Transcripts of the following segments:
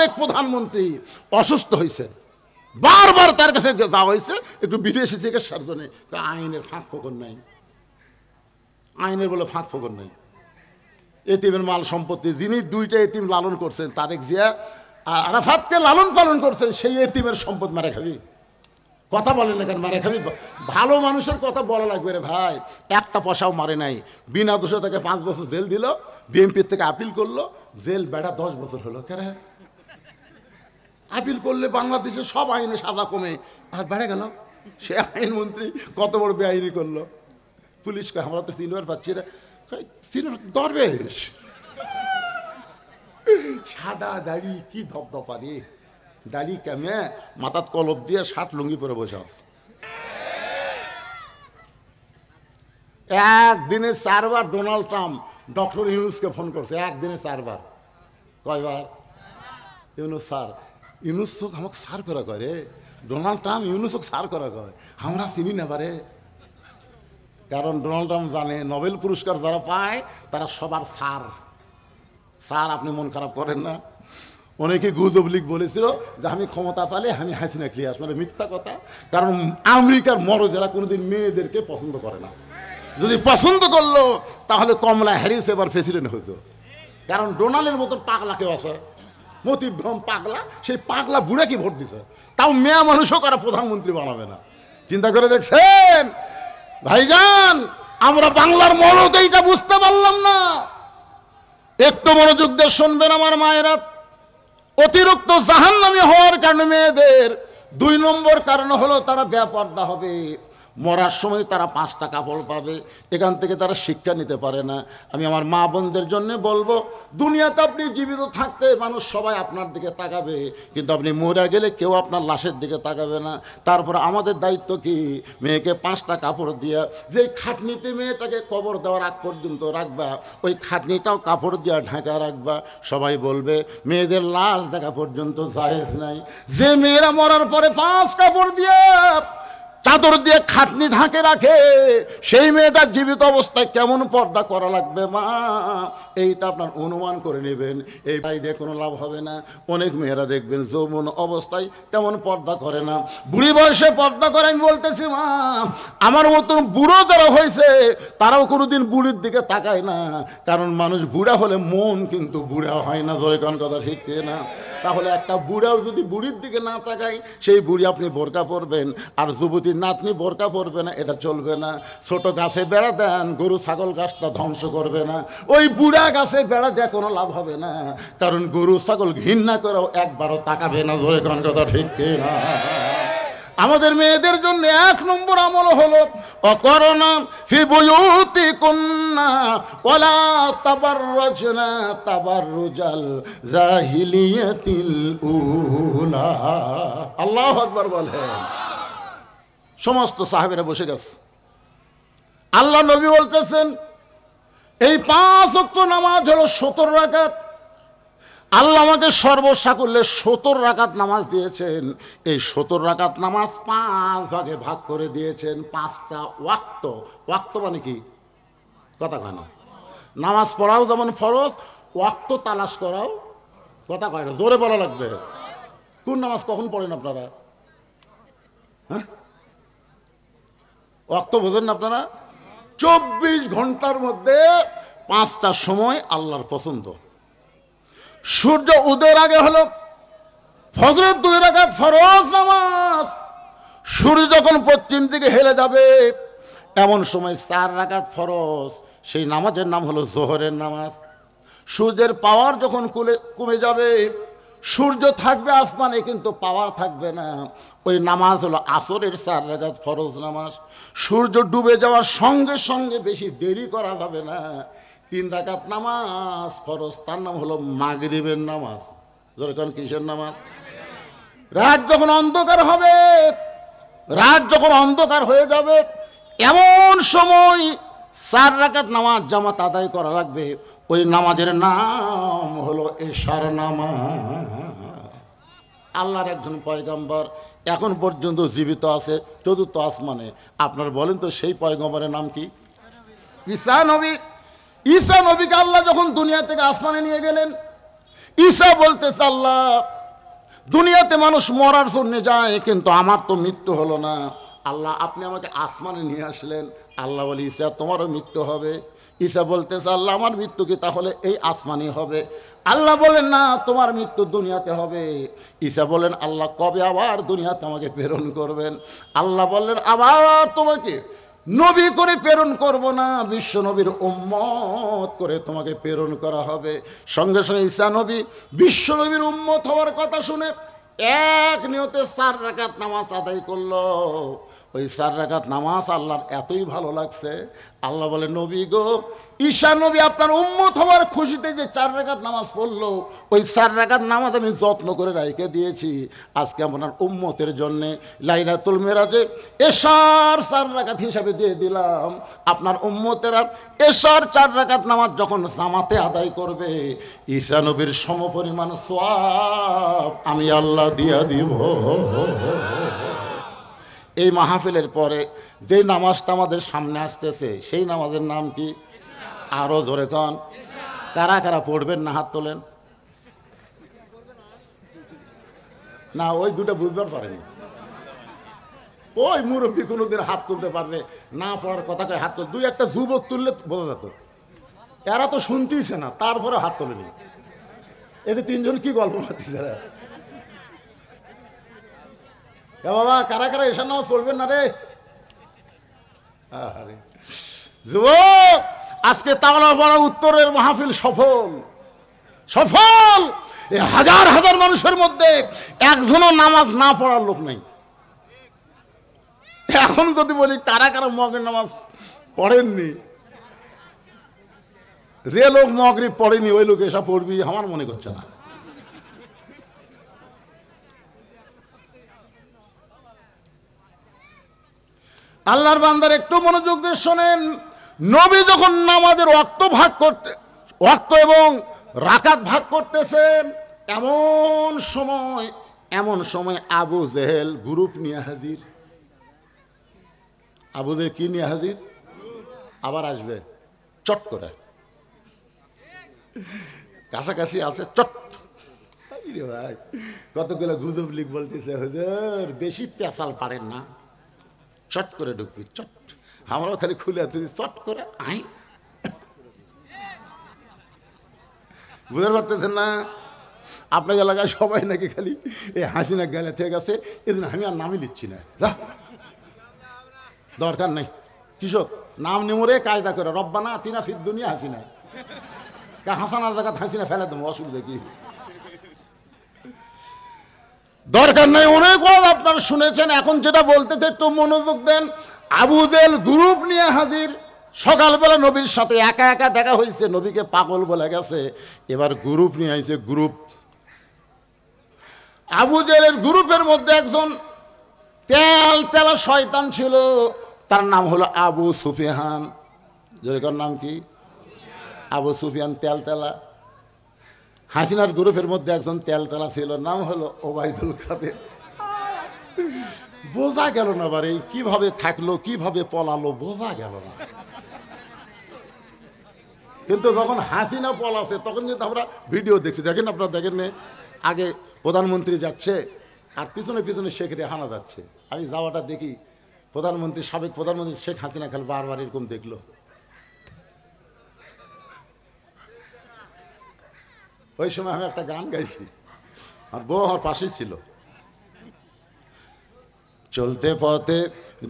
সাবেক প্রধানমন্ত্রী অসুস্থ হয়েছে, বারবার তার কাছে যাওয়া হয়েছে একটু বিদেশি চিকিৎসার জন্য। আইনের ফাঁক ফোকর নাই, আইনের বলে ফাঁক ফোকর নাই। এতিমের মাল সম্পত্তি, যিনি দুইটা এতিম লালন করছেন, তারেক জিয়া আর আরাফাতকে লালন পালন করছেন, সেই এতিমের সম্পদ মারা খাবি? কথা বলেন না কেন মারা খাবি? ভালো মানুষের কথা বলা লাগবে রে ভাই। একটা পয়সাও মারে নাই, বিনা দোষে তাকে 5 বছর জেল দিল, বিএনপির থেকে আপিল করলো, জেল বেড়া 10 বছর হলো। কেন আপিল করলে বাংলাদেশের সব আইনে সাজা কমে, আর বেড়ে গেল। সে আইনমন্ত্রী কত বড় বেআইনি করলো। পুলিশকে আমরা তো চিনবার পাচ্ছি না, দরবেশ সাদা দাড়ি, কি ধপধপানি দাড়ি, কেমে মাথার কলপ দিয়ে 60 লুঙ্গি পরে বসে আছে। একদিনে 4 বার ডোনাল্ড ট্রাম্প ডক্টর ইউনুসকে ফোন করছে, একদিনে 4 বার। কয়বার? ইউনুস স্যার, ইউনুস চোখ আমাকে সার করা করে, ডোনাল্ড ট্রাম্প ইউনুস সার করা করে, আমরা চিনি না পারে। কারণ ডোনাল্ড ট্রাম্প জানে নোবেল পুরস্কার যারা পায় তারা সবার সার। স্যার আপনি মন খারাপ করেন না। অনেকে গুজব লিগ বলেছিল যে আমি ক্ষমতা পালে আমি হাসিনা ক্লিয়ে আসবো, মানে মিথ্যা কথা। কারণ আমেরিকার মরদেরা কোনোদিন মেয়েদেরকে পছন্দ করে না। যদি পছন্দ করলো তাহলে কমলা হ্যারিস এবার প্রেসিডেন্ট হতো। কারণ ডোনাল্ডের মতন পাগলা কেউ আছে, মতিভ্রম পাগলা, সেই পাগলা বুড়া কি ভোট দিছে, তাও মেয়া মানুষও কারা প্রধানমন্ত্রী বানাবে না। চিন্তা করে দেখছেন ভাইজান, আমরা বাংলার মরদ এইটা বুঝতে পারলাম না। একটু মনোযোগ দিয়ে শুনবেন আমার মায়েরা। অতিরিক্ত জাহান্নামী হওয়ার কারণে মেয়েদের 2 নম্বর কারণ হলো তারা বেপর্দা হবে। মরার সময় তারা 5টা কাপড় পাবে, এখান থেকে তারা শিক্ষা নিতে পারে না। আমি আমার মা বোনদের জন্য বলবো, দুনিয়াতে আপনি জীবিত থাকতে মানুষ সবাই আপনার দিকে তাকাবে, কিন্তু আপনি মরে গেলে কেউ আপনার লাশের দিকে তাকাবে না। তারপর আমাদের দায়িত্ব কি? মেয়েকে 5টা কাপড় দিয়া, যে খাটনিতে মেয়েটাকে কবর দেওয়ার আগ পর্যন্ত রাখবা, ওই খাটনিটাও কাপড় দিয়া ঢাকা রাখবা। সবাই বলবে মেয়েদের লাশ দেখা পর্যন্ত জায়েজ নাই। যে মেয়েরা মরার পরে 5 কাপড় দিয়ে, চাদর দিয়ে খাটনি ঢাকে রাখে, সেই মেয়েটা জীবিত অবস্থায় কেমন পর্দা করা লাগবে মা, এইটা আপনার অনুমান করে নেবেন। এই বাইরে কোনো লাভ হবে না। অনেক মেয়েরা দেখবেন যৌবন অবস্থায় তেমন পর্দা করে না, বুড়ি বয়সে পর্দা করে। আমি বলতেছি মা, আমার মতন বুড়ো যারা হয়েছে তারাও কোনোদিন বুড়ির দিকে তাকায় না। কারণ মানুষ বুড়া হলে মন কিন্তু বুড়া হয় না। জোরে কোন কথা ঠিক না? তাহলে একটা বুড়াও যদি বুড়ির দিকে না তাকায়, সেই বুড়ি আপনি বোরকা পরবেন, আর যুবতী নাতনি বোরকা পরবে না, এটা চলবে না। ছোট গাছে বেড়া দেন, গরু ছাগল গাছটা ধ্বংস করবে না। ওই বুড়া গাছে বেড়া দেওয়া কোনো লাভ হবে না, কারণ গরু ছাগল ঘৃণা করেও একবারও তাকাবে না। জোরে কোন কথা ঠিক না? আমাদের মেয়েদের জন্য 1 নম্বর আমল হলো অকরনা ফি বুয়ুতিকুন্না ওয়ালা তাবাররাজনা তাবাররুজাল জাহিলিয়াতিল উলা। আল্লাহু আকবার বলেন। সমস্ত সাহাবীরা বসে গেছে। আল্লাহ নবী বলতেছেন এই 5 ওয়াক্ত নামাজ হলো 70 রাকাত। আল্লাহ আমাকে সর্বসাকুল্যে 70 রাকাত নামাজ দিয়েছেন। এই 70 রাকাত নামাজ 5 ভাগে ভাগ করে দিয়েছেন। 5টা ওয়াক্ত। ওয়াক্ত মানে কি? কথা কয় না। নামাজ পড়াও যেমন ফরজ, ওয়াক্ত তালাশ করাও কথা কয় না, জোরে বলা লাগবে। কোন নামাজ কখন পড়েন আপনারা? হ্যাঁ, ওয়াক্ত বোঝেন না আপনারা? 24 ঘন্টার মধ্যে 5টা সময় আল্লাহর পছন্দ। সূর্য উদয়ের আগে হলো ফজরের 2 রাকাত ফরজ নামাজ। সূর্য যখন পশ্চিম দিকে হেলে যাবে এমন সময় 4 রাকাত ফরজ, সেই নামাজের নাম হলো জোহরের নামাজ। সূর্যের পাওয়ার যখন কমে যাবে, সূর্য থাকবে আসমানে কিন্তু পাওয়ার থাকবে না, ওই নামাজ হলো আসরের 4 রাকাত ফরজ নামাজ। সূর্য ডুবে যাওয়ার সঙ্গে সঙ্গে বেশি দেরি করা যাবে না, 3 রাকাত নামাজ ফরজ, তার নাম হলো মাগরিবের নামাজ। যেরকম কিসের নামাজ? রাত যখন অন্ধকার হবে, রাত যখন অন্ধকার হয়ে যাবে এমন সময় 4 রাকাত নামাজ জামাত আদায় করা লাগবে। ওই নামাজের নাম হলো এশার নামাজ। আল্লাহর একজন পয়গম্বর এখন পর্যন্ত জীবিত আছে 4র্থ আসমানে। আপনার বলেন তো সেই পয়গম্বরের নাম কি? ঈসা নবী। ঈসা নবীকে আল্লাহ যখন দুনিয়া থেকে আসমানে নিয়ে গেলেন, ঈসা বলতেছে আল্লাহ দুনিয়াতে মানুষ মরার জন্য যায়, কিন্তু আমার তো মৃত্যু হলো না। আল্লাহ আপনি আমাকে আসমানে নিয়ে আসলেন। আল্লাহ বলি ঈসা তোমারও মৃত্যু হবে। ঈসা বলতেছে আল্লাহ আমার মৃত্যু কি তাহলে এই আসমানে হবে? আল্লাহ বলেন না, তোমার মৃত্যু দুনিয়াতে হবে। ঈসা বলেন আল্লাহ কবে আবার দুনিয়াতে আমাকে প্রেরণ করবেন? আল্লাহ বললেন আবার তোমাকে নবী করে প্রেরণ করব না, বিশ্ব নবীর উম্মত করে তোমাকে প্রেরণ করা হবে। সঙ্গে সঙ্গে ঈসা নবী বিশ্ব নবীর উম্মত হওয়ার কথা শুনে এক নিয়তে 4 রাকাত নামাজ আদায় করলো। ওই 4 রাকাত নামাজ আল্লাহর এতই ভালো লাগছে, আল্লাহ বলে নবী গো, ঈসা নবী আপনার উম্মত হওয়ার খুশিতে যে 4 রাকাত নামাজ পড়লো, ওই 4 রাকাত নামাজ আমি যত্ন করে রেখে দিয়েছি। আজকে আপনার উম্মতের জন্যে লাইলাতুল মেরাজে এশার 4 রাকাত হিসাবে দিয়ে দিলাম। আপনার উম্মতেরা এশার 4 রাকাত নামাজ যখন জামাতে আদায় করবে, ঈসা নবীর সমপরিমাণ সওয়াব আমি আল্লাহ দিয়া দিব। এই মাহফিলের পরে যে নামাজটা আমাদের সামনে আসতেছে সেই নামাজের নাম কি? আরো জোরে কন। কারা কারা পড়বেন না হাত তোলেন। না ওই দুটো বুঝবার পারেনি। ওই মুরব্বী কোনোদিন হাত তুলতে পারবে না, পড়ার কথা কয় হাত তুল। 2-1টা যুবক তুললে বোঝা যেত, এরা তো শুনতেইছে না, তারপরে হাত তোলেনি। এতে 3 জন কি গল্প করতেছে? বাবা কারা কারা এসার নামাজ পড়বেন না রে? আরে যুবক, আজকে তাওলা পড়া উত্তরের মাহফিল সফল সফল। এই হাজার হাজার মানুষের মধ্যে একজনও নামাজ না পড়ার লোক নাই। এখন যদি বলি কারা কারা মগের নামাজ পড়েননি, যে লোক মগরিব পড়েনি ওই লোক এসব পড়বি আমার মনে করছে না। আল্লাহর বান্দার একটু মনোযোগ দিয়ে শোনেন। নবী যখন নামাজের ওয়াক্ত এবং রাকাত ভাগ করতেছেন, এমন সময় আবু জেহেল গ্রুপ নিয়ে হাজির। আবু জেহেল কি নিয়ে হাজির? আবার আসবে চট করে, কাছাকাছি আছে চট। ভাই কতগুলো গুজব লিখ বলতেছে, হুজুর বেশি পেশাল পারেন না, চট করে ঢুকবি চট। আমরাও খালি খুলে তুই চট করে আই। বুঝতে পারতেছেন না? আপনার এলাকায় সবাই নাকি খালি এই হাসিনা গেলে ঠিক আছে, এদিন আমি আর নামই লিখছি না, যা দরকার নেই। কৃষক নাম নেমরে কায়দা করে রব্বানা আতিনা ফিদ দুনিয়া হাসিনা, হাসানার জায়গা হাসিনা ফেলে দেবো, অসুবিধা কি? দরকার নেই। অনেক কথা আপনারা শুনেছেন, এখন যেটা বলতেছে একটু মনোযোগ দেন। আবু জেহেল গ্রুপ নিয়ে হাজির। সকালবেলা নবীর সাথে একা একা দেখা হয়েছে, নবীকে পাগল বলে গেছে, এবার গ্রুপ নিয়ে আইছে গ্রুপ। আবু জেহেলের গ্রুপের মধ্যে একজন তেলা শয়তান ছিল, তার নাম হলো আবু সুফিয়ান। যেরকম নাম কি? আবু সুফিয়ান তেলা। হাসিনার গ্রুপের মধ্যে একজন তেলা ছিল, নাম হলো ওবায়দুল কাদের। বোঝা গেল না বারে কিভাবে থাকলো কিভাবে পলালো, বোঝা গেল না। কিন্তু যখন হাসিনা পলাছে তখন কিন্তু আমরা ভিডিও দেখছি, দেখেন আপনারা দেখেন না? আগে প্রধানমন্ত্রী যাচ্ছে আর পিছনে পিছনে শেখ রেহানা যাচ্ছে। আমি যাওয়াটা দেখি, প্রধানমন্ত্রী সাবেক প্রধানমন্ত্রী শেখ হাসিনা খালি বারবার এরকম দেখলো। ওই সময় আমি একটা গান গাইছি, আর বউ আমার পাশেই ছিল। চলতে পথে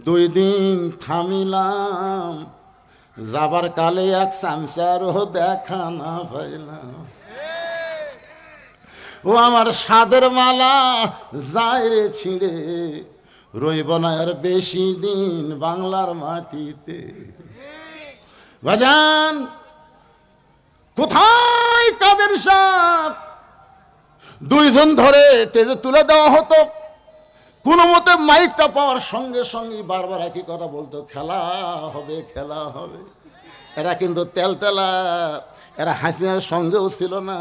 2 দিন থামিলাম, যাবার কালে এক সংসারও দেখা না পাইলাম। ও আমার সাদের মালা যায় রে ছিঁড়ে, রইব না আর বেশি দিন বাংলার মাটিতে। বাজান কোথায় কাদের সাথ? 2 জন ধরে টেনে তুলে দেওয়া হতো। কোনো মতে মাইকটা পাওয়ার সঙ্গে সঙ্গে বারবার একই কথা বলতো, খেলা হবে খেলা হবে। এরা কিন্তু তেলা, এরা হাসিনার সঙ্গেও ছিল না,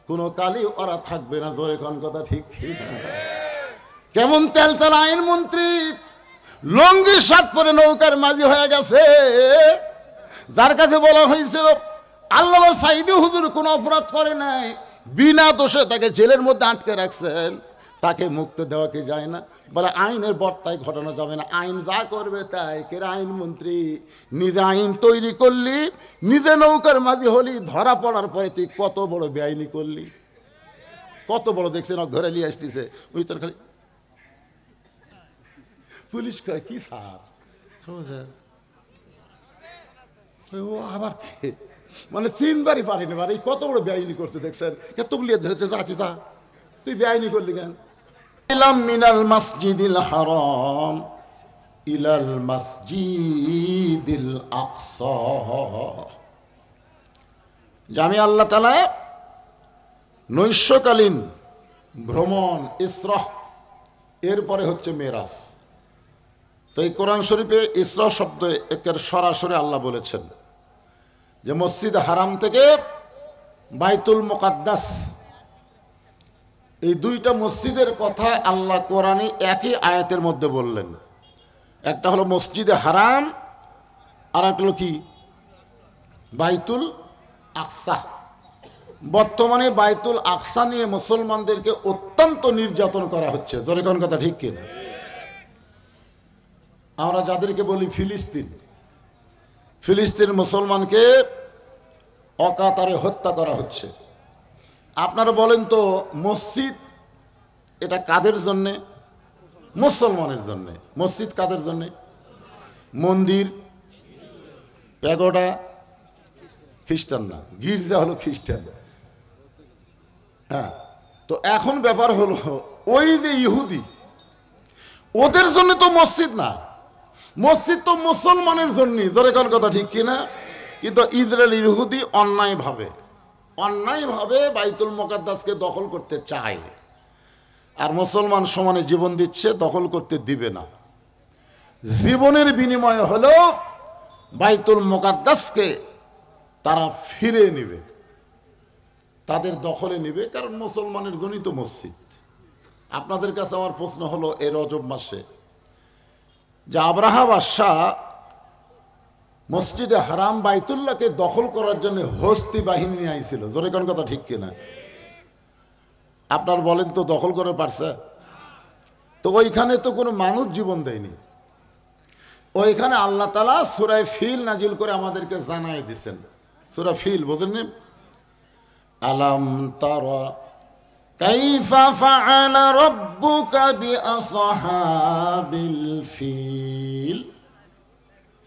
কোনো কালই ওরা থাকবে না। ধরে কোন কথা ঠিক না? কেমন তেলা আইনমন্ত্রী, লঙ্গি শার্ট পরে নৌকার মাঝি হয়ে গেছে, যার কাছে বলা হয়েছিল আল্লাহ সাইদি হুজুর কোনো অপরাধ করে নাই, বিনা দোষে তাকে জেলের মধ্যে আটকে রাখছেন। তাকে মুক্ত দেওয়া কি যায় না? বলে আইনের বর্তায় ঘটানো যাবে না, আইন যা করবে তাই। কে আইনমন্ত্রী? নিজে আইন তৈরি করলি, নিজে নৌকার মাঝি হলি, ধরা পড়ার পরে তুই কত বড় বেআইনি করলি, কত বড় দেখছেন ধরে নিয়ে আসতেছে। ওই তোর খালি পুলিশ কয় কি স্যার, ও আবার মানে চিনবারই পারিনি, মানে কত বড় বেআইনি করতে দেখছেন, এতগুলি ধরেছে, যা যা তুই বেআইনি করলি কেন? মিনাল মসজিদিল হারাম ইলাল মসজিদিল আকসা, যে আমি আল্লাহ তাআলা নৈশকালীন ভ্রমণ ইসরা, এরপরে হচ্ছে মেরাজ। তো এই কোরআন শরীফে ইসরা শব্দ একের সরাসরি আল্লাহ বলেছেন যে মসজিদ হারাম থেকে বাইতুল মুকাদ্দাস, এই দুইটা মসজিদের কথা আল্লাহ কোরআনে একই আয়াতের মধ্যে বললেন। একটা হলো মসজিদে হারাম, আর একটা হলো কি বাইতুল আকসা। বর্তমানে বাইতুল আকসা নিয়ে মুসলমানদেরকে অত্যন্ত নির্যাতন করা হচ্ছে, জোরে কোন কথা ঠিক কিনা? আমরা যাদেরকে বলি ফিলিস্তিন, ফিলিস্তিন মুসলমানকে অকাতরে হত্যা করা হচ্ছে। আপনারা বলেন তো মসজিদ এটা কাদের জন্যে? মুসলমানের জন্যে। মসজিদ কাদের জন্যে? মন্দির প্যাগোডা খ্রিস্টান না, গির্জা হলো খ্রিস্টান। হ্যাঁ, তো এখন ব্যাপার হলো ওই যে ইহুদি, ওদের জন্য তো মসজিদ না, মসজিদ তো মুসলমানের জন্য, জোরে কোন কথা ঠিক কিনা? কিন্তু ইসরায়েল ইহুদি অন্যায়ভাবে বাইতুল মুকাদ্দাসকে দখল করতে চায়, আর মুসলমান সমানে জীবন দিচ্ছে, দখল করতে দিবে না। জীবনের বিনিময়ে হলো বাইতুল মুকাদ্দাসকে তারা ফিরে নেবে, তাদের দখলে নেবে, কারণ মুসলমানের জন্যই তো মসজিদ। আপনাদের কাছে আমার প্রশ্ন হলো, এই রজব মাসে যে আব্রাহা বাদশাহ মসজিদে হারাম বাইতুল্লাহকে দখল করার জন্য হস্তি বাহিনী নিয়ে আইছিল, জোরে কোন কথা ঠিক কিনা? আপনার বলেন তো দখল করে পারছে? তো ওইখানে তো কোনো মানুষ জীবন দেয়নি, ওইখানে আল্লাহ তাআলা সূরা ফিল নাজিল করে আমাদেরকে জানাই দিয়েছেন। সূরা ফিল বোঝেননি? আলাম তারা কাইফা ফাআলা রাব্বুকা বিআসহাবিল ফিল,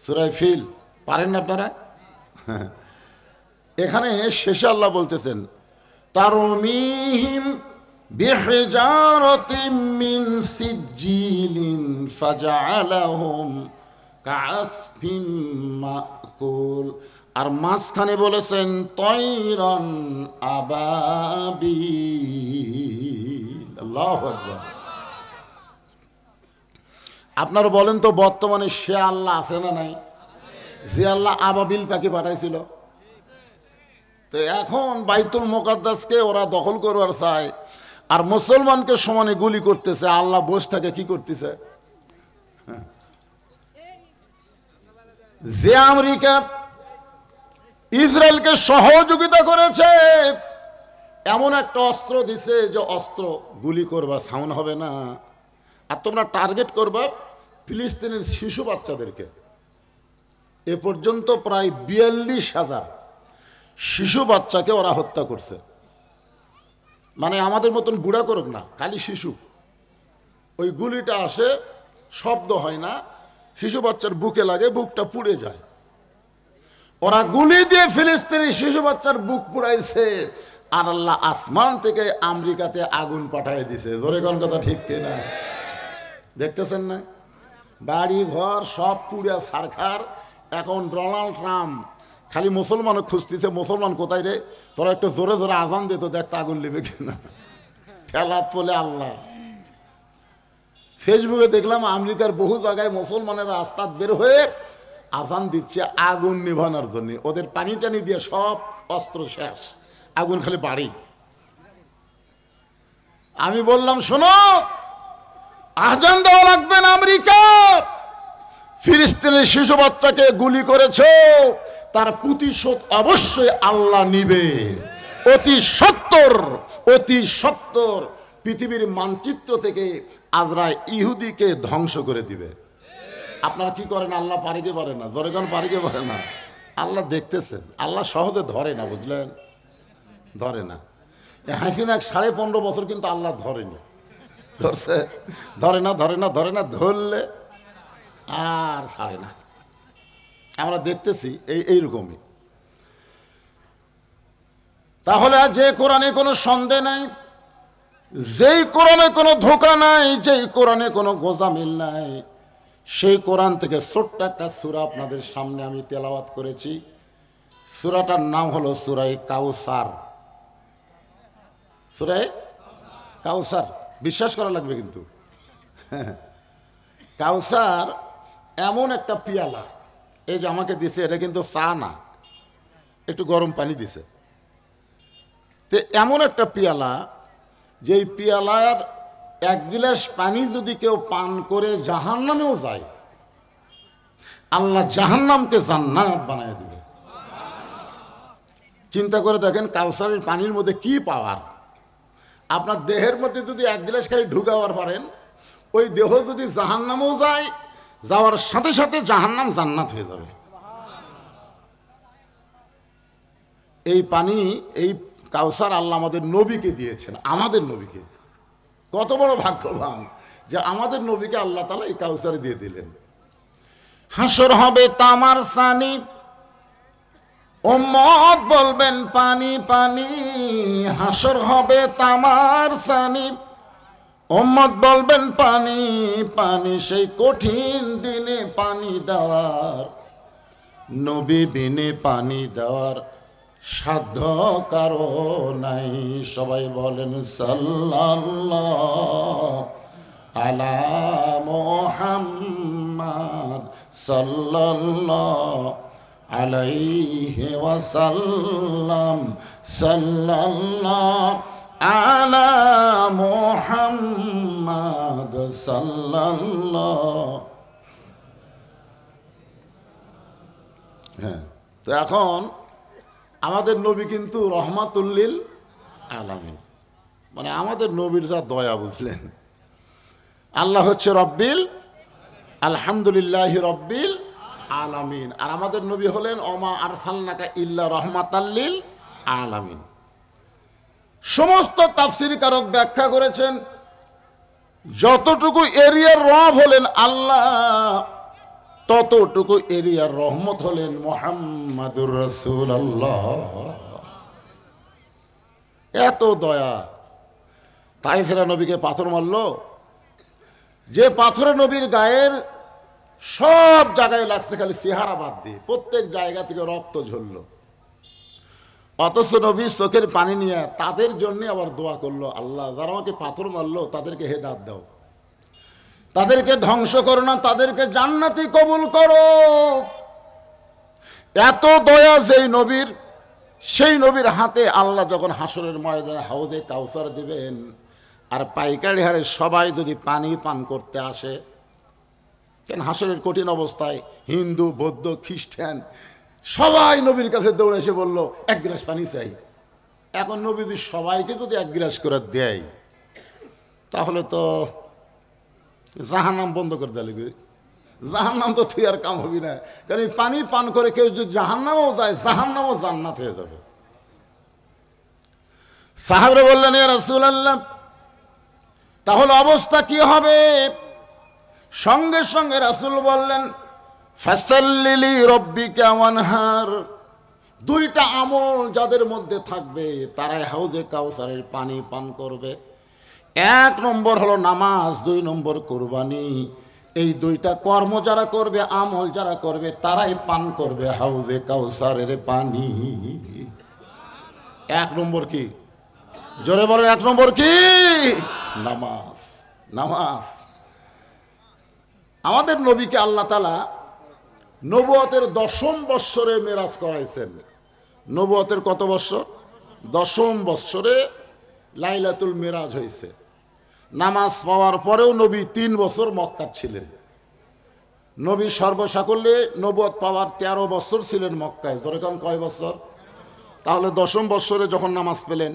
সূরা ফিল পারেন না আপনারা? এখানে শেষে আল্লাহ বলতেছেন তারমিহিম বিহিজারাতিন মিন সিজ্জিলিন ফাজআলাহুম কাআসফিন মাকুল, আর মাঝখানে বলেছেন তয়রান আবাবিল। আল্লাহু আকবার। আপনারা বলেন তো বর্তমানে সে আল্লাহ আছে না নাই? যে আল্লাহ আবাবিল পাখি পাঠাইছিল, তো এখন বাইতুল মুকাদ্দাসকে ওরা দখল করবার চায়, আর মুসলমানকে সমানে গুলি করতেছে। আল্লাহ বসে থাকে কি করতেছে? যে আমেরিকা ইসরায়েলকে সহযোগিতা করেছে, এমন একটা অস্ত্র দিছে যে অস্ত্র গুলি করবা সাউন্ড হবে না, আর তোমরা টার্গেট করবা ফিলিস্তিনের শিশু বাচ্চাদেরকে। এ পর্যন্ত প্রায় 42,000 শিশু বাচ্চাকে ওরা হত্যা করছে। মানে আমাদের মতন বুড়া করুক না, খালি শিশু। ওই গুলিটা আসে, শব্দ হয় না, শিশু বাচ্চার বুকে লাগে, বুকটা পুড়ে যায়। ওরা গুলি দিয়ে ফিলিস্তিনি শিশু বাচ্চার বুক পুড়াইছে, আর আল্লাহ আসমান থেকে আমেরিকাতে আগুন পাঠিয়ে দিছে। জোরে কোন কথা ঠিক কিনা? দেখতেছেন না? বাড়ি ঘর সব পুড়ে ছারখার। এখন ডোনাল্ড ট্রাম্প খালি মুসলমানও খুঁজতেছে, মুসলমান কোথায় রে, তোরা একটু জোরে জোরে আজান দিত, দেখতে আগুন নেবে কিনা। খেলাত বলে আল্লাহ। ফেসবুকে দেখলাম আমেরিকার বহু জায়গায় মুসলমানের রাস্তা বের হয়ে আজান দিচ্ছে আগুন নিভানোর জন্য। ওদের পানি টানি দিয়ে সব অস্ত্র শেষ, আগুন খালি বাড়ি। আমি বললাম শোনো, আজান দেওয়া লাগবে না। আমেরিকা ফিলিস্তিনের শিশু বাচ্চাকে গুলি করেছে, তার প্রতিশোধ অবশ্যই আল্লাহ নিবে। অতি সত্তর পৃথিবীর মানচিত্র থেকে আজরাইল ইহুদিকে ধ্বংস করে দিবে। আপনারা কি করেন? আল্লাহ পারে কি পারে না? জোরেগান পারে কি পারে না? আল্লাহ দেখতেছেন। আল্লাহ সহজে ধরে না, বুঝলেন? ধরে না। হাসিনা 15.5 বছর কিন্তু আল্লাহ ধরেনি, ধরছে? ধরে না, ধরে না, ধরে না, ধরলে আর ছাড়ে না। আমরা দেখতেছি এইরকমই। তাহলে যে কোরআনে কোনো সন্দেহ নাই, যেই কোরআনে কোনো ধোঁকা নাই, যেই কোরআনে কোনো গোজামিল নাই, সেই কোরআন থেকে ছোট্ট একটা সূরা আপনাদের সামনে আমি তেলাওয়াত করেছি। সূরাটার নাম হলো সূরায়ে কাউসার। সূরায়ে কাউসার, বিশ্বাস করা লাগবে কিন্তু। কাউসার এমন একটা পিয়ালা, এই যে আমাকে দিছে, এটা কিন্তু চা না, একটু গরম পানি দিছে। তো এমন একটা পিয়ালা, যেই পিয়ালার 1 গিলাস পানি যদি কেউ পান করে জাহান্নামেও যায়, আল্লাহ জাহান্নামকে জান্নাত বানায় দিবে। চিন্তা করে দেখেন কাউসারের পানির মধ্যে কি পাওয়ার। আপনার দেহের মধ্যে যদি 1 গিলাস খালি ঢুকাবার পারেন, ওই দেহ যদি জাহান্নামেও যায়, যাওয়ার সাথে সাথে জাহান্নাম জান্নাত হয়ে যাবে। এই পানি, এই কাউসার আল্লাহ আমাদের নবীকে দিয়েছেন, আমাদের নবীকে। কত বড় ভাগ্যবান যে আমাদের নবীকে আল্লাহ তাআলা এই কাউসার দিয়ে দিলেন। হাসর হবে তামার সানি, উম্মত বলবেন পানি পানি। হাসর হবে তামার সানি, উম্মত বলবেন পানি পানি। সেই কঠিন দিনে পানি দেওয়ার, নবী বিনে পানি দেওয়ার সাধ্য কারো নাই। সবাই বলেন সাল্লাল্লাহু আলা মুহাম্মাদ সাল্লাল্লাহু আলাইহি ওয়াসাল্লাম। সাল্লাল্লাহু আলা মুহাম্মাদ সাল্লাল্লাহু। হ্যাঁ, তো এখন আমাদের নবী কিন্তু রহমাতুল্লিল আলামিন, মানে আমাদের নবীর যা দয়া, বুঝলেন? আল্লাহ হচ্ছে রব্বিল, আলহামদুলিল্লাহি রব্বিল আলামিন। আর আমাদের নবী হলেন ওমা আরসালনাকা ইল্লা রহমাতাল্লিল আলামিন। সমস্ত তাফসীরকারক ব্যাখ্যা করেছেন, যতটুকু এরিয়ার রব হলেন আল্লাহ, ততটুকু এরিয়ার রহমত হলেন মুহাম্মাদুর রাসূলুল্লাহ। এত দয়া। তায়েফের নবীকে পাথর মারল, যে পাথরে নবীর গায়ের সব জায়গায় লাগছে, খালি চেহারা বাদ দিয়ে প্রত্যেক জায়গা থেকে রক্ত ঝরল। অথচ নবী চোখের পানি নিয়ে তাদের জন্য আবার দোয়া করলো, আল্লাহ যারা আমাকে পাথর মারলো তাদেরকে হেদায়েত দাও, তাদেরকে ধ্বংস করো না, তাদেরকে জান্নাতি কবুল করো। এত দয়া যেই নবীর, সেই নবীর হাতে আল্লাহ যখন হাসরের ময়দানে হাউজে কাউসার দিবেন, আর পাইকারি হারে সবাই যদি পানি পান করতে আসে, কেন হাসরের কঠিন অবস্থায় হিন্দু, বৌদ্ধ, খ্রিস্টান সবাই নবীর কাছে দৌড়ে এসে বললো 1 গ্লাস পানি চাই। এখন নবী যদি সবাইকে যদি 1 গ্লাস করে দেয়, তাহলে তো জাহান্নাম বন্ধ করে দিলে, জাহান্নাম তো তুই আর কাম হবি না। কারণ এই পানি পান করে কেউ যদি জাহান্নামও যায়, জাহান্নামও জান্নাত হয়ে যাবে। সাহাবরা বললেন, ইয়া রাসূলুল্লাহ, তাহলে অবস্থা কি হবে? সঙ্গে সঙ্গে রাসূল বললেন, ফাসাল্লিলি রব্বিকা ওয়ানহার। 2টা আমল যাদের মধ্যে থাকবে তারাই হাউজে কাউসারের পানি পান করবে। 1 নম্বর হলো নামাজ, 2 নম্বর কুরবানি। এই 2টা কর্ম যারা করবে, আমল যারা করবে, তারাই পান করবে হাউজে কাউসারের পানি। 1 নম্বর কি? জোরে বলেন, 1 নম্বর কি? নামাজ। নামাজ। আমাদের নবীকে আল্লাহ তাআলা নবুয়তের 10ম বৎসরে মেরাজ করাইছেন। নবুয়তের কত বৎসর? 10ম বৎসরে লাইলাতুল মেরাজ হয়েছে। নামাজ পাওয়ার পরেও নবী 3 বছর মক্কা ছিলেন। নবী সর্বসাকল্যে নবুয়ত পাওয়ার 13 বছর ছিলেন মক্কায়। যেরকম কয় বছর? তাহলে 10ম বৎসরে যখন নামাজ পেলেন,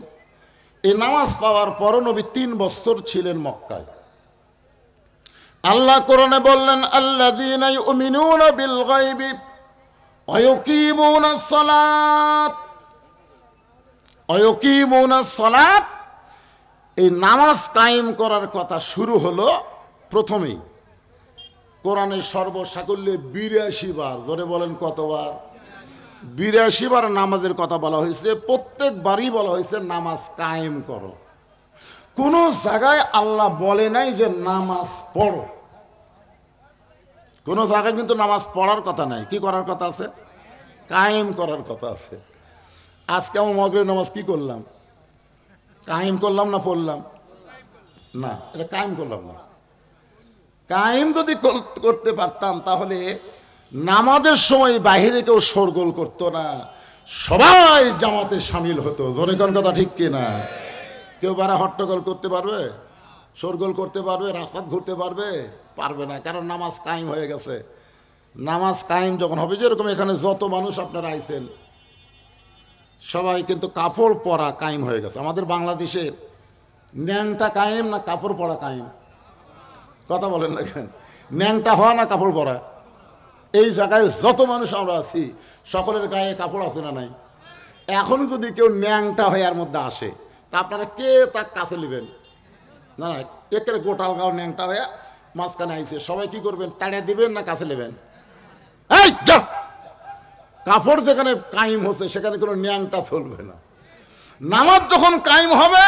এই নামাজ পাওয়ার পরও নবী 3 বছর ছিলেন মক্কায়। আল্লাহ কোরআনে বললেন, আল্লাযীনা ইউমিনুনা বিল গায়বি ওয়া ইউকিমুনাস সালাত। ওয়ায়ুকিমুনাস সালাত, এই নামাজ কায়েম করার কথা শুরু হলো প্রথমেই কোরআনের সর্বসাকল্যে 82 বার। জোরে বলেন কতবার? 82 বার নামাজের কথা বলা হয়েছে। প্রত্যেকবারই বলা হয়েছে নামাজ কায়েম করো। কোনো জায়গায় আল্লাহ বলে নাই যে নামাজ পড়ো। কোনো জায়গায় কিন্তু নামাজ পড়ার কথা নাই। কি করার কথা আছে? কায়েম করার কথা আছে। আজকে আমার মাগরিব নামাজ কি করলাম? কায়েম করলাম না পড়লাম? না, এটা কায়েম করলাম না। কায়েম যদি করতে পারতাম তাহলে নামাজের সময় বাহিরে কেউ শোরগোল করতো না, সবাই জামাতে সামিল হতো। জোরে কোন কথা ঠিক কিনা? কেউ বারা হট্টগোল করতে পারবে? শোরগোল করতে পারবে? রাস্তা ঘুরতে পারবে? পারবে না, কারণ নামাজ কায়েম হয়ে গেছে। নামাজ কায়েম যখন হবে, যেরকম এখানে যত মানুষ আপনারা আইছেন সবাই কিন্তু কাপড় পরা কায়েম হয়ে গেছে। আমাদের বাংলাদেশে ন্যাংটা কায়েম না কাপড় পরা কায়েম? কথা বলেন না কেন? ন্যাংটা হওয়া না কাপড় পরা? এই জায়গায় যত মানুষ আমরা আছি সকলের গায়ে কাপড় আছে না নাই? এখন যদি কেউ ন্যাংটা হয়ে এর মধ্যে আসে তা আপনারা কে তার কাছে নেবেন? না না, একের গোটাল গাও ন্যাংটা হয়ে মাঝখানে আইছে, সবাই কি করবেন? তাড়িয়ে দিবেন না কাছে নেবেন? এই যা, কাপড় যেখানে কায়েম হচ্ছে সেখানে কোনো ন্যাংটা চলবে না। নামাজ যখন কায়েম হবে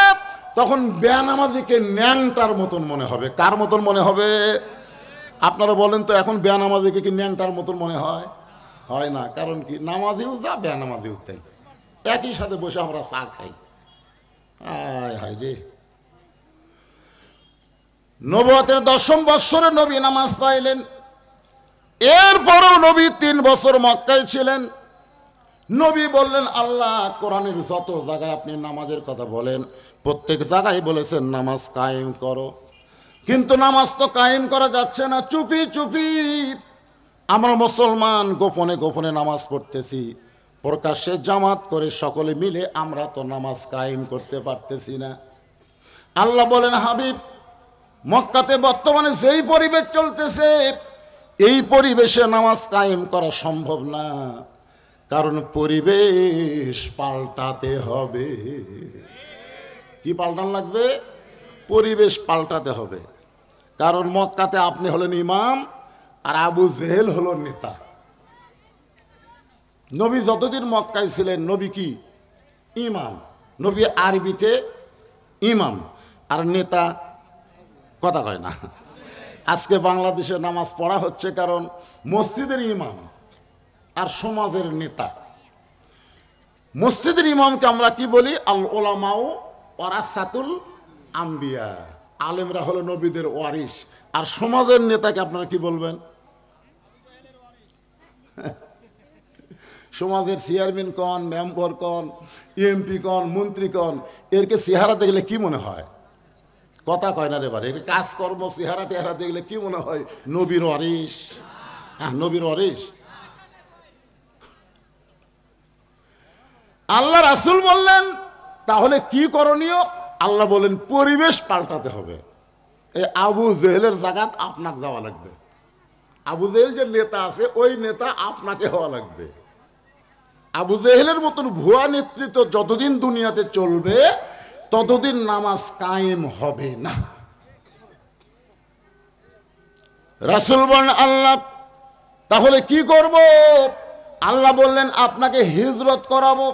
তখন বেনামাজিকে ন্যাংটার মতন মনে হবে। কার মতন মনে হবে? আপনারা বলেন তো, এখন বেনামাজিকে কি ন্যাংটার মতন মনে হয়? হয় না। কারণ কি? নামাজিও যা বেনামাজিও তাই, একই সাথে বসে আমরা চা খাই। আয় হায় রে। নবুয়তের 10ম বৎসরে নবী নামাজ পাইলেন। এরপরও নবী 3 বছর মক্কায় ছিলেন। নবী বললেন, আল্লাহ কোরআনের যত জায়গায় আপনি নামাজের কথা বলেন প্রত্যেক জায়গায় বলেছেন নামাজ কায়েম করো, কিন্তু নামাজ তো কায়েম করা যাচ্ছে না। চুপি চুপি আমরা মুসলমান গোপনে গোপনে নামাজ পড়তেছি, প্রকাশ্যে জামাত করে সকলে মিলে আমরা তো নামাজ কায়েম করতে পারতেছি না। আল্লাহ বলেন, হাবিব, মক্কাতে বর্তমানে যেই পরিবেশ চলতেছে এই পরিবেশে নামাজ কায়েম করা সম্ভব না, কারণ পরিবেশ পাল্টাতে হবে। কি পাল্টান লাগবে? পরিবেশ পাল্টাতে হবে। কারণ মক্কাতে আপনি হলেন ইমাম আর আবু জেহেল হলো নেতা। নবী যতদিন মক্কায় ছিলেন নবী কি? ইমাম। নবী আরবিতে ইমাম, আর নেতা কথা কয় না। আজকে বাংলাদেশে নামাজ পড়া হচ্ছে কারণ মসজিদের ইমাম আর সমাজের নেতা। মসজিদের ইমামকে আমরা কি বলি? আল উলামাউ ওয়ারাসাতুল আম্বিয়া, আলেমরা হলো নবীদের ওয়ারিস। আর সমাজের নেতাকে আপনারা কি বলবেন? সমাজের চেয়ারম্যান কন, মেম্বার কন, এমপি কন, মন্ত্রী কন, এরকে চেহারা দেখলে কি মনে হয়? কথা কয় না রে বারে। এর কাজকর্ম চেহারা টেহারা দেখলে কি মনে হয়? নবীর ওয়ারিস। হ্যাঁ, নবীর ওয়ারিস। আল্লাহ রাসূল বললেন তাহলে কি করণীয়? আল্লাহ বলেন পরিবেশ পাল্টাতে হবে। এই আবু জেহেলের জায়গাত আপনাকে যাওয়া লাগবে। আবু জেহেল যে নেতা আছে ওই নেতা আপনাকে হওয়া লাগবে। আবু জেহেলের মতন ভুয়া নেতৃত্ব যতদিন দুনিয়াতে চলবে ততদিন নামাজ কায়েম হবে না। রাসূল বলেন, আল্লাহ তাহলে কি করব? আল্লাহ বললেন আপনাকে হিজরত করাবো।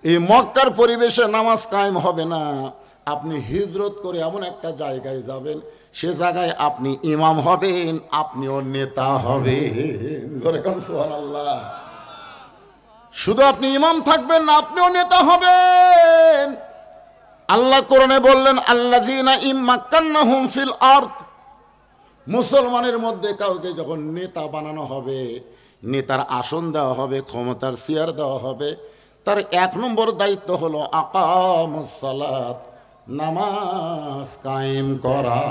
এই মক্কার পরিবেশে নামাজ কায়েম হবে না, আপনি হিজরত করে এমন একটা জায়গায় যাবেন, সে জায়গায় আপনি ইমাম হবেন, আপনিও নেতা হবেন। সুবহানাল্লাহ। শুধু আপনি ইমাম থাকবেন না, আপনিও নেতা হবেন। আল্লাহ কোরআনে বললেন, আল্লাযীনা ইম্মাক্কান্নাহুম ফিল আরদ, মুসলমানের মধ্যে কাউকে যখন নেতা বানানো হবে, নেতার আসন দেওয়া হবে, ক্ষমতার চেয়ার দেওয়া হবে, তার 1 নম্বর দায়িত্ব হলো আকামুস সালাত, নামাজ কায়েম করা।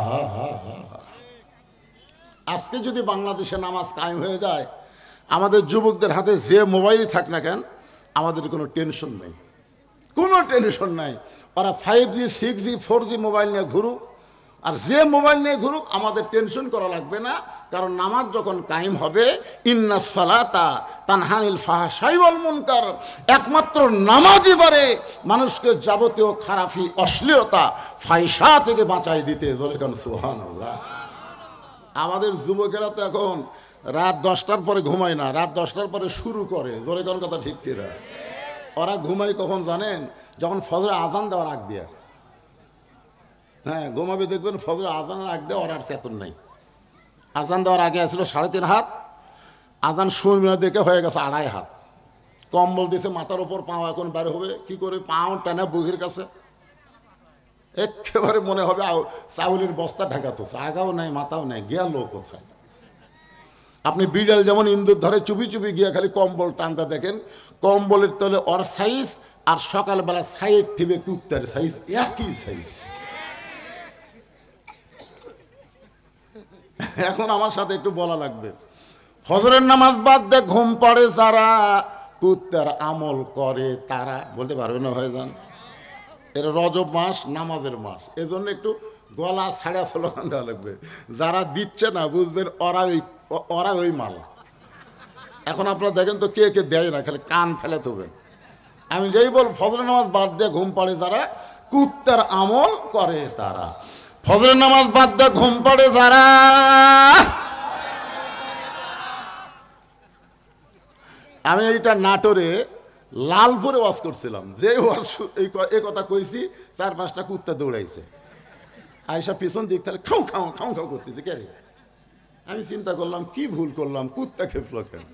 আজকে যদি বাংলাদেশে নামাজ কায়েম হয়ে যায়, আমাদের যুবকদের হাতে যে মোবাইল থাক না কেন আমাদের কোনো টেনশন নেই, কোনো টেনশন নাই। ওরা 5G 6G 4G মোবাইল নিয়ে ঘুরুক, আর যে মোবাইল নিয়ে ঘুরুক, আমাদের টেনশন করা লাগবে না। কারণ নামাজ যখন কায়েম হবে, ইন্নাস সালাতা তানহানিল ফাহশাই ওয়াল মুনকার, একমাত্র নামাজই পারে মানুষকে যাবতীয় খারাপি, অশ্লীলতা, ফাহিশা থেকে বাঁচাই দিতে। বলেন সুবহানাল্লাহ। আমাদের যুবকেরা তো এখন রাত 10টার পরে ঘুমায় না, রাত 10টার পরে শুরু করে। জোরে কোন কথা ঠিক কিনা? ওরা ঘুমায় কখন জানেন? যখন ফজরে আজান দেওয়ার আগ দিয়ে। হ্যাঁ, ঘুমাবে দেখবেন ফজরে আজানের আগ দিয়ে ওর আর চেতন নাই। আজান দেওয়ার আগে আসছিল 3.5 হাত, আজান শুনে দেখে হয়ে গেছে 2.5 হাত। কম্বল দিয়েছে মাথার ওপর, পাও এখন বের হবে কি করে, পাও টানা বুকের কাছে, একেবারে মনে হবে চাউলের বস্তা ঢাকাতো, আগাও নাই মাথাও নাই, গেল কোথায়। আপনি বিড়াল যেমন ইন্দুর ধরে চুপি চুপি গিয়ে খালি কম্বল টানতে দেখেন, কম্বলের তলে ওর সাইজ আর সকালবেলা সাইড টিপে কুত্তার সাইজ একই সাইজ। এখন আমার সাথে একটু বলা লাগবে, ফজরের নামাজ বাদ দিয়ে ঘুম পড়ে যারা, কুত্তার আমল করে তারা। বলতে পারবে না ভাইজান? এটা রজব মাস, নামাজের মাস, এজন্য একটু গলা ছাড়া স্লোগান দেওয়া লাগবে। যারা দিচ্ছে না বুঝবেন ওরা ওই মাল। এখন আপনারা দেখেন তো কে কে দেয় না, খালি কান ফেলে তবে। আমি যেই বল ফজরের নামাজ বাদ দিয়ে ঘুম পড়ে যারা, কুত্তার আমল করে তারা। ফজরের নামাজ বাদ দিয়ে ঘুম পড়ে যারা, আমি এইটা নাটোরে লালপুরে ওয়াজ করছিলাম, যে ওয়াজ এই কথা কইছি 4-5টা কুত্তা দৌড়াইছে, আয়সা পিছন দিক তাহলে খাও খাও খাও খাও করতেছে। কে রে? আমি চিন্তা করলাম কি ভুল করলাম, কুত্তা খেপলো কেন?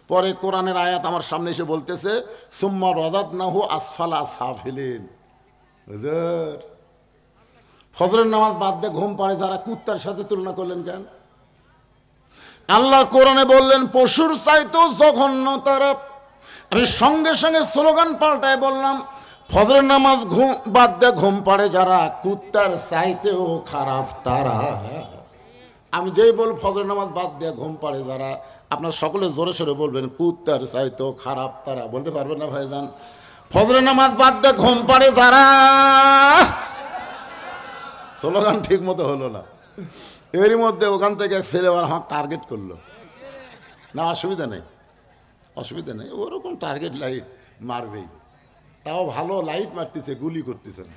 পরে কোরআনের আয়াত আমার সামনে এসে বলতেছে, সুম্মা রাদাদনাহু আসফালা সাফিলিন। হুজুর, ফজরের নামাজ বাদ দিয়ে ঘুম পড়ে যারা, কুত্তার সাথে তুলনা করলেন কেন? আল্লাহ কোরআনে বললেন পশুর চাইতেও জঘন্য তারা। আমি সঙ্গে সঙ্গে স্লোগান পাল্টায় বললাম, ফজরের নামাজ বাদ দিয়ে ঘুম পড়ে যারা, কুত্তার চাইতেও খারাপ তারা। আমি যেই বল ফজরের নামাজ বাদ দিয়ে ঘুম পড়ে যারা, আপনার সকলে জোরে সোরে বলবেন কুত্তার চাইতেও খারাপ তারা। বলতে পারবেন না ভাইজান? ফজরের নামাজ বাদ দিয়ে ঘুম পড়ে যারা। স্লোগান ঠিক মতো হলো না, এরই মধ্যে ওখান থেকে ছেলে আবার আমাকে টার্গেট করলো। না অসুবিধা নেই, অসুবিধা নেই, ওরকম টার্গেট লাইট মারবেই, তাও ভালো লাইট মারতেছে, গুলি করতেছে না।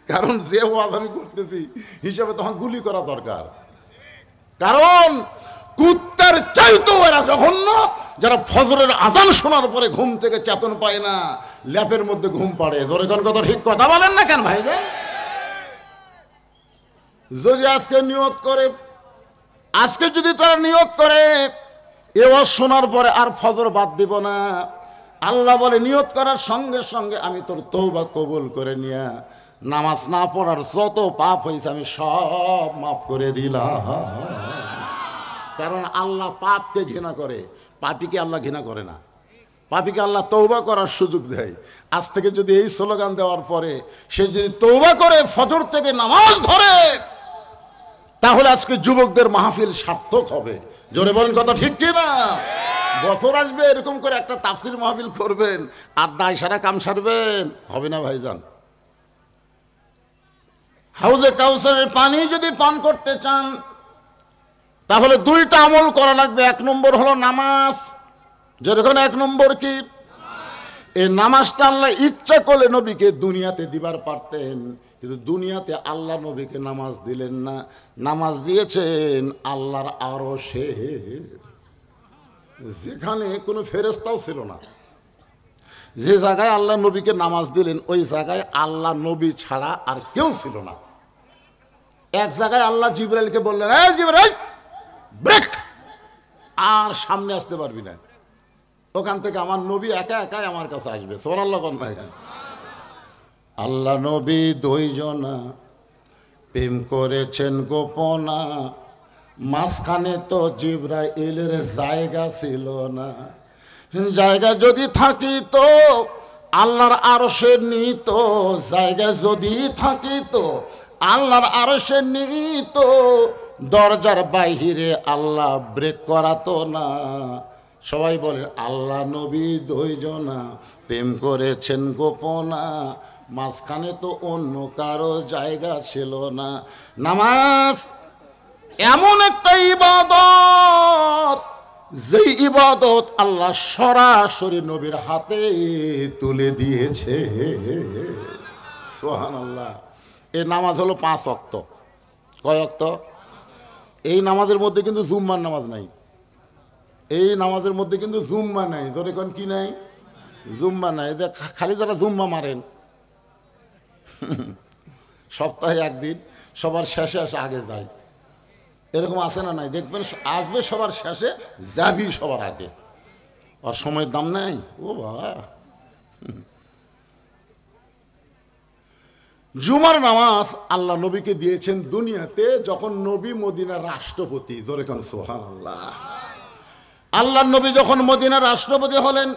কারণ যে ওয়াজ আমি করতেছি হিসাবে তখন গুলি করা দরকার। কারণ কুত্তার চাইতেও এরা জঘন্য যারা ফজরের আজান শোনার পরে ঘুম থেকে চেতন পায় না, ল্যাপের মধ্যে ঘুম পাড়ে। ধরে কোন কথা ঠিক কথা বলেন না কেন ভাই? যদি আজকে নিয়ত করে, আজকে যদি তারা নিয়ত করে এ ওয়াজ শোনার পরে আর ফজর বাদ দিব না, আল্লাহ বলে নিয়ত করার সঙ্গে সঙ্গে আমি তোর তওবা কবুল করে নিয়া নামাজ না পড়ার যত পাপ হয়েছে আমি সব মাফ করে দিলাম। কারণ আল্লাহ পাপকে ঘৃণা করে, পাপীকে আল্লাহ ঘৃণা করে না। পাপীকে আল্লাহ তওবা করার সুযোগ দেয়। আজ থেকে যদি এই স্লোগান দেওয়ার পরে সে যদি তওবা করে ফজর থেকে নামাজ ধরে, তাহলে আজকে যুবকদের মাহফিল সার্থক হবে। জোরে বলেন কথা ঠিক কি না? বছর আসবে এরকম করে একটা তাফসির মাহফিল করবেন আর দায় সারা কাম সারবেন, হবে না ভাইজান। হাউজে কাউসারের পানি যদি পান করতে চান তাহলে 2টা আমল করা লাগবে। 1 নম্বর হলো নামাজ। যেরকম 1 নম্বর কি? এই নামাজটা আল্লাহ ইচ্ছা করলে নবীকে দুনিয়াতে দিবার পারতেন, কিন্তু দুনিয়াতে আল্লাহ নবীকে নামাজ দিলেন না। নামাজ দিয়েছেন আল্লাহর আরশে, যেখানে কোনো ফেরেশতাও ছিল না। যে জায়গায় আল্লাহ নবীকে নামাজ দিলেন ওই জায়গায় আল্লাহ নবী ছাড়া আর কেউ ছিল না। এক জায়গায় আল্লাহ জিবরাইলকে বললেন, এই জিবরাইল ব্রেক, আর সামনে আসতে পারবি না, ওখান থেকে আমার নবী একা একাই আমার কাছে আসবে। সুবহানাল্লাহ কোন ভাই? আল্লাহ নবী 2 জনা প্রেম করেছেন গোপনা, মাঝখানে তো জিবরাইলের জায়গা ছিল না। জায়গা যদি থাকিত আল্লাহর আরশে নিত, জায়গা যদি থাকিত আল্লাহর আরশে নিত, দরজার বাহিরে আল্লাহ ব্রেক করাতো না। সবাই বলে আল্লাহ নবী দুইজনা প্রেম করেছেন গোপনা, মাঝখানে তো অন্য কারো জায়গা ছিল না। নামাজ এমন একটা ইবাদত, যেই ইবাদত আল্লাহ সরাসরি নবীর হাতে তুলে দিয়েছে। সুবহানাল্লাহ। এই নামাজ হলো 5 ওয়াক্ত। কয় ওয়াক্ত? এই নামাজের মধ্যে কিন্তু জুম্মার নামাজ নাই। এই নামাজের মধ্যে কিন্তু জুম্মা নাই। ধরে কোন কি নাই? জুম্মা নাই। যে খালি যারা জুম্মা মারেন সপ্তাহে একদিন সবার শেষে এসে আগে যায়, এরকম আছে না নাই? দেখবেন আসবে সবার শেষে, যাবি সবার আগে। আর সময়ের দাম নাই। ও বাবা, জুমার নামাজ আল্লাহ নবীকে দিয়েছেন দুনিয়াতে যখন নবী মদিনার রাষ্ট্রপতি। জোরে কোন সুবহানাল্লাহ। আল্লাহ নবী যখন মদিনার রাষ্ট্রপতি হলেন,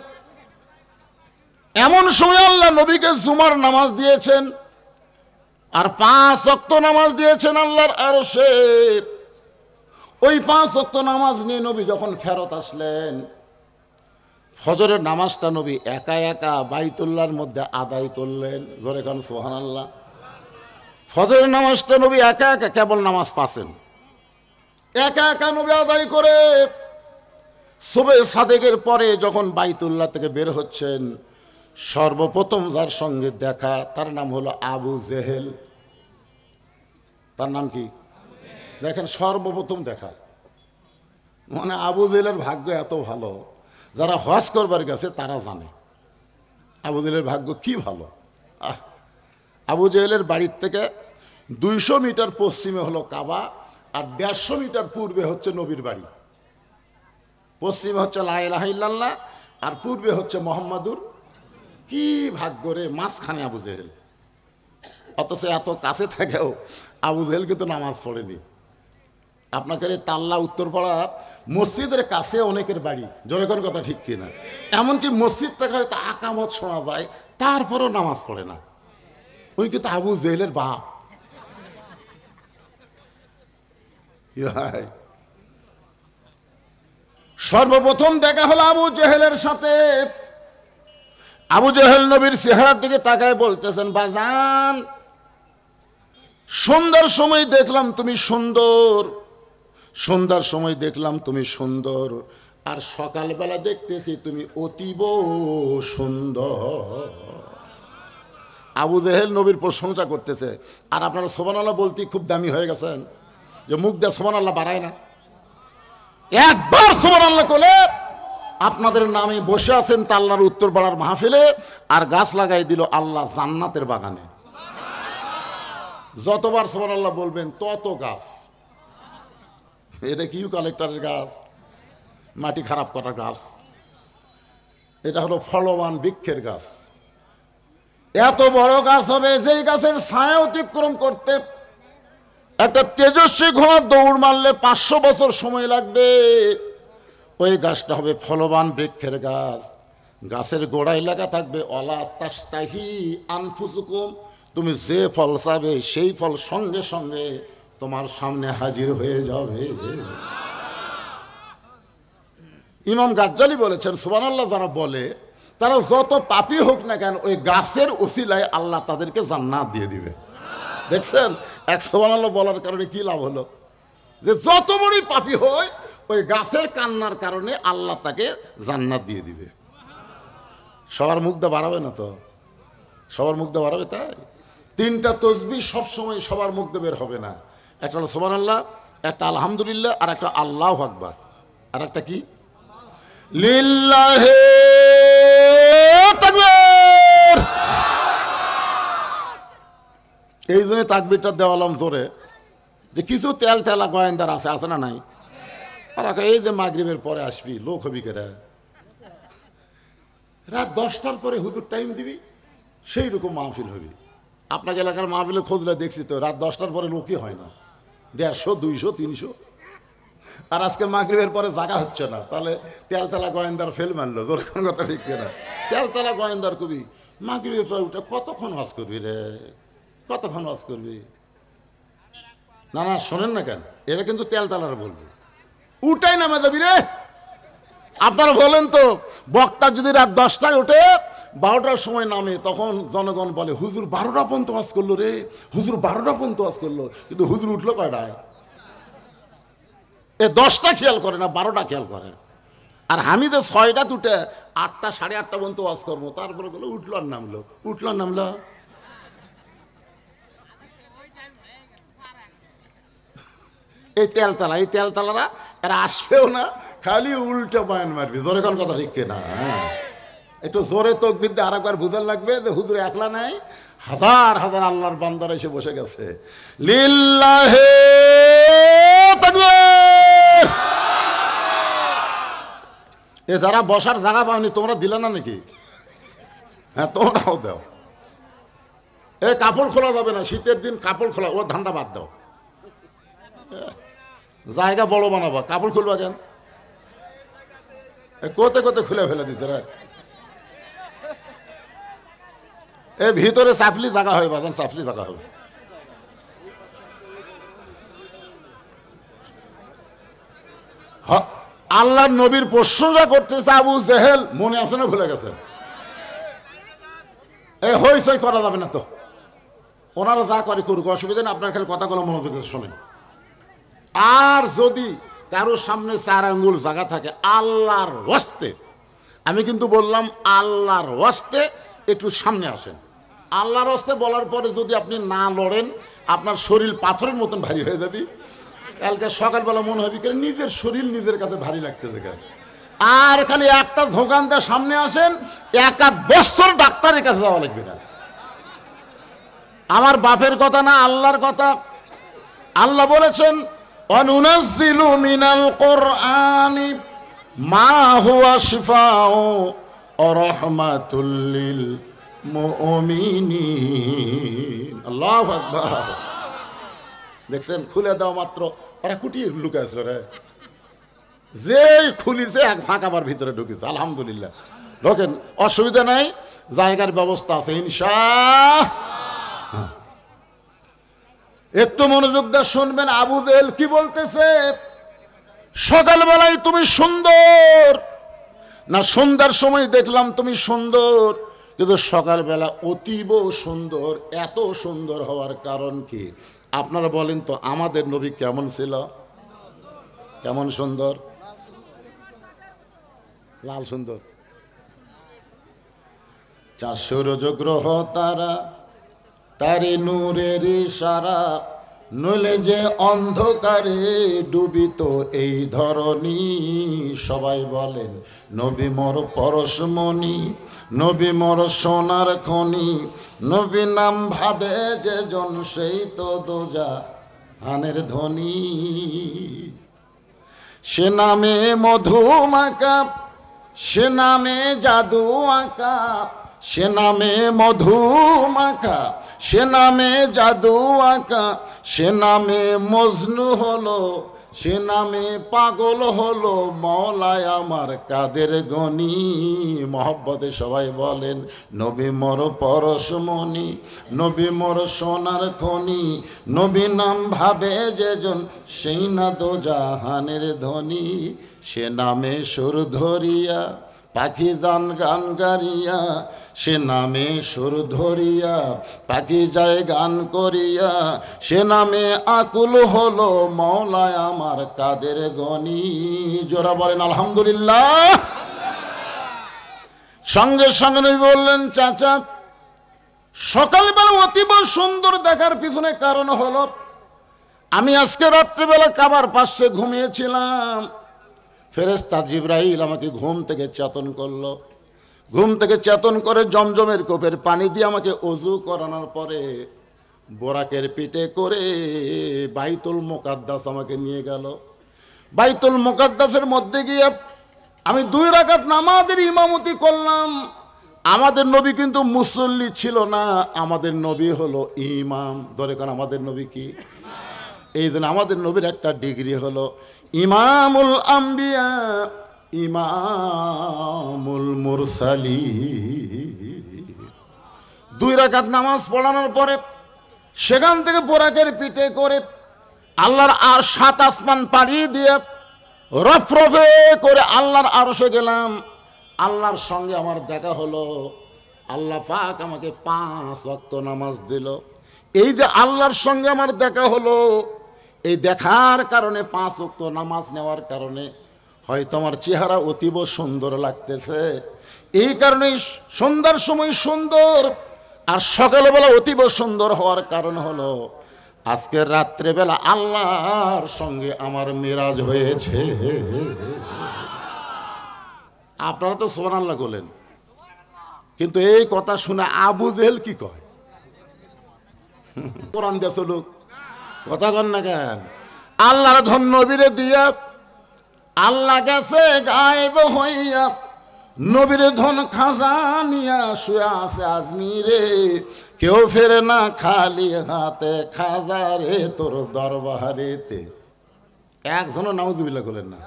এমন সময় আল্লাহ নবীকে জুমার নামাজ দিয়েছেন, আর 5 ওয়াক্ত নামাজ দিয়েছেন আল্লাহর আরশে। ওই 5 ওয়াক্ত নামাজ নিয়ে নবী যখন ফেরত আসলেন, ফজরের নামাজটা নবী একা একা বাইতুল্লাহর মধ্যে আদায় করলেন। জোরে কোন সুবহানাল্লাহ। ফজরের নামাজটা নবী একা একা কেবল নামাজ পাচ্ছেন, একা একা নবী আদায় করে সুবহে সাদেকের পরে যখন বাইতুল্লাহ থেকে বের হচ্ছেন, সর্বপ্রথম যার সঙ্গে দেখা তার নাম হলো আবু জেহেল। তার নাম কি? দেখেন, সর্বপ্রথম দেখা। মানে আবু জেহেলের ভাগ্য এত ভালো, যারা হজ করবার গেছে তারা জানে আবু জেহেলের ভাগ্য কি ভালো। আবু জেহেলের বাড়ির থেকে 200 মিটার পশ্চিমে হলো কাবা, আর 150 মিটার পূর্বে হচ্ছে নবীর বাড়ি। পশ্চিমে হচ্ছে লা ইলাহা ইল্লাল্লাহ, আর পূর্বে হচ্ছে মুহাম্মাদুর। কি ভাগ্য রে, মাঝখানে আবু জেহেল। অথচ এত কাছে থেকেও আবু জেহেল কিন্তু নামাজ পড়েনি। আপনাকে এই তাল্লা উত্তরপাড়া মসজিদের কাছে অনেকের বাড়ি, জোরে কোন কথা ঠিক কিনা? এমনকি মসজিদ থেকে হয়তো আকামত শোনা যায়, তারপরও নামাজ পড়ে না। ওই কিন্তু আবু জেহেলের বাপ। সর্বপ্রথম দেখা হলো আবু জেহেলের সাথে। আবু জেহেল নবীর চেহারার দিকে তাকায় বলতেছেন, বাজান, সন্ধ্যার সময় দেখলাম তুমি সুন্দর, সন্ধ্যার সময় দেখলাম তুমি সুন্দর, আর সকালবেলা দেখতেছি তুমি অতীব সুন্দর। আবু জেহেল নবীর প্রশংসা করতেছে, আর আপনারা সুবহানাল্লাহ বলতে খুব দামি হয়ে গেছেন, যে মুখ দিয়ে সুবহানাল্লাহ বাড়ায় না। একবার সুবহানাল্লাহ বলে আপনাদের নামে বসে আছেন তাল্লার উত্তর পাড়ার মাহফিলে, আর গাছ লাগাই দিল আল্লাহ জান্নাতের বাগানে। যতবার সুবহানাল্লাহ বলবেন তত গাছ। এটা কি কালেক্টরের গাছ, মাটি খারাপ করার গাছ? এটা হলো ফলবান বৃক্ষের গাছ। এত বড় গাছ হবে যেই গাছের ছায়া অতিক্রম করতে একটা তেজস্বী ঘোড়া দৌড় মারলে 500 বছর সময় লাগবে। ওই গাছটা হবে ফলবান বৃক্ষের গাছ। গাছের গোড়ায় লেখা থাকবে অলা তাস্তাহি আনফুসুকুম, তুমি যে ফল চাবে সেই ফল সঙ্গে সঙ্গে তোমার সামনে হাজির হয়ে যাবে। ইমাম গাজ্জালি বলেছেন, সুবহানাল্লাহ যারা বলে তারা যত পাপী হোক না কেন, ওই গাছের ওসিলায় আল্লাহ তাদেরকে জান্নাত দিয়ে দিবে। দেখছেন, এক সুবহানাল্লাহ বলার কারণে কি লাভ হলো? যে যত বড়ই পাপী হয়, ওই গাছের কান্নার কারণে আল্লাহ তাকে জান্নাত দিয়ে দিবে। সবার মুখটা বাড়াবে না তো? সবার মুখটা বাড়াবে? তাই 3টা তসবিহ সবসময় সবার মুখটা বের হবে না। একটা হলো সুবহানাল্লাহ, একটা আলহামদুলিল্লাহ, আর একটা আল্লাহু আকবার, আর একটা কি লিল্লাহি তাকবীর। এই জন্য তাকবীরটা দেওয়ালাম জোরে, যে কিছু তেল তেলা গোয়েন্দার আছে, আছে না নাই? আর এই যে মাগরিবের পরে আসবি, লোক হবি কেরা, রাত 10টার পরে হুজুর টাইম দিবি, সেই রকম মাহফিল হবি। আপনাকে এলাকার মাহফিলে খোঁজলে দেখছি তো রাত 10টার পরে লোকই হয় না, 150, 200, 300। আর আজকে মাগরিবের পরে জায়গা হচ্ছে না, তাহলে তেলতলা গোয়েন্দার ফেল মারলো। জোর কোন কথা ঠিক কিনা? তেলতলা গোয়েন্দার কবি মাগরিবের পরে উঠে কতক্ষণ ওয়াজ করবি রে, কতক্ষণ ওয়াজ করবি? না শোনেন না কেন, এরা কিন্তু তেলতলার বলবে, উঠাই নামে যাবি রে, আপনারা বলেন তো, বক্তা যদি রাত 10টায় ওঠে 12টার সময় নামে, তখন জনগণ বলে হুজুর 12টা পর্যন্ত ওয়াজ করলো রে, হুজুর 12টা পর্যন্ত ওয়াজ করলো। কিন্তু হুজুর উঠলো কয়টায়? এ 10টা খেয়াল করে না, 12টা খেয়াল করে। আর আমি যে 6টা উঠে 8টা 8:30 পর্যন্ত ওয়াজ করবো, তারপরে বলে উঠলো আর নামলো, উঠলো আর নামলো। এই তেলতালারা এরা আসবেও না, খালি উল্টে বয়ান মারবি। জোরে কোন কথা ঠিক কিনা? একটু জোরে তাকবীর দিয়ে আরেকবার বুঝার লাগবে যে হুজুর একলা নাই, হাজার হাজার আল্লাহর বান্দারা এসে বসে গেছে। লিল্লাহি তাকবীর। এ যারা বসার জায়গা পাওনি তোমরা দিলে না নাকি? হ্যাঁ, তোমরাও দাও। এ কাপড় খোলা যাবে না, শীতের দিন কাপড় খোলা, ও ধান্দা বাদ দাও। জায়গা বড় বানাবা, কাপড় খুলবা কেন? কোতে কোতে খুলে ফেলে দিচ্ছে রে। এ ভিতরে চাপলি জায়গা হবে, বাজান চাপলি জায়গা হবে। আল্লাহর নবীর প্রশংসা করতেছে আবু জেহেল, মনে আছে না ভুলে গেছে? এ হইচই করা যাবে না তো, ওনারা যা করে করুক, অসুবিধা নেই। আপনার খালি কথাগুলো মনোযোগ দিয়ে শোনেন। আর যদি কারোর সামনে 4 আঙ্গুল জায়গা থাকে, আল্লাহর ওয়াস্তে, আমি কিন্তু বললাম আল্লাহর ওয়াস্তে একটু সামনে আসেন। আল্লাহর ওয়াস্তে বলার পরে যদি আপনি না লড়েন, আপনার শরীর পাথরের মতন ভারী হয়ে যাবে। কালকে সকালবেলা মনে হবে কি নিজের শরীর নিজের কাছে ভারী লাগতেছে। আর খালি একটা ধোকান দিয়ে সামনে আসেন, 1 বছর ডাক্তারের কাছে যাওয়া লাগবে না। আমার বাপের কথা না, আল্লাহর কথা। আল্লাহ বলেছেন অনুনাজ্জিলু মিনাল কুরআনি মা হুয়া শিফাউ ওয়া রাহমাতুল লিল মুমিনিন। আল্লাহু আকবার। দেখছেন, খুলে দাও মাত্র ওরা কুটিয়ে লুকাইছিল রে, যেই খুলিছে এক ফাঁকাবার ভিতরে ঢুকেছে। আলহামদুলিল্লাহ, ঢোকেন, অসুবিধা নাই, জায়গার ব্যবস্থা আছে ইনশাআল্লাহ। একটু মনোযোগ দিয়ে শুনবেন আবু জেহেল কি বলতেছে। সকালবেলায় তুমি সুন্দর না, সন্ধ্যার সময় দেখলাম তুমি সুন্দর, কিন্তু সকালবেলা অতীব সুন্দর। এত সুন্দর হওয়ার কারণ কি আপনারা বলেন তো? আমাদের নবী কেমন ছিল? কেমন সুন্দর? লাল সুন্দর। 4 সূর্য গ্রহ তারা, তারে নূরের ইশারা, নইলে যে অন্ধকারে ডুবিত এই ধরনী। সবাই বলেন নবী মোর পরশমণি, নবী মোর সোনার খনি, নবী নাম ভাবে যে জন সেই তো দোজাহানের ধনী। সে নামে মধু মাকা, সে নামে জাদু আঁকা, সে নামে মধু মাখা, সে নামে জাদু আঁকা, সে নামে মজনু হলো, সে নামে পাগল হলো মওলায় আমার কাদের গনি। মহব্বতে সবাই বলেন নবী মোর পরশমণি, নবী মোর সোনার খনি, নবী নাম ভাবে যেজন সেই না দোজাহানের ধনী। সে নামে সুর ধরিয়া পাখি যান গান গারিয়া, সে নামে সুর ধরিয়া পাখি যায় গান করিয়া, সে নামে আকুল হলো মওলায় আমার কাদের গনি। জোরা বলেন আলহামদুলিল্লাহ। সঙ্গে সঙ্গে নবী বললেন চাচা, সকালবেলা অতীব সুন্দর দেখার পিছনে কারণ হলো আমি আজকে রাত্রিবেলা কাবার পাশে ঘুমিয়েছিলাম। ফেরেশতা জিবরাইল আমাকে ঘুম থেকে চেতন করলো। ঘুম থেকে চেতন করে জমজমের কোপের পানি দিয়ে আমাকে ওযু করানোর পরে বোরাকের পিঠে করে বাইতুল মুকাদ্দাস আমাকে নিয়ে গেল। বাইতুল মুকাদ্দাসের মধ্যে গিয়ে আমি 2 রাকাত নামাজের ইমামতি করলাম। আমাদের নবী কিন্তু মুসল্লি ছিল না, আমাদের নবী হলো ইমাম। ধরে কারণ আমাদের নবী কি? এই জন্য আমাদের নবীর একটা ডিগ্রি হলো ইমামুল আম্বিয়া, ইমামুল মুরসালিন। 2 রাকাত নামাজ পড়ানোর পরে সেখান থেকে বোরাকের পিঠে করে আল্লাহর আর 7 আসমান পাড়ি দিয়ে রফরফে করে আল্লাহর আরশে গেলাম, আল্লাহর সঙ্গে আমার দেখা হলো। আল্লাহ পাক আমাকে 5 ওয়াক্ত নামাজ দিল। এই যে আল্লাহর সঙ্গে আমার দেখা হলো, এই দেখার কারণে 5 ওয়াক্ত নামাজ নেওয়ার কারণে হয়তো আমার চেহারা অতীব সুন্দর লাগতেছে। এই কারণেই সন্ধ্যার সময় সুন্দর, আর সকালবেলা অতীব সুন্দর হওয়ার কারণ হলো আজকে রাত্রেবেলা আল্লাহর সঙ্গে আমার মেরাজ হয়েছে। আপনারা তো সুবহানাল্লাহ বলেন, কিন্তু এই কথা শুনে আবু জেহেল কি কয়? কোরআন দেশ লোক কথা কন না কেন? আল্লাহর ধন নবীরে দিয়া আল্লাহ গেছে গায়েব হইয়া, নবীর ধন খাজানিয়া শুয়ে আছে আজমিরে, কেউ ফেরে না খালি হাতে, খাজারে তোর দরবারেতে। একজনও নাউজুবিল্লাহ বলেন না,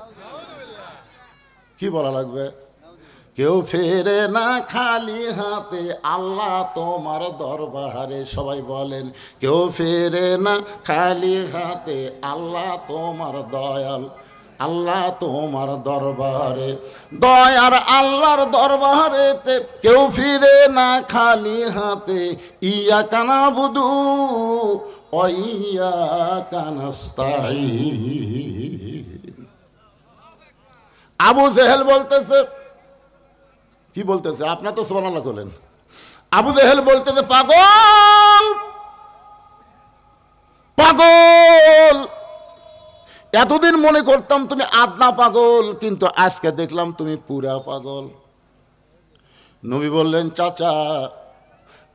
কি বলা লাগবে? কেউ ফেরে না খালি হাতে, আল্লাহ তোমার দরবারে। সবাই বলেন, কেউ ফেরে না খালি হাতে, আল্লাহ তোমার দয়াল, আল্লাহ তোমার দরবারে। দয়ার আল্লাহর দরবারেতে কেউ ফিরে না খালি হাতে, ইয়া কানা বুধু ও ইয়া কানাস্তাইন। আবু জেহেল বলতেছে, কি বলতেছে? আপনার তো সুবহানাল্লাহ বলেন। আবু জেহেল বলতেছে, পাগল পাগল, এতদিন মনে করতাম তুমি আদনা পাগল, কিন্তু আজকে দেখলাম তুমি পুরা পাগল। নবী বললেন, চাচা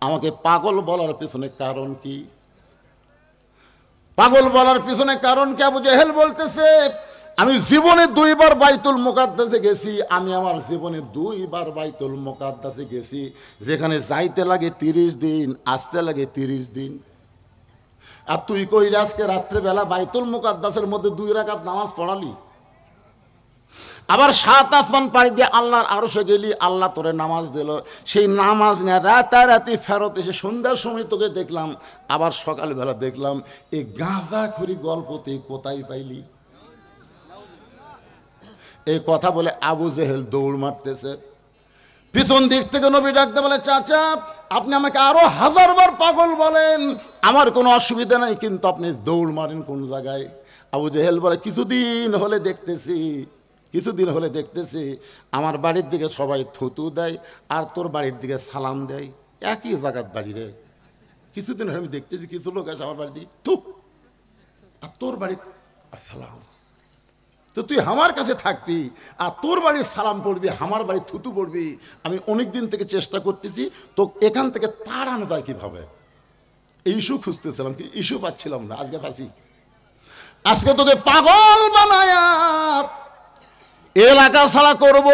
আমাকে পাগল বলার পিছনে কারণ কি? পাগল বলার পিছনে কারণ কি? আবু জেহেল বলতেছে, আমি জীবনে 2 বার বাইতুল মুকাদ্দাসে গেছি, আমি আমার জীবনে 2 বার বাইতুল মুকাদ্দাসে গেছি, যেখানে যাইতে লাগে 30 দিন, আসতে লাগে 30 দিন। আর তুই কই আজকে রাত্রেবেলা বাইতুল মুকাদ্দাসের মধ্যে 2 রাকাত নামাজ পড়ালি, আবার 7 আসমান পাড়ি দিয়ে আল্লাহর আরশে গেলি, আল্লাহ তোরে নামাজ দিল। সেই নামাজ নিয়ে রাতারাতি ফেরত এসে সন্ধ্যার সময় তোকে দেখলাম, আবার সকালবেলা দেখলাম। এই গাঁজাখুরি গল্প তুই কোথায় পাইলি? এই কথা বলে আবু জেহেল দৌড় মারতেছে। পিছন দিক থেকে নবী ডাকতে বলে, চাচা আপনি আমাকে আরো 1000 বার পাগল বলেন, আমার কোনো অসুবিধা নাই, কিন্তু আপনি দৌড় মারেন কোন জায়গায়? আবু জেহেল বলে, কিছুদিন হলে দেখতেছি আমার বাড়ির দিকে সবাই থুতু দেয়, আর তোর বাড়ির দিকে সালাম দেয়, একই জায়গার বাড়ি রে। কিছুদিন হলে আমি দেখতেছি কিছু লোক আছে আমার বাড়ির দিকে থু, আর তোর বাড়ি আসসালাম। তো তুই আমার কাছে থাকবি আর তোর বাড়ির সালাম পড়বি, আমার বাড়ির থুতু পড়বি। আমি অনেক দিন থেকে চেষ্টা করতেছি তো এখান থেকে তাড়ানো যায় কিভাবে, এই ইস্যু খুঁজতেছিলাম, কি ইস্যু পাচ্ছিলাম না। আজকে ফাঁসি, আজকে তোকে পাগল বানায়া এলাকা ছাড়া করব।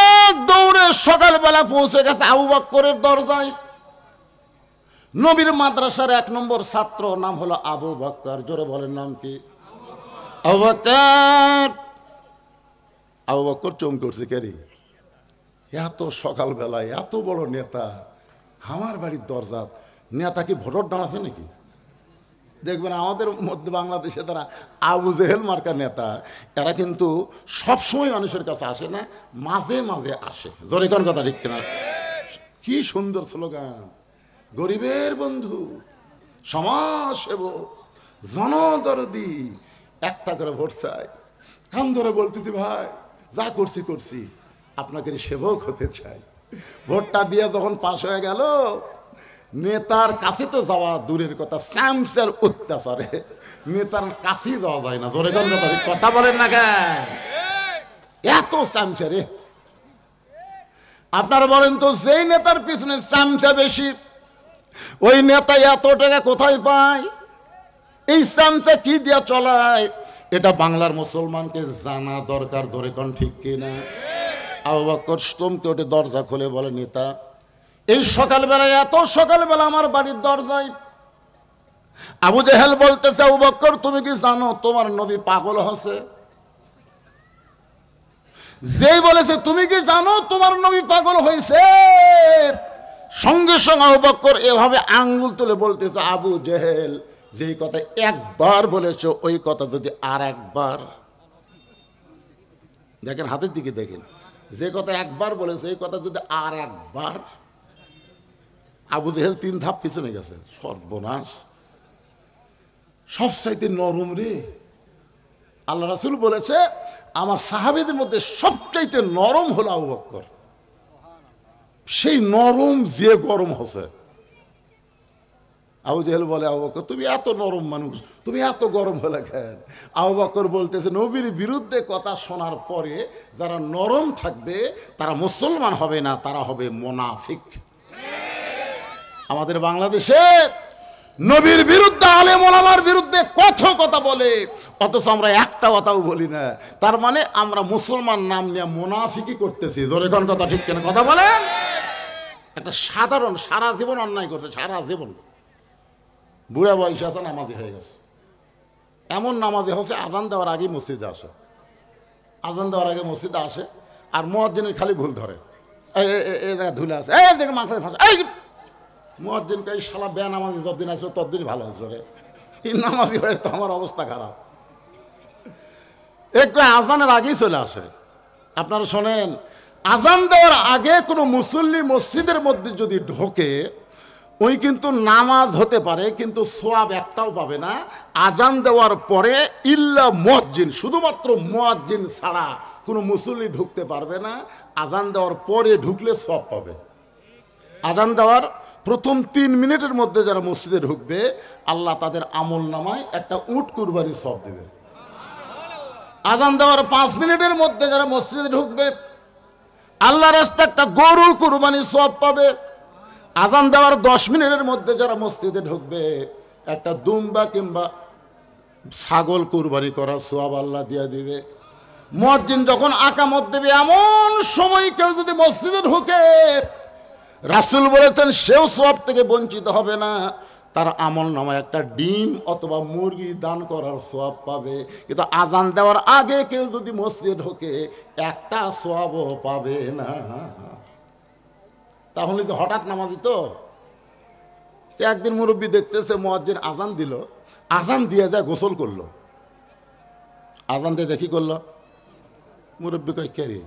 এক দৌড়ে সকালবেলা পৌঁছে গেছে আবু বকরের দরজায়। নবীর মাদ্রাসার 1 নম্বর ছাত্র, নাম হলো আবু বকর। জোরে বলেন নাম কি? আবু বকর। আবু বকর চমকে উঠছে, কে রে? এত সকালবেলায় এত বড় নেতা আমার বাড়ির দরজা। নেতা কি ভোটর দাঁড়াচ্ছে নাকি? দেখবেন আমাদের মধ্যে বাংলাদেশে তারা আবু জেহেল মার্কা নেতা, এরা কিন্তু সবসময় মানুষের কাছে আসে না, মাঝে মাঝে আসে। জোরে কোন কথা ঠিক কিনা? কি সুন্দর স্লোগান, গরিবের বন্ধু, সমাজসেবক, জনদরদি, একটা করে ভোট চাই। কান ধরে বলতেছি, ভাই যা করছি আপনাকে সেবক হতে চাই। ভোটটা দিয়ে যখন পাশ হয়ে গেল, নেতার কাছে তো যাওয়া দূরের কথা, স্যামসের অত্যাচারে নেতার কাছেই যাওয়া যায় না। জোরে কথা বলেন না কেন? এত স্যামসে রে। আপনারা বলেন তো, যেই নেতার পিছনে স্যামসা বেশি, ওই নেতা এত টাকা কোথায় পায়? এই স্যামসা কি দিয়া চলায়? এটা বাংলার মুসলমানকে জানা দরকার। ধরে কোন ঠিক কিনা? আবু বকর স্তম্ভকে ওঠে, দরজা খুলে বলে, নেতা এই সকালবেলায়, এত সকালবেলা আমার বাড়ির দরজায়। আবু জেহেল বলতেছে, আবু বকর তুমি কি জানো তোমার নবী পাগল হচ্ছে? যেই বলেছে তুমি কি জানো তোমার নবী পাগল হয়েছে, সঙ্গে সঙ্গে আবু বকর এভাবে আঙ্গুল তুলে বলতেছে, আবু জেহেল যেই কথা একবার বলেছ ওই কথা যদি আর একবার, দেখেন হাতের দিকে দেখেন, যে কথা একবার বলেছে এই কথা যদি আর একবার, আবু জেহেল 3 ধাপ পিছনে গেছে। সর্বনাশ, সবচাইতে নরম রে। আল্লাহ রাসূল বলেছে আমার সাহাবীদের মধ্যে সবচাইতে নরম হলো আবু বকর। সেই নরম যে গরম হচ্ছে। আবু জেহেল বলে আবু বকর তুমি এত নরম মানুষ, তুমি এত গরম হলে কেন? আবু বকর বলতেছে নবীর বিরুদ্ধে কথা শোনার পরে যারা নরম থাকবে তারা মুসলমান হবে না, তারা হবে মুনাফিক। আমাদের বাংলাদেশে নবীর বিরুদ্ধে আলেম ওলামার বিরুদ্ধে কত কথা বলে, অথচ আমরা একটা কথাও বলি না। তার মানে আমরা মুসলমান নাম নিয়ে মুনাফিকি করতেছি। জোরে কোন কথা ঠিক কেন কথা বলেন? একটা সাধারণ সারা জীবন অন্যায় করছে, সারা জীবন বুড়া বয়সে আছে নামাজি হয়ে গেছে। এমন নামাজি হচ্ছে আজান দেওয়ার আগে মসজিদে আসে, আজান দেওয়ার আগে মসজিদে আসে আর মুয়াজ্জিনের খালি ভুল ধরে, এই জায়গায় ধুলে আছে, এই দেখে মাথায় ফাঁসে, এই মুয়াজ্জিন কই শালা বেনামাজি যতদিন আসলো ততদিনই ভালো আসলো রে, এই নামাজি হয়ে তো আমার অবস্থা খারাপ। একটু আজানের আগেই চলে আসে। আপনারা শোনেন, আজান দেওয়ার আগে কোনো মুসল্লি মসজিদের মধ্যে যদি ঢোকে ওই কিন্তু নামাজ হতে পারে কিন্তু সোয়াব একটাও পাবে না। আজান দেওয়ার পরে ইল্লা মুয়াজ্জিন, শুধুমাত্র মুয়াজ্জিন ছাড়া কোনো মুসল্লি ঢুকতে পারবে না। আজান দেওয়ার পরে ঢুকলে সোয়াব পাবে। আজান দেওয়ার প্রথম 3 মিনিটের মধ্যে যারা মসজিদে ঢুকবে আল্লাহ তাদের আমল নামায় একটা উট কুরবানির সওয়াব দেবে। আজান দেওয়ার 5 মিনিটের মধ্যে যারা মসজিদে ঢুকবে আল্লাহর রাস্তায় একটা গরু কুরবানির সওয়াব পাবে। আজান দেওয়ার 10 মিনিটের মধ্যে যারা মসজিদে ঢুকবে একটা দুম্বা কিংবা ছাগল কুরবানি করার সওয়াব আল্লাহ দিয়ে দিবে। মুয়াজ্জিন যখন আকামত দেবে এমন সময় কেউ যদি মসজিদে ঢুকে রাসূল বলেছেন সেও সওয়াব থেকে বঞ্চিত হবে না, তার আমল নামায় একটা ডিম অথবা মুরগি দান করার সওয়াব পাবে। কিন্তু আজান দেওয়ার আগে কেউ যদি মসজিদে ঢোকে একটা সওয়াবও পাবে না। তাহলে তো হঠাৎ নামাজি তো একদিন মুরব্বী দেখতেছে মুয়াজ্জিন আজান দিল, আজান দিয়ে যায় গোসল করলো, আজান দিয়ে দেখি করলো, মুরব্বী কয় কে রে,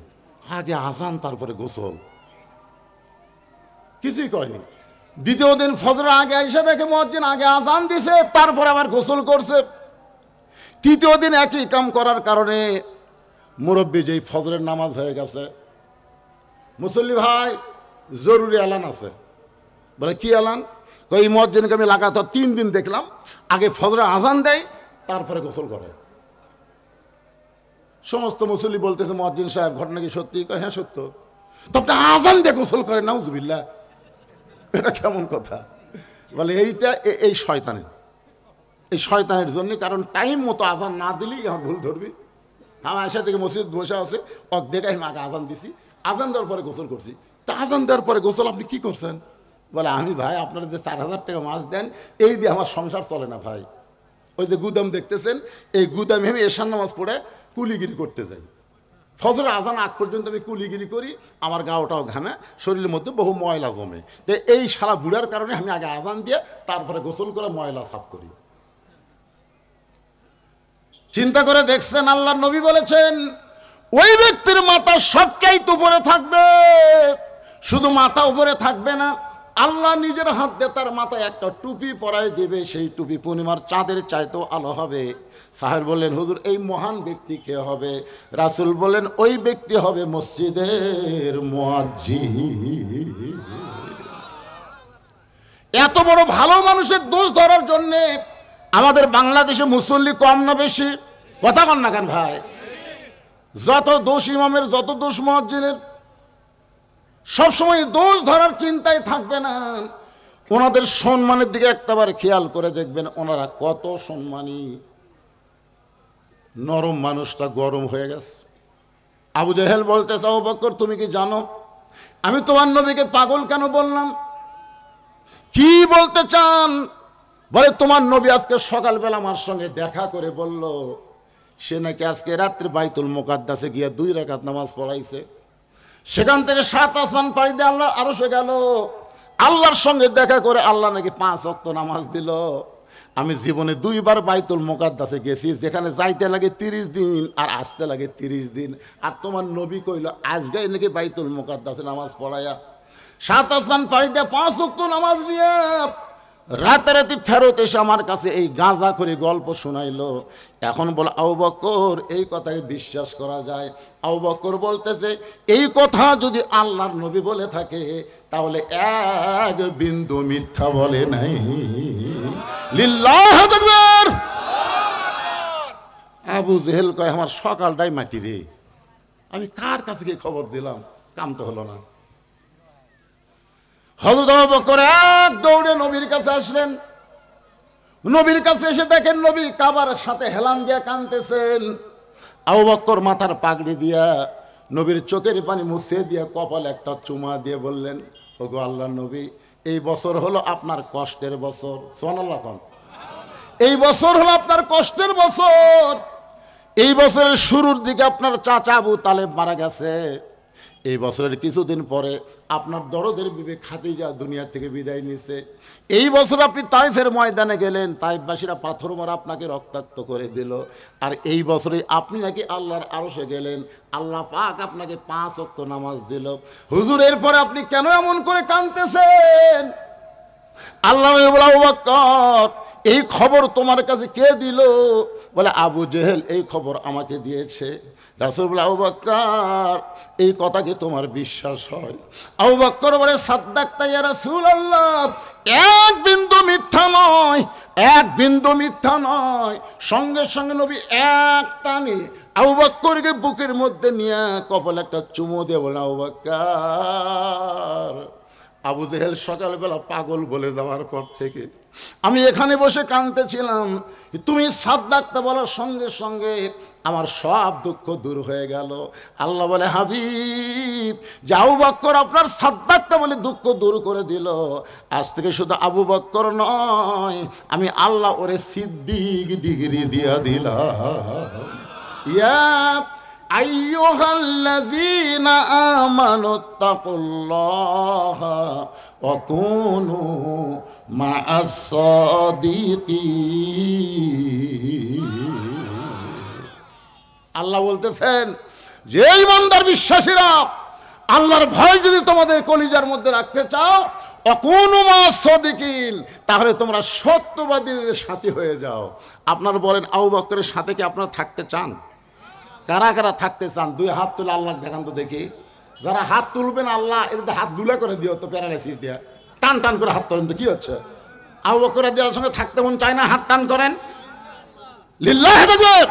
আগে আজান তারপরে গোসল, কিছুই কয়নি। দ্বিতীয় দিন ফজরের আগে এসে দেখে মুয়াজ্জিন আগে আজান দিছে তারপরে আবার গোসল করছে। তৃতীয় দিন একই কাম করার কারণে মুরব্বী যেই ফজরের নামাজ হয়ে গেছে, মুসল্লি ভাই জরুরি এলান আছে। বলে কি এলান? এই মুয়াজ্জিনকে আমি লাগাতার 3 দিন দেখলাম আগে ফজরে আজান দেয় তারপরে গোসল করে। সমস্ত মুসল্লি বলতেছে মুয়াজ্জিন সাহেব ঘটনা কি সত্যি? হ্যাঁ সত্য। তো আপনি আজান দিয়ে গোসল করেন? নাউজুবিল্লাহ, এটা কেমন কথা? বলে এইটা এই শয়তানের, এই শয়তানের জন্য, কারণ টাইম মতো আজান না দিলেই আমার ভুল ধরবি। আমার আশা থেকে মসজিদ বসে আছে অর্ধেক আমি আগে আজান দিছি, আজান দেওয়ার পরে গোসল করছি। তা আজান দেওয়ার পরে গোসল আপনি কি করছেন? বলে আমি ভাই আপনারা যে 4000 টাকা মাস দেন এই দিয়ে আমার সংসার চলে না ভাই। ওই যে গুদাম দেখতেছেন এই গুদামে আমি এশার নামাজ পড়ে কুলিগিরি করতে যাই, ফজর আজান আগ পর্যন্ত আমি কুলিগিরি করি, আমার গাওটাও ঘামে, শরীরের মধ্যে বহু ময়লা জমে। তো এই সারা বুড়ার কারণে আমি আগে আজান দিয়ে তারপরে গোসল করে ময়লা সাফ করি। চিন্তা করে দেখছেন আল্লাহর নবী বলেছেন ওই ব্যক্তির মাথা সবচাইতে উপরে থাকবে। শুধু মাথা উপরে থাকবে না, আল্লাহ নিজের হাত দিয়ে তার মাথায় একটা টুপি পরায় দেবে, সেই টুপি পূর্ণিমার চাঁদের চাইতেও আলো হবে। সাহেব বললেন হুজুর এই মহান ব্যক্তি কে হবে? রাসূল বলেন ওই ব্যক্তি হবে মসজিদের মুয়াজ্জিন। এত বড় ভালো মানুষের দোষ ধরার জন্যে আমাদের বাংলাদেশে মুসল্লি কম না বেশি? কথা কন না কেন ভাই? যত দোষ ইমামের, যত দোষ মুয়াজ্জিনের, সবসময় দোষ ধরার চিন্তায় থাকবে না। ওনাদের সম্মানের দিকে একটাবার খেয়াল করে দেখবেন ওনারা কত সম্মানী। নরম মানুষটা গরম হয়ে গেছে। আবু জেহেল বলতেছে আবু বকর তুমি কি জানো আমি তোমার নবীকে পাগল কেন বললাম? কি বলতে চান? বলে তোমার নবী আজকে সকালবেলা আমার সঙ্গে দেখা করে বলল সে নাকি আজকে রাত্রে বাইতুল মুকাদ্দাসে গিয়ে 2 রাকাত নামাজ পড়াইছে, সেখান থেকে 7 আসমান পাড়ি দিয়ে আল্লাহ আরশে গেল, আল্লাহর সঙ্গে দেখা করে আল্লাহ নাকি 5 ওয়াক্ত নামাজ দিল। আমি জীবনে 2 বার বাইতুল মুকাদ্দাসে গেছি, যেখানে যাইতে লাগে 30 দিন আর আসতে লাগে 30 দিন। আর তোমার নবী কইল আজকে নাকি বাইতুল মুকাদ্দাসে নামাজ পড়ায়া 7 আসমান পাড়ি দিয়ে 5 ওয়াক্ত নামাজ নিয়ে রাতারাতি ফেরত এসে আমার কাছে এই গাঁজা করে গল্প শোনাইলো। এখন বলে আবু বকর এই কথাকে বিশ্বাস করা যায়? আবু বকর বলতেছে এই কথা যদি আল্লাহর নবী বলে থাকে তাহলে এক বিন্দু মিথ্যা বলে নাই। লিল্লাহু আকবার। আবু জেহেল কয় আমার সকালটাই মাটি রে, আমি কার কাছে গিয়ে খবর দিলাম, কাম তো হলো না। হযরত আবু বকর এক দৌড়ে নবীর কাছে আসলেন। নবীর কাছে এসে দেখেন নবী কাবার সাথে হেলান দিয়া কাঁদতেছেন। আবু বকর মাথার পাগড়ি দিয়া নবীর চোখের পানি মুছে দিয়া কপালে একটা চুমা দিয়ে বললেন, ওগো আল্লাহর নবী, এই বছর হলো আপনার কষ্টের বছর। সুবহানাল্লাহ। এই বছর হলো আপনার কষ্টের বছর। এই বছরের শুরুর দিকে আপনার চাচা আবু তালেব মারা গেছে। এই বছরের কিছুদিন পরে আপনার দরদের বিবি খাদিজা দুনিয়া থেকে বিদায় নিছে। এই বছর আপনি তাইফের ময়দানে গেলেন, তাইফবাসীরা পাথর মারা আপনাকে রক্তাক্ত করে দিল। আর এই বছরে আপনি নাকি আল্লাহর আরশে গেলেন, আল্লাহ পাক আপনাকে 5 ওয়াক্ত নামাজ দিল। হুজুর এরপরে আপনি কেন এমন করে কাঁদতেছেন? আল্লাহ বলে আবু বকর এই খবর তোমার কাছে কে দিল? বলে আবু জেহেল এই খবর আমাকে দিয়েছে। রাসূল বলে আবু বকর এই কথা কি তোমার বিশ্বাস হয়? আবু বকর বলে সাদ্দাকতা ইয়া রাসূলুল্লাহ, এক বিন্দু মিথ্যা নয়, এক বিন্দু মিথ্যা নয়। সঙ্গে সঙ্গে নবী এক টানে আবু বকরকে বুকের মধ্যে নিয়ে কপালে একটা চুমু দিয়ে বলে আবু বকর। আবু জেহেল সকালবেলা পাগল বলে যাওয়ার পর থেকে আমি এখানে বসে কাঁদতেছিলাম, তুমি সাদ্দাকতা বলার সঙ্গে সঙ্গে আমার সব দুঃখ দূর হয়ে গেল। আল্লাহ বলে হাবিব যে আবু বকর আপনার সাদ্দাকতা বলে দুঃখ দূর করে দিল। আজ থেকে শুধু আবু বকর নয়, আমি আল্লাহ ওরে সিদ্দিক ডিগ্রি দিয়া দিলাম। ইয়া আইয়ুহাল্লাযীনা আমানুত্তাকুল্লাহা ওয়া কুনু মা'আস সাদিকিন। আল্লাহ বলতেছেন যে ঈমানদার বিশ্বাসীরা, আল্লাহর ভয় যদি তোমাদের কলিজার মধ্যে রাখতে চাও, ওয়া কুনু মা'আস সাদিকিন, তাহলে তোমরা সত্যবাদীদের সাথী হয়ে যাও। আপনারা বলেন আবু বকরের সাথে কি আপনারা থাকতে চান? কারা কারা থাকতে চান? 2 হাত তুলে আল্লাহ দেখান তো দেখি। যারা হাত তুলবেন আল্লাহ এদের হাত দুলা করে দিও তো, প্যারালাইসিস দিয়া টান টান করে হাত তোলেন তো কি হচ্ছে? আবু বকর রাদিয়াল্লাহু সঙ্গে থাকতে মন চায় না, হাত টান করেন। লিল্লাহি তাকবীর।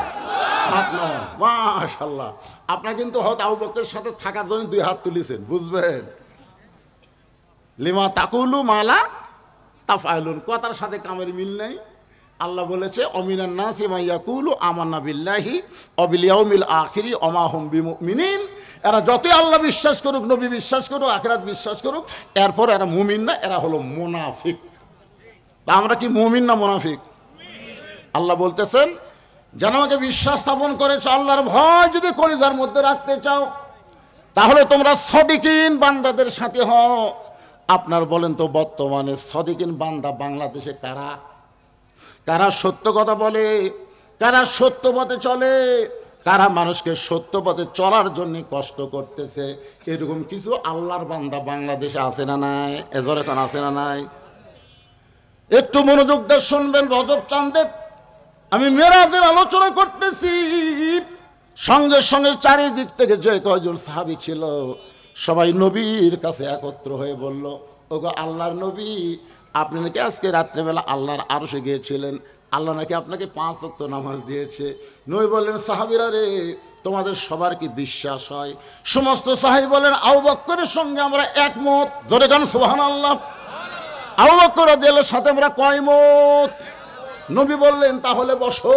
হাত নয় মাশাআল্লাহ। আপনারা কিন্তু হয়তো আবু বকরের সাথে থাকার জন্য 2 হাত তুলেছেন, বুঝবেন। লিমা তাকুলু মালা তাফআলুন, কথার সাথে কামের মিল নাই। আল্লাহ বলেছে অমিনান নাসি মা ইয়াকুলু আমান্না বিল্লাহি ওয়া বিল ইয়াউমিল আখিরি ওয়া মা হুম বিমুমিনিন। এরা যতই আল্লাহ বিশ্বাস করুক, নবী বিশ্বাস করুক, আখিরাত বিশ্বাস করুক, এরপর এরা মুমিন না, এরা হলো মুনাফিক। তা আমরা কি মুমিন না মুনাফিক? আল্লাহ বলতেছেন যেন আমাকে বিশ্বাস স্থাপন করেছো, আল্লাহর ভয় যদি কলিজার মধ্যে রাখতে চাও তাহলে তোমরা সদিকিন বান্দাদের সাথে হও। আপনার বলেন তো বর্তমানে সদিকিন বান্দা বাংলাদেশে কারা? কারা সত্য কথা বলে, কারা সত্য পথে চলে, কারা মানুষকে সত্য পথে চলার জন্য কষ্ট করতেছে? এরকম কিছু আল্লাহর বান্দা বাংলাদেশে আছে না নাই? এজোর এখন আছে না নাই? একটু মনোযোগ দিয়ে শুনবেন। রজব চাঁদে আমি মেরাজের আলোচনা করতেছি, সঙ্গে সঙ্গে চারিদিক থেকে যে কয়জন সাহাবী ছিল সবাই নবীর কাছে একত্র হয়ে বলল, ওগো আল্লাহর নবী, আপনি নাকি আজকে রাত্রেবেলা আল্লাহর আরশে গিয়েছিলেন, আল্লাহ নাকি আপনাকে 5 ওয়াক্ত নামাজ দিয়েছে। নবী বললেন সাহাবীরা রে, তোমাদের সবার কি বিশ্বাস হয়? সমস্ত সাহাবী বলেন আবু বকরের সঙ্গে আমরা একমত। জোরে গান সুবহানাল্লাহ। আবু বকর রাদিয়াল্লাহু সাথে আমরা কয়মত? নবী বললেন তাহলে বসো।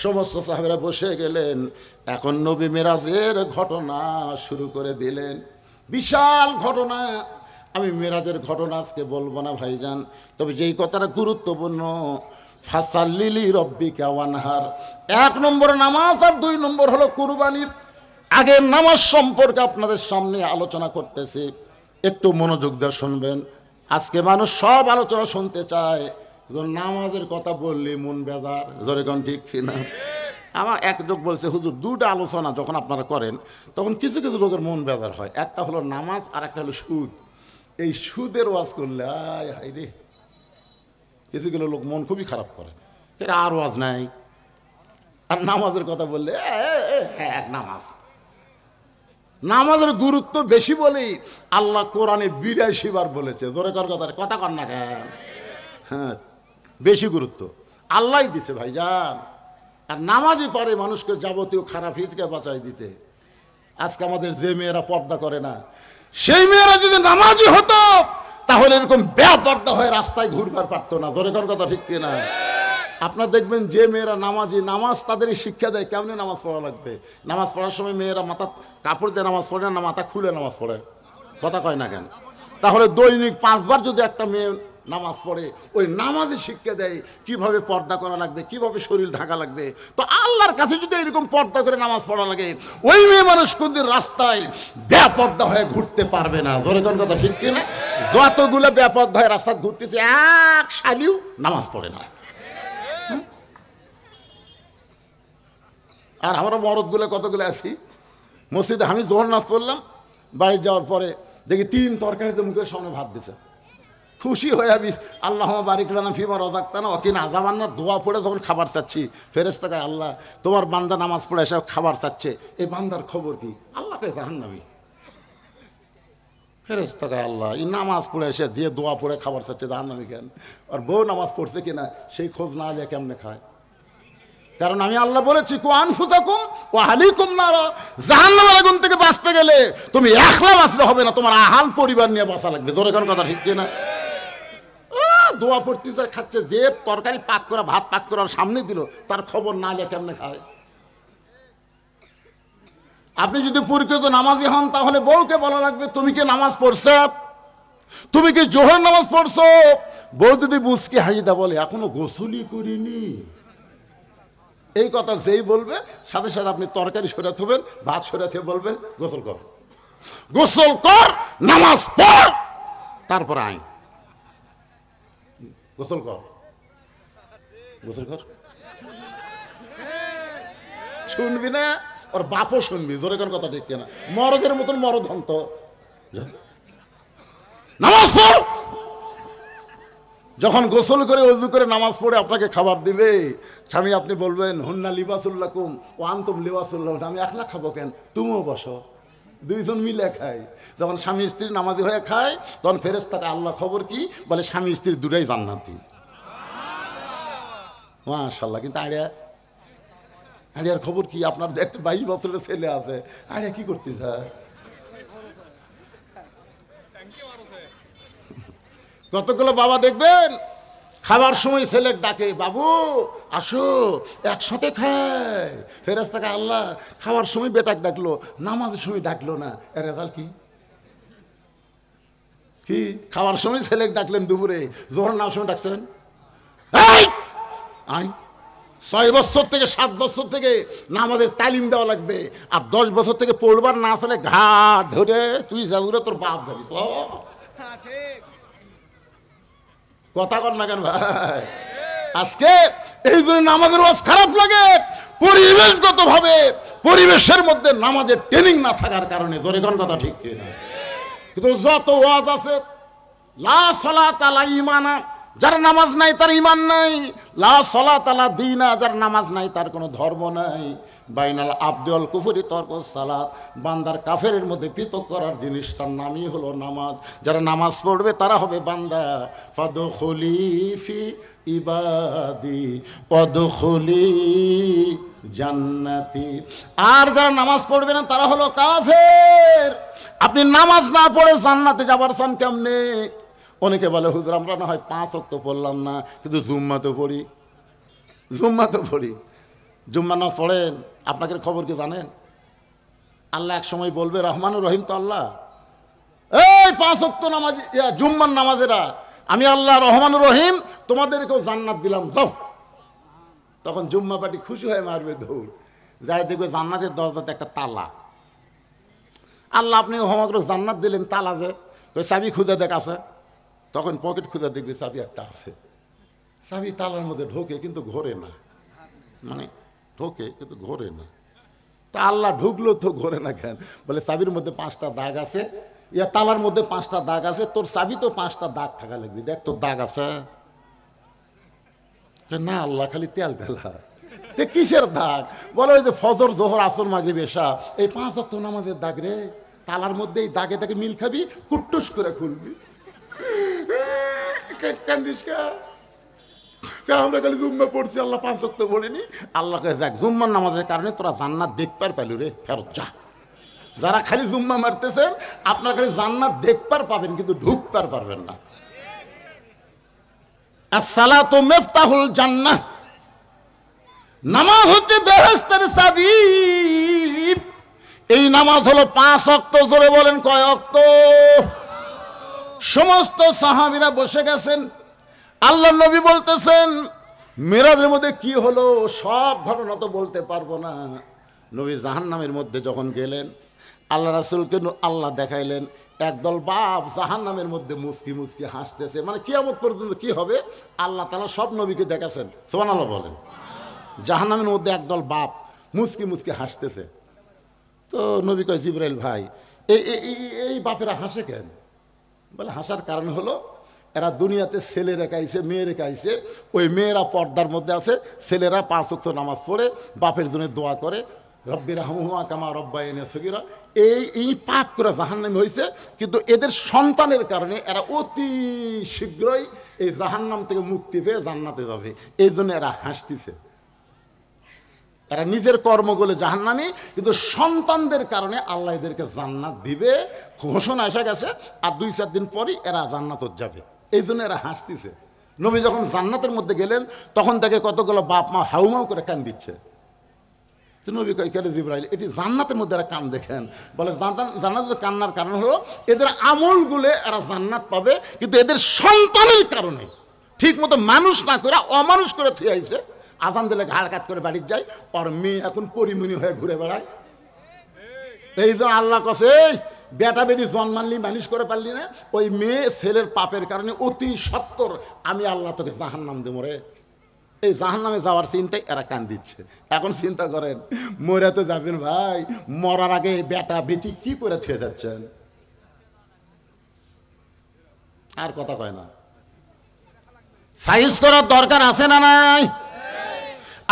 সমস্ত সাহাবীরা বসে গেলেন। এখন নবী মেরাজের ঘটনা শুরু করে দিলেন। বিশাল ঘটনা। আমি মেরাজের ঘটনা আজকে বলবো না ভাইজান, তবে যেই কথাটা গুরুত্বপূর্ণ, ফাসাল্লিলি রব্বিকা ওয়ানহার, 1 নম্বর নামাজ আর 2 নম্বর হলো কুরবানি। আগে নামাজ সম্পর্কে আপনাদের সামনে আলোচনা করতেছি, একটু মনোযোগ দিয়ে শুনবেন। আজকে মানুষ সব আলোচনা শুনতে চায়, নামাজের কথা বললি মন বেজার, জোরে কোন ঠিক কিনা? আমার এক লোক বলছে, হুজুর দুটো আলোচনা যখন আপনারা করেন তখন কিছু কিছু লোকের মন বেজার হয়। একটা হলো নামাজ আর একটা হলো সুদ। এই সুদের ওয়াজ করলে আয় হাই রে, কিছু কিছু লোক মন খুবই খারাপ করে, এটা আর ওয়াজ নাই। আর নামাজের কথা বললে হ্যাঁ নামাজ, নামাজের গুরুত্ব বেশি বলেই আল্লাহ কোরআনে ৮২ বার বলেছে। জোরে কর কথা কর না কেন? হ্যাঁ, বেশি গুরুত্ব আল্লাহ দিছে ভাইজান। আর নামাজই পারে মানুষকে যাবতীয় খারাপ হিতকে বাঁচাই দিতে। আজকে আমাদের যে মেয়েরা পর্দা করে না, সেই মেয়েরা যদি নামাজি হতো তাহলে এরকম বেপর্দা হয়ে রাস্তায় ঘুরবার পারতো না। জোরে কর কথা ঠিক কিনা? আপনার দেখবেন যে মেয়েরা নামাজি, নামাজ তাদেরই শিক্ষা দেয় কেমনি নামাজ পড়া লাগবে। নামাজ পড়ার সময় মেয়েরা মাথা কাপড় দিয়ে নামাজ পড়ে না, মাথা খুলে নামাজ পড়ে। কথা কয় না কেন? তাহলে দৈনিক 5 বার যদি একটা মেয়ে নামাজ পড়ে, ওই নামাজে শিক্ষা দেয় কিভাবে পর্দা করা লাগবে, কিভাবে শরীর ঢাকা লাগবে। তো আল্লাহর কাছে যদি এরকম পর্দা করে নামাজ পড়া লাগে, ওই মেয়ে মানুষ কোনদিন রাস্তায় বেপর্দা হয়ে ঘুরতে পারবে না। জোরে কোন কথা ঠিক কিনা? যতগুলো বেপর্দা হয়ে রাস্তায় ঘুরতেছে, এক শালিও নামাজ পড়ে না। আর আমরা মরদগুলো কতগুলো আছি মসজিদে, আমি জোহর নামাজ পড়লাম, বাড়ি যাওয়ার পরে দেখি 3 তরকারিতে মুখের সামনে ভাত দিছে। খুশি হয়ে আবি আল্লাহ বারিক লানা ফিমা রাযাকতানা ওয়া কিনা আযাবান্নার, দোয়া পড়ে যখন খাবার চাচ্ছি, ফেরেশতা কয় আল্লাহ তোমার বান্দা নামাজ পড়ে এসে খাবার চাচ্ছে, এই বান্দার খবর কি? আল্লাহ কয় জাহান্নামী। ফেরেশতা কয় আল্লাহ এই নামাজ পড়ে এসে দিয়ে দোয়া পড়ে খাবার চাচ্ছে, জাহান্নামী কেন? আর বউ নামাজ পড়ছে কিনা সেই খোঁজ না নিয়ে কেমনে খায়? কারণ আমি আল্লাহ বলেছি কু আনফুসাকুম ওয়া আহলিকুম নার, জাহান্নামের আগুন থেকে বাঁচতে গেলে তুমি একলা বাঁচলে হবে না, তোমার আহাল পরিবার নিয়ে বাঁচা লাগবে। জোরে কোন কথা ঠিক কিনা? দোয়া পড়তে খাচ্ছে, যে তরকারি পাক করা ভাত পাক করার সামনে দিল, তার খবর না নিয়ে কেমনে খায়? আপনি যদি প্রকৃত নামাজি হন তাহলে বউকে বলা লাগবে তুমি কি নামাজ পড়ছো, তুমি কি জোহর নামাজ পড়ছো? বউ যদি মুচকি হাসিদা বলে এখনো গোসলই করিনি, এই কথা যেই বলবে সাথে সাথে আপনি তরকারি সরে থবেন, ভাত সরে থেকে বলবেন গোসল কর, গোসল কর, নামাজ পড়, তারপর আইন গোসল কর, গোসল কর। শুনবি না? ওর বাপও শুনবি। জোরে কোন কথা ঠিক কিনা? মরদের মতন মরদ হন তো, নামাজ পড়। যখন গোসল করে ওযু করে নামাজ পড়ে আপনাকে খাবার দিবে, স্বামী আপনি বলবেন হুন্না লিবাসুল্লাকুম ওয়া আনতুম লিবাসুল লাহুন, আমি একলা খাবো কেন, তুমিও বসো, দুইজন মিলে খাই। যখন স্বামী স্ত্রী নামাজি হয়ে খায় তখন ফেরেশতাকে আল্লাহ খবর কি বলে, স্বামী স্ত্রী দুটাই জান্নাতি। মাশাআল্লাহ। কিন্তু আড়িয়ার খবর কি? আপনার একটা 22 বছরের ছেলে আছে, আড়িয়া কি করতে চায়? কতগুলো বাবা দেখবেন খাবার সময় ছেলের ডাকে, বাবু আসো একসাথে খায়। ফেরেশতাকে আল্লাহ খাওয়ার সময় বেটাক ডাকলো, নামাজের সময় ডাকলো না, এর রেজাল্ট কি? কি খাওয়ার সময় ছেলেকে ডাকলেন দুপুরে, জোহর নামার সময় ডাকছেন? আই 6 বছর থেকে 7 বছর থেকে নামাজের তালিম দেওয়া লাগবে, আর 10 বছর থেকে পড়বার না আসলে ঘাট ধরে তুই যাবি, তোর বাপ যাবি। কথা কর না কেন ভাই? আজকে এই জন্য নামাজের ওয়াজ খারাপ লাগে পরিবেশগত ভাবে, পরিবেশের মধ্যে নামাজের ট্রেনিং না থাকার কারণে। জোরে কোন কথা ঠিক কিনা? কিন্তু যত ওয়াজ আছে, লা সালাতা লা ঈমানা, যার নামাজ নাই তার ঈমান নাই, লা সালাতা লা দীনা, যার নামাজ নাই তার কোনো ধর্ম নাই, বাইনাল আবদি ওয়াল কুফরি তরকুস সালাত, বান্দার কাফেরের মধ্যে পৃথক করার জিনিসটার নামই হলো নামাজ। যারা নামাজ পড়বে তারা হবে বান্দা। ফাদখুলি ফি ইবাদি ওয়াদখুলি জান্নাতি। আর যারা নামাজ পড়বে না তারা হলো কাফের। আপনি নামাজ না পড়ে জান্নাতে যাবার চান কেমনে? অনেকে বলে হুজুর আমরা না হয় 5 ওয়াক্ত পড়লাম না, কিন্তু জুম্মা তো পড়ি, জুম্মা তো পড়ি। জুম্মা না পড়েন, আপনাকে খবর কি জানেন? আল্লাহ এক সময় বলবে, রহমানুর রহিম তো আল্লাহ, এই 5 ওয়াক্ত নামাজ জুম্মার নামাজেরা আমি আল্লাহ রহমানুর রহিম তোমাদেরকেও জান্নাত দিলাম, যাও। তখন জুম্মা পার্টি খুশি হয়ে মারবে দৌড়, যাই দেখবে জান্নাতের দরজাতে একটা তালা। আল্লাহ আপনি সমগ্র জান্নাত দিলেন, তালা যে চাবি খুঁজে দেখ আছে, তখন পকেট খুঁজে দেখবি চাবি একটা আছে। চাবি তালার মধ্যে ঢোকে কিন্তু ঘোরে না, মানে ঢোকে কিন্তু ঘোরে না। তা আল্লাহ ঢুকলো তো ঘোরে না কেন? বলে চাবির মধ্যে 5টা দাগ আছে, ইয়া তালার মধ্যে 5টা দাগ আছে, তোর চাবি তো 5টা দাগ থাকা লাগবে, দেখ তোর দাগ আছে না? আল্লাহ খালি তেল তেলা। কিসের দাগ? বলে ওই যে ফজর, জোহর, আসর, মাগরিব, এশা, এই 5 ওয়াক্ত নামাজের দাগ রে। তালার মধ্যে এই দাগে দাগে মিল খাবি, কুট্টুস করে খুলবি। কান্দিস কা? আমরা খালি জুম্মা পড়ছি, আল্লাহ 5 ওয়াক্ত বলিনি। আল্লাহকে যাক, জুম্মার নামাজের কারণে তোরা জান্নাত দেখবার পেলু রে, ফেরত যা। যারা খালি জুম্মা মারতেছেন আপনার খালি জান্নাত দেখবার পাবেন কিন্তু ঢুকবার পারবেন না। আসসালাতু মিফতাহুল জান্নাহ, নামাজ হচ্ছে বেহেশতের চাবি। এই নামাজ হলো 5 ওয়াক্ত। জোরে বলেন কয় ওয়াক্ত? সমস্ত সাহাবীরা বসে গেছেন। আল্লাহ নবী বলতেছেন মেরাজের মধ্যে কি হলো সব ঘটনা তো বলতে পারবো না। নবী জাহান্নামের মধ্যে যখন গেলেন, আল্লাহ রাসূলকে আল্লাহ দেখাইলেন একদল বাপ জাহান্নামের মধ্যে মুস্কি মুস্কি হাসতেছে। মানে কিয়ামত পর্যন্ত কি হবে আল্লাহ তাআলা সব নবীকে দেখাচ্ছেন। সুবহানাল্লাহ বলেন। জাহান্নামের মধ্যে একদল বাপ মুস্কি মুস্কি হাসতেছে। তো নবী কয়, জিবরাইল ভাই, এই বাপেরা হাসে কেন? বলে হাসার কারণ হলো এরা দুনিয়াতে ছেলে রেখাইছে, মেয়ে রেখাইছে। ওই মেয়েরা পর্দার মধ্যে আছে, ছেলেরা 5 ওয়াক্ত নামাজ পড়ে বাপের জন্য দোয়া করে, রব্বি রাহমহুমা কামা রব্বায়ানি সগীরা। এই পাপ করে জাহান্নামী হয়েছে, কিন্তু এদের সন্তানের কারণে এরা অতি শীঘ্রই এই জাহান্নাম থেকে মুক্তি পেয়ে জান্নাতে যাবে। এই জন্য এরা হাসতেছে। এরা নিজের কর্মগুলো জাহান্নামী, কিন্তু সন্তানদের কারণে আল্লাহ এদেরকে জান্নাত দিবে, ঘোষণা এসে গেছে। আর 2-4 দিন পরই এরা জান্নাত যাবে। এই জন্য এরা হাসতেছে। নবী যখন জান্নাতের মধ্যে গেলেন তখন তাকে কতগুলো বাপ মা হাউমাউ করে কান দিচ্ছে। তো নবী কয়, কেন জিবরাইল, এটি জান্নাতের মধ্যে এরা কান দেখেন? বলে জান্নাতের কান্নার কারণ হলো এদের আমলগুলো এরা জান্নাত পাবে, কিন্তু এদের সন্তানের কারণে ঠিক মতো মানুষ না করে অমানুষ করে থুয়ে আইছে। আজান দিলে ঘাড় কাত করে বাড়ির যায়, ওর মেয়ে এখন পরিমণি হয়ে ঘুরে বেড়ায়। এই জন্য আল্লাহ কসে বেটা বেটি জন্মানলি মানুষ করে পারলি না, ওই মেয়ে ছেলের পাপের কারণে অতি সত্তর আমি আল্লাহ তোকে জাহান্নাম দেবো রে। এই জাহান্নামে যাওয়ার চিন্তায় এরা কান দিচ্ছে। এখন চিন্তা করেন, মরে তো যাবেন ভাই, মরার আগে বেটা বেটি কি করে থুয়ে যাচ্ছেন? আর কথা কয় না। সাইজ করার দরকার আছে না নাই?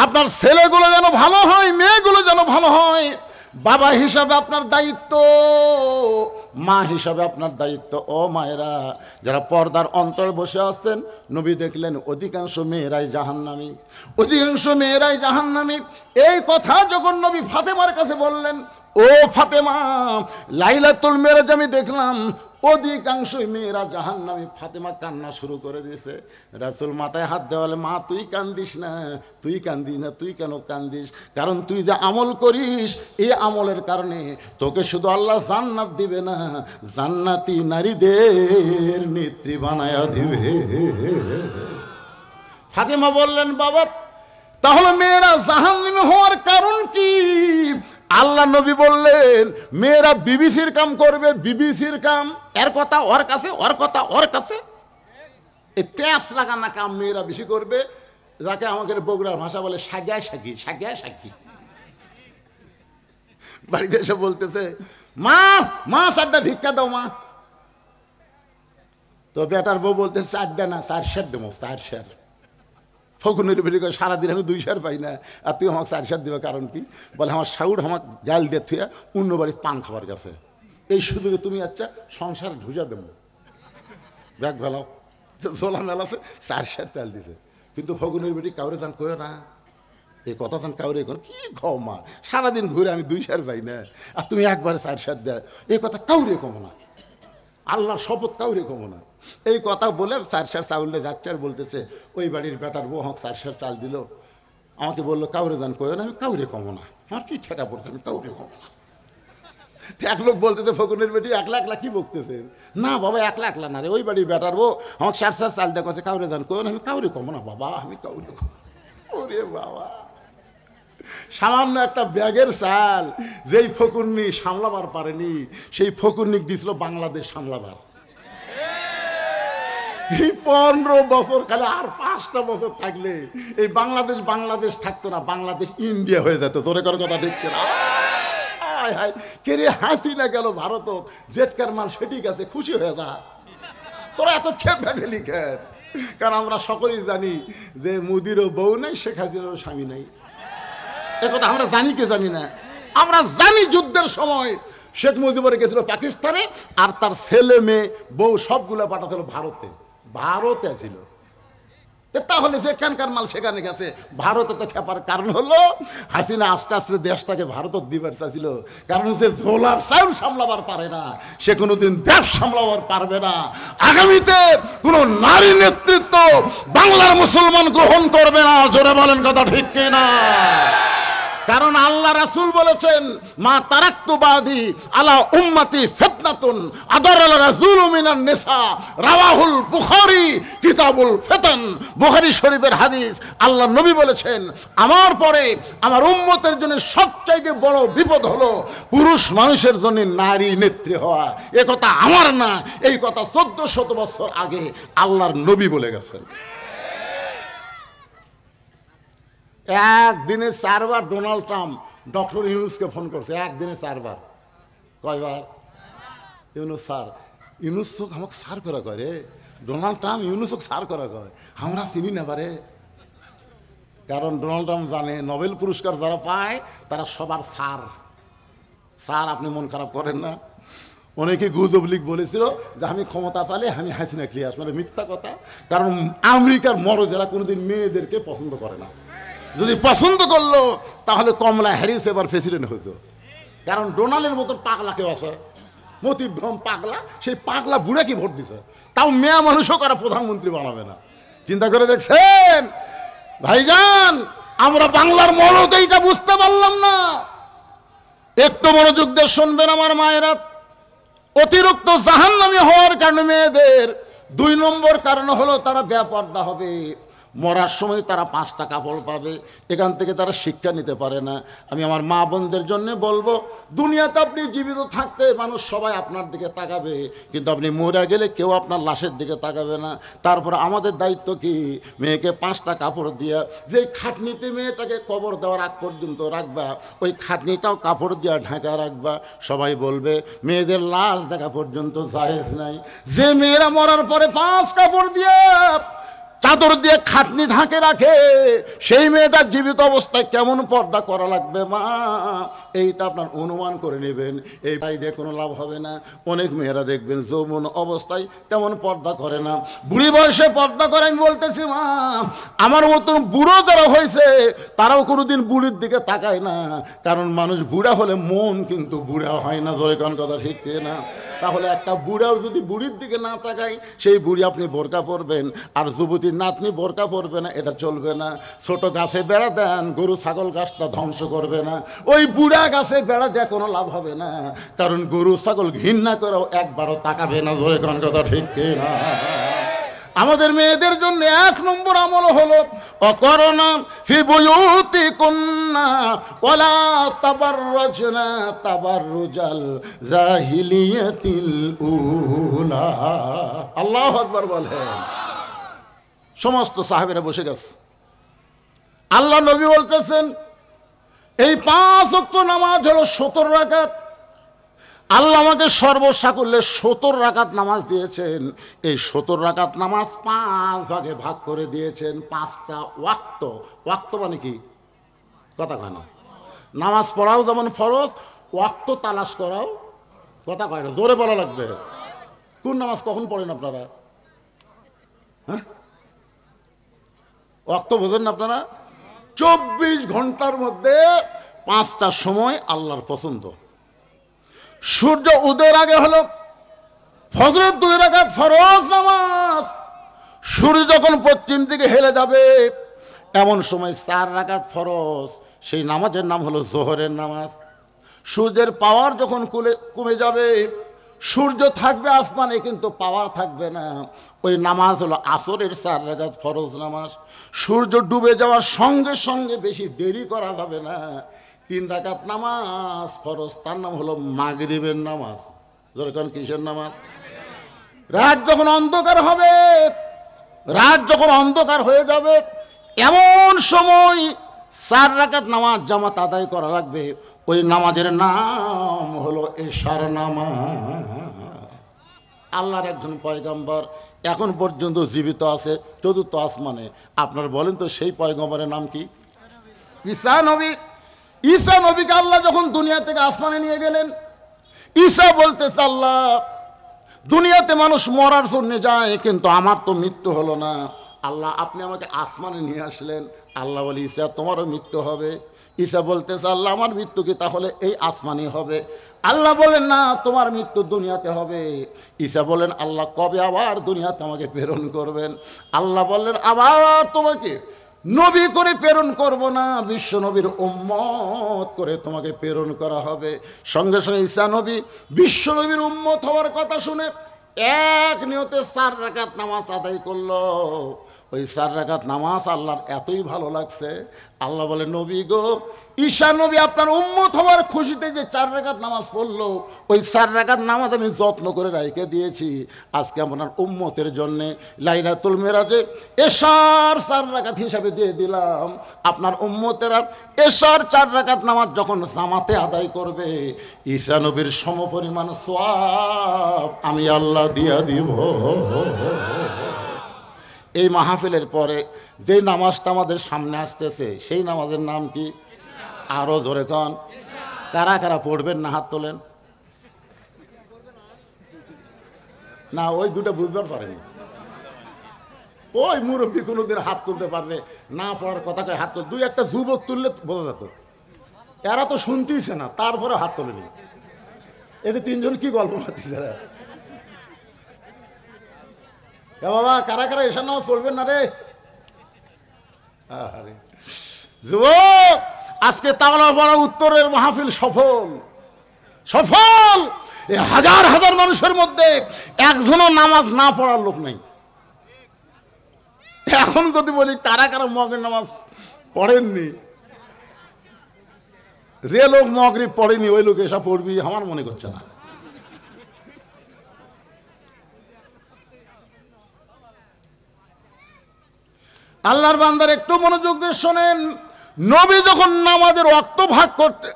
আপনার ছেলেগুলো যেন ভালো হয়, মেয়েগুলো যেন ভালো হয়। বাবা হিসাবে আপনার দায়িত্ব, মা হিসাবে আপনার দায়িত্ব। ও মায়েরা যারা পর্দার অন্তর বসে আছেন, নবী দেখলেন অধিকাংশ মেয়েরাই জাহান্নামী, অধিকাংশ মেয়েরাই জাহান্নামী। এই কথা যখন নবী ফাতেমার কাছে বললেন, ও ফাতেমা, লাইলাতুল মেরাজ আমি দেখলাম অধিকাংশই মেয়েরা জাহান্নামী। ফাতেমা কান্না শুরু করে দিয়েছে। রাসূল মাথায় হাত দেওয়ালে, মা তুই কান্দিস না, তুই কান্দিস না, তুই কেন কান্দিস? কারণ তুই যে আমল করিস এই আমলের কারণে তোকে শুধু আল্লাহ জান্নাত দিবে না, জান্নাতি নারীদের নেত্রী বানায়া দিবে। ফাতেমা বললেন, বাবা তাহলে মেয়েরা জাহান্নামী হওয়ার কারণ কি? আল্লাহ নবী বললেন মেয়েরা বিবিসির কাম করবে, বিবিসির কাম। এর কথা ওর কাছে, ওর কথা ওর কাছে। এই প্যাঁচ লাগানা কাম মেয়েরা বেশি করবে, যাকে আমাদের বগুড়ার ভাষা বলে সাগিয়া সাগি, সাগিয়া সাগি। বাড়িতে এসে বলতেছে, মা মা 4টা ভিক্ষা দাও মা। তো বেটার বউ বলতে 4টা না 4 সের দেবো, 4 সের। ফকুনের বেরিয়ে করে সারাদিন আমি 2 সের পাই না, আর তুই আমাকে 4 সের দেবে কারণ কি? বলে আমার শাউর আমাকে গাল দিয়ে থুয়া অন্য বাড়ির পান খাবার গেছে, এই সুযোগে তুমি আচ্ছা সংসার ঢুজা দেবো, ব্যাগ ভেলাও। জোলা মেলাছে 4 সের তেল দিছে। কিন্তু ফকুনের বেটি কাউরে যান কয়ে না, এই কথা যান কাউরে কর কি খাও মা, সারাদিন ঘুরে আমি 2 সের পাই না, আর তুমি একবারে 4 সের দেয়, এই কথা কাউরে কমো না, আল্লাহর শপথ কাউরে কমো না। এই কথা বলে 4 সের চাউলে যাচ্ছে আর বলতেছে, ওই বাড়ির বেটার বউ আমাকে 4 সের চাল দিল, আমাকে বললো কাউরে যান কয়ে না, আমি কাউরে কমো না, আমার কি ঠেকা পড়ছে, আমি কাউরে কমো না। এক লোক বলতেছে, ফকুনের বেটি একলা একলা কি বকতেছেন? না বাবা একলা একলা না রে, ওই বাড়ির বেটার বউ আমাকে 4 সের চাল দেওয়া কথা, কাউরে যান কয়ে না, আমি কাউরে কমো না বাবা, আমি কাউরে কমো। ওরে বাবা, সামান্য একটা ব্যাগের চাল যেই ফকুন্নি সামলাবার পারেনি, সেই ফকুন্নিক দিছিল বাংলাদেশ সামলাবার। এই 15 বছর খালি আর 5টা বছর থাকলে এই বাংলাদেশ থাকতো না, বাংলাদেশ ইন্ডিয়া হয়ে যেত। তোরে করার কথা ঠিক না? হায় হায়, কে রে হাসিনা গেল ভারত, জেটকার মাল সেটি গেছে, খুশি হয়ে যা। তোরা এত ক্ষেপ ভেঙে কেন? কারণ আমরা সকলেই জানি যে মোদিরও বউ নাই, শেখ হাসিনারও স্বামী নাই। একথা আমরা জানি কে জানি না? আমরা জানি যুদ্ধের সময় শেখ মুজিবুর গেছিল পাকিস্তানে, আর তার ছেলে মেয়ে বউ সবগুলো পাঠাছিল ভারতে ছিল। তাহলে যেখানকার মাল সেখানে গেছে। ভারতে তো খেপার কারণ হলো হাসিনা আস্তে আস্তে দেশটাকে ভারত দিবার চাইছিল। কারণ যে ঝোলার চাউল সামলাবার পারে না, সে কোনোদিন দেশ সামলাবার পারবে না। আগামীতে কোনো নারী নেতৃত্ব বাংলার মুসলমান গ্রহণ করবে না। জোরে বলেন কথা ঠিক কিনা? কারণ আল্লাহ রাসূল বলেছেন, মা তারাক্তু বাদি আলা উম্মতি ফিতনাতুন আদারাল রাসূলু মিনান নিসা, রাওয়াহুল বুখারী কিতাবুল ফিতান। বুখারী শরীফের হাদিস। আল্লাহ নবী বলেছেন, আমার পরে আমার উম্মতের জন্য সবচাইতে বড় বিপদ হলো পুরুষ মানুষের জন্য নারী নেত্রী হওয়া। এ কথা আমার না, এই কথা 1400 বছর আগে আল্লাহর নবী বলে গেছেন। একদিনে 4 বার ডোনাল্ড ট্রাম্প ডক্টর ইউনুসকে ফোন করছে, একদিনে 4 বার। কয়বার? ইউনুস স্যার, ইউনুস চোখ আমাকে সার করা করে, ডোনাল্ড ট্রাম্প ইউনুসকে সার করা কয়, আমরা চিনি না পারে। কারণ ডোনাল্ড ট্রাম্প জানে নোবেল পুরস্কার যারা পায় তারা সবার স্যার। আপনি মন খারাপ করেন না? অনেকে গুজব লিগ বলেছিল যে আমি ক্ষমতা পালে আমি হাসিনা ক্লিয়ার, মানে মিথ্যা কথা। কারণ আমেরিকার মরদেরা কোনোদিন মেয়েদেরকে পছন্দ করে না। যদি পছন্দ করলো তাহলে কমলা হ্যারিস এবার প্রেসিডেন্ট হতো। কারণ ডোনাল্ডের মতো পাগলা কেউ আছে, মতিভ্রম পাগলা, সেই পাগলা বুড়া কি ভোট দিছে, তাও মেয়া মানুষও কারা প্রধানমন্ত্রী বানাবে না। চিন্তা করে দেখছেন ভাইজান? আমরা বাংলার মরদ এইটা বুঝতে পারলাম না। একটু মনোযোগ দিয়ে শুনবেন আমার মায়েরা। অতিরিক্ত জাহান্নামী হওয়ার কারণে মেয়েদের 2 নম্বর কারণ হলো তারা বেপরদা হবে। মরার সময় তারা 5টা কাপড় পাবে, এখান থেকে তারা শিক্ষা নিতে পারে না। আমি আমার মা বোনদের জন্য বলবো, দুনিয়াতে আপনি জীবিত থাকতে মানুষ সবাই আপনার দিকে তাকাবে, কিন্তু আপনি মরে গেলে কেউ আপনার লাশের দিকে তাকাবে না। তারপর আমাদের দায়িত্ব কি? মেয়েকে 5টা কাপড় দিয়া, যে খাটনিতে মেয়েটাকে কবর দেওয়ার আগ পর্যন্ত রাখবা, ওই খাটনিটাও কাপড় দিয়া ঢাকা রাখবা। সবাই বলবে মেয়েদের লাশ দেখা পর্যন্ত জায়েজ নাই। যে মেয়েরা মরার পরে 5 কাপড় দিয়ে চাদর দিয়ে খাটনি ঢাকে রাখে, সেই মেয়েটার জীবিত অবস্থায় কেমন পর্দা করা লাগবে মা, এইটা আপনার অনুমান করে নেবেন। এই বাইরে কোনো লাভ হবে না। অনেক মেয়েরা দেখবেন যৌবন অবস্থায় তেমন পর্দা করে না, বুড়ি বয়সে পর্দা করে। আমি বলতেছি মা, আমার মতন বুড়ো যারা হয়েছে তারাও কোনোদিন বুড়ির দিকে তাকায় না। কারণ মানুষ বুড়া হলে মন কিন্তু বুড়া হয় না। ধরে কোন কথা ঠিক না? তাহলে একটা বুড়াও যদি বুড়ির দিকে না তাকায়, সেই বুড়ি আপনি বোরকা পরবেন, আর যুবতীর নাতনি বোরকা পরবে না, এটা চলবে না। ছোট গাছে বেড়া দেন, গরু ছাগল গাছটা ধ্বংস করবে না। ওই বুড়া গাছে বেড়া দেওয়া কোনো লাভ হবে না, কারণ গরু ছাগল ঘৃণা করেও একবারও তাকাবে না। ধরে কোন কথা ঠিক না? আমাদের মেয়েদের জন্য 1 নম্বর আমল হলো অকরনা ফি বুয়ুতিকুন্না ওয়ালা তাবাররাজনা তাবাররুজাল জাহিলিয়াতিল উলা। আল্লাহু আকবার বলেন। সমস্ত সাহাবীরা বসে গেছে। আল্লাহ নবী বলতেছেন, এই 5 ওয়াক্ত নামাজ হলো 17 রাকাত। আল্লাহ আমাকে সর্বসাকুল্যে 17 রাকাত নামাজ দিয়েছেন। এই 17 রাকাত নামাজ 5 ভাগে ভাগ করে দিয়েছেন। 5টা ওয়াক্ত। ওয়াক্ত মানে কি? কথা কয় না। নামাজ পড়াও যেমন ফরজ, ওয়াক্ত তালাশ করাও কথা কয় না। জোরে বলা লাগবে। কোন নামাজ কখন পড়েন আপনারা? হ্যাঁ, ওয়াক্ত বোঝেন না আপনারা? 24 ঘন্টার মধ্যে 5টা সময় আল্লাহর পছন্দ। সূর্য উদয়ের আগে হলো ফজরের 2 রাকাত ফরজ নামাজ। সূর্য যখন পশ্চিম দিকে হেলে যাবে এমন সময় 4 রাকাত ফরজ, সেই নামাজের নাম হলো জোহরের নামাজ। সূর্যের পাওয়ার যখন কমে যাবে, সূর্য থাকবে আসমানে কিন্তু পাওয়ার থাকবে না, ওই নামাজ হলো আসরের 4 রাকাত ফরজ নামাজ। সূর্য ডুবে যাওয়ার সঙ্গে সঙ্গে বেশি দেরি করা যাবে না, 3 রাকাত নামাজ ফরজ, তার নাম হলো মাগরিবের নামাজ। যখন কিসের নামাজ? রাত যখন অন্ধকার হবে, রাত যখন অন্ধকার হয়ে যাবে, এমন সময় 4 রাকাত নামাজ জামাত আদায় করা লাগবে। ওই নামাজের নাম হলো এশার নামাজ। আল্লাহর একজন পয়গম্বর এখন পর্যন্ত জীবিত আছে চতুর্থ আসমানে। আপনারা বলেন তো সেই পয়গম্বরের নাম কি? ঈসা নবী। ঈসা নবীকে আল্লাহ যখন দুনিয়া থেকে আসমানে নিয়ে গেলেন, ঈসা বলতেছে, আল্লাহ, দুনিয়াতে মানুষ মরার জন্য যায়, কিন্তু আমার তো মৃত্যু হলো না। আল্লাহ, আপনি আমাকে আসমানে নিয়ে আসলেন। আল্লাহ বলে, ঈসা, তোমারও মৃত্যু হবে। ঈসা বলতেছে, আল্লাহ, আমার মৃত্যু কি তাহলে এই আসমানই হবে? আল্লাহ বলেন, না, তোমার মৃত্যু দুনিয়াতে হবে। ঈসা বলেন, আল্লাহ, কবে আবার দুনিয়াতে আমাকে প্রেরণ করবেন? আল্লাহ বললেন, আবার তোমাকে নবী করে প্রেরণ করব না, বিশ্ব নবীর উম্মত করে তোমাকে প্রেরণ করা হবে। সঙ্গে সঙ্গে ঈসা নবী বিশ্ব নবীর উম্মত হওয়ার কথা শুনে এক নিয়তে 4 রাকাত নামাজ আদায় করলো। ওই 4 রাকাত নামাজ আল্লাহর এতই ভালো লাগছে, আল্লাহ বলে, নবী গো, ঈসা নবী আপনার উম্মত হওয়ার খুশিতে যে 4 রাকাত নামাজ পড়লো, ওই 4 রাকাত নামাজ আমি যত্ন করে রেখে দিয়েছি। আজকে আপনার উম্মতের জন্যে লাইলাতুল মেরাজে এশার 4 রাকাত হিসাবে দিয়ে দিলাম। আপনার উম্মতেরা এশার 4 রাকাত নামাজ যখন জামাতে আদায় করবে, ঈসা নবীর সমপরিমাণ সওয়াব আমি আল্লাহ দিয়া দিব। এই মাহফিলের পরে যে নামাজটা আমাদের সামনে আসতেছে, সেই নামাজের নাম কি? আরো জোরে কন। কারা কারা পড়বেন না হাত তোলেন। না, ওই দুটো বুঝবার পারেনি। ওই মুরব্বী কোনোদিন হাত তুলতে পারবে না, পড়ার কথাকে হাত তুল। 2-1টা যুবক তুললে বোঝা যেত। এরা তো শুনতেইছে না, তারপরে হাত তোলেনি। এতে 3 জন কি গল্প করতেছে? বাবা, কারা কারা এশার নামাজ পড়বেন না রে? আরে যুবক, আজকে তাওলা পড়া উত্তরের মাহফিল সফল, সফল। এই হাজার হাজার মানুষের মধ্যে একজনও নামাজ না পড়ার লোক নেই। এখন যদি বলি কারা কারা মগের নামাজ পড়েননি, যে লোক মগরিব পড়েনি ওই লোক এসব পড়বি আমার মনে করছে না। আল্লাহর বান্দার একটু মনোযোগ দিয়ে শোনেন। নবী যখন নামাজের ওয়াক্ত ভাগ করতে,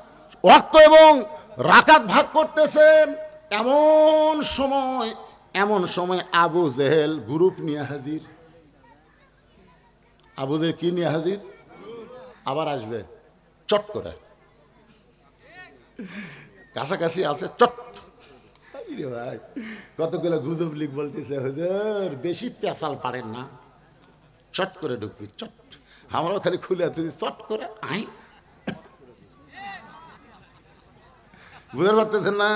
ওয়াক্ত এবং রাকাত ভাগ করতেছেন, এমন সময় আবু জেহেল গ্রুপ নিয়ে হাজির। আবু জেহেল কি নিয়ে হাজির? আবার আসবে চট করে, কাছাকাছি আছে চট। ভাই, কতগুলো গুজব লিখ বলতেছে, হুজুর বেশি পেশাল পারেন না, চট করে ঢুকবি, চট। আমরাও খালি খুলে তুই চট করে আই। বুঝতে পারতেছেন না?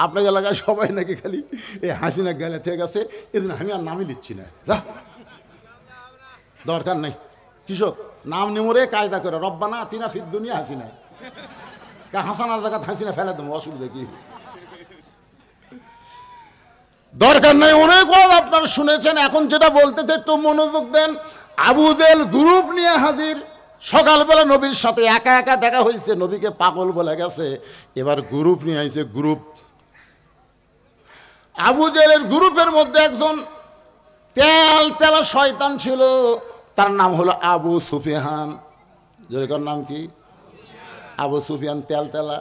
আপনার এলাকায় সবাই নাকি খালি এই হাসিনা গেলে ঠিক আছে, এদিন আমি আর নামই নিচ্ছি না, যা, দরকার নেই। কৃষক নাম নিমরে কায়দা করে, রব্বানা আতিনা ফিদ দুনিয়া হাসিনা, হাসানার জায়গা হাসিনা ফেলে দেবো, অসুবিধা কি? দরকার নাই। অনেক ওয়াজ আপনারা শুনেছেন, এখন যেটা বলতেছে একটু মনোযোগ দেন। আবু জেহেল গ্রুপ নিয়ে হাজির। সকালবেলা নবীর সাথে একা একা দেখা হয়েছে, নবীকে পাগল বলে গেছে, এবার গ্রুপ নিয়ে আইছে, গ্রুপ। আবু জেহেলের গ্রুপের মধ্যে একজন তেলা শয়তান ছিল, তার নাম হলো আবু সুফিয়ান। যেরকম নাম কি? আবু সুফিয়ান তেলা।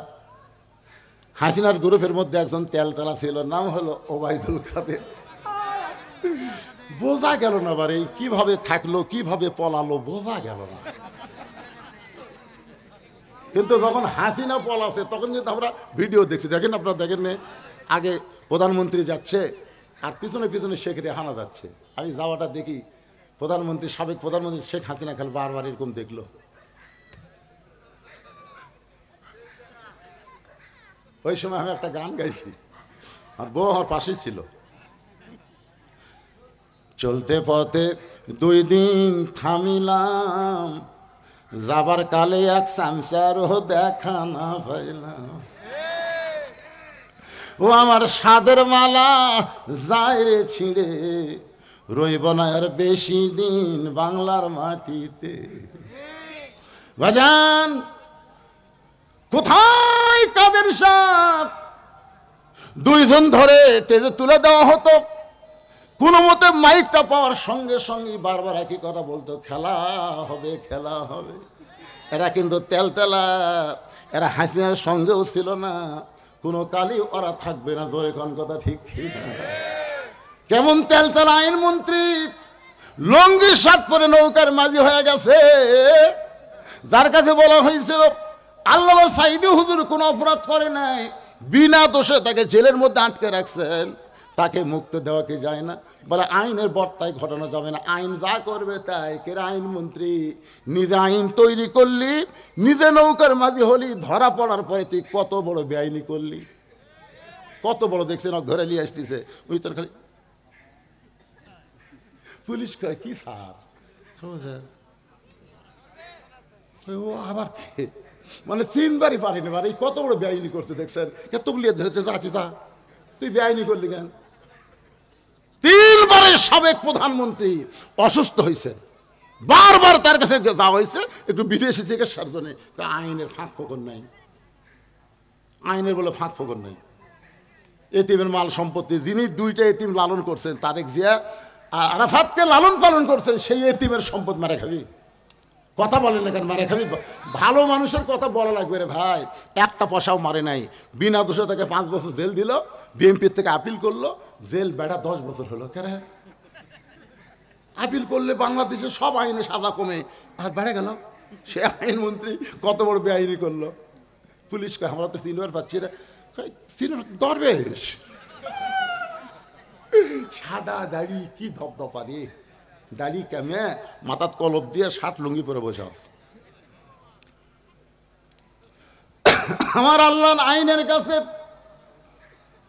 হাসিনার গ্রুপের মধ্যে একজন তেলা ছিল, নাম হলো ওবায়দুল কাদের। বোঝা গেল না, বারে কিভাবে থাকলো, কিভাবে পলালো, বোঝা গেল না। কিন্তু যখন হাসিনা পলাছে তখন কিন্তু আমরা ভিডিও দেখছি, দেখেন আপনারা, দেখেন না? আগে প্রধানমন্ত্রী যাচ্ছে আর পিছনে পিছনে শেখ রেহানা যাচ্ছে। আমি যাওয়াটা দেখি, প্রধানমন্ত্রী, সাবেক প্রধানমন্ত্রী শেখ হাসিনা খালি বারবার এরকম দেখলো। ওই সময় আমি একটা গান গাইছি, আর বউ আমার পাশেই ছিল। চলতে পথে 2 দিন থামিলাম, যাবার কালে এক সংসারও দেখা না পাইলাম। ও আমার সাদের মালা যায় রে ছিঁড়ে, রইব না আর বেশি দিন বাংলার মাটিতে। বাজান কোথায় কাদের সাপ, দুইজন ধরে টেজে তুলে দেওয়া হতো। কোনো মতে মাইকটা পাওয়ার সঙ্গে সঙ্গে বারবার একই কথা বলতো, খেলা হবে খেলা হবে। এরা কিন্তু তেলতেলা, এরা হাসিনার সঙ্গেও ছিল না, কোনো কালই ওরা থাকবে না। ধরে কোন কথা ঠিক না? কেমন তেলতেলা আইনমন্ত্রী, লঙ্গি শার্ট পরে নৌকার মাঝি হয়ে গেছে। যার কাছে বলা হয়েছিল আল্লামা সাঈদী হুজুর কোনো অপরাধ করে নাই, বিনা দোষে তাকে জেলের মধ্যে আটকে রাখছেন, তাকে মুক্তি দেওয়া কি যায় না? বলে আইনের বর্তায় ঘটানো যাবে না, আইন যা করবে তাই। কেরা আইনমন্ত্রী, নিজে আইন তৈরি করলি, নিজে নৌকার মাঝি হলি, ধরা পড়ার পরে তুই কত বড় বেআইনি করলি, কত বড় দেখছেন ধরে নিয়ে আসতেছে। ওই তোর খালি পুলিশ কয় কি স্যার, ও আবার মানে চিনবারই পারিনি, মানে কত বড় বেআইনি করতে দেখছেন, তুগলিয়ে ধরেছে, যাচ্ছি যা, তুই বেআইনি করলি কেন? 3 বারের সাবেক প্রধানমন্ত্রী অসুস্থ হয়েছে, বারবার তার কাছে যাওয়া হয়েছে একটু বিদেশি চিকিৎসার জন্য। আইনের ফাঁক ফোকর নাই, আইনের বলে ফাঁক ফোকর নাই। এতিমের মাল সম্পত্তি, যিনি 2টা এতিম লালন করছেন, তারেক জিয়া আর আরাফাতকে লালন পালন করছেন, সেই এতিমের সম্পদ মারে খাবি? কথা বলেন না কেন মারে খাবি? ভালো মানুষের কথা বলা লাগবে রে ভাই। একটা পয়সাও মারে নাই, বিনা দোষে তাকে 5 বছর জেল দিল, বিএনপির থেকে আপিল করলো, জেল বেড়া 10 বছর হলো। কেন আপিল করলে বাংলাদেশে সব আইনে সাজা কমে, আর বেড়ে গেল। সে আইনমন্ত্রী কত বড় বেআইনি করলো। পুলিশকে আমরা তো চিনবার পাচ্ছি না, দরবেশ সাদা দাড়ি, কি ধপধপা রে দাড়ি, কেমে মাথাত কলপ দিয়ে 60 লুঙ্গি পরে বসে আছে। আমার আল্লাহ আইনের কাছে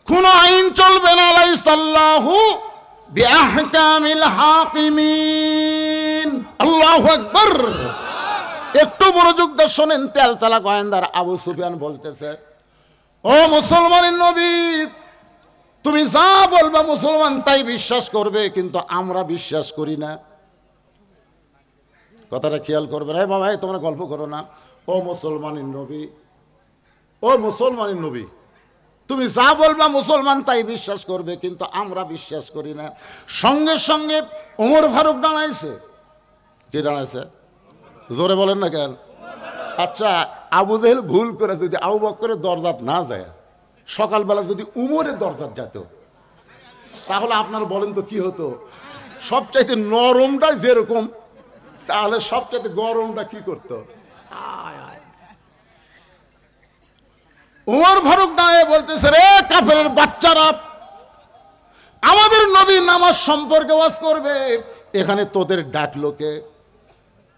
কোন আইন চলবে না। লাইসাল্লাহু বিআহকামিল হাকিমিন। আল্লাহু আকবার। একটু মনোযোগ দিয়ে শোনেন। তেলতলা গোয়েন্দার আবু সুফিয়ান বলতেছে, ও মুসলমানের নবী, তুমি যা বলবা মুসলমান তাই বিশ্বাস করবে, কিন্তু আমরা বিশ্বাস করি না। কথাটা খেয়াল করবে। রে বাবা, তোমরা গল্প করো না। ও মুসলমানের নবী, ও মুসলমানের নবী, তুমি যা বলবা মুসলমান তাই বিশ্বাস করবে, কিন্তু আমরা বিশ্বাস করি না। সঙ্গে সঙ্গে ওমর ফারুক দাঁড়াইছে। কি দাঁড়াইছে? জোরে বলেন না কেন? আচ্ছা, আবু জেহেল ভুল করে যদি আবু বকরের দরজাত না যায়, সকালবেলা যদি উমরের দরজাত যেত, তাহলে আপনার বলেন তো কি হতো? সবচাইতে নরমটা যেরকম, তাহলে সবচাইতে গরমটা কি করতো? ওমর ফারুক দাঁড়িয়ে বলতেছে, রে কাফেরের বাচ্চারা, আমাদের নবী নামাজ সম্পর্কে ওয়াজ করবে, এখানে তোদের ডাকলো কে?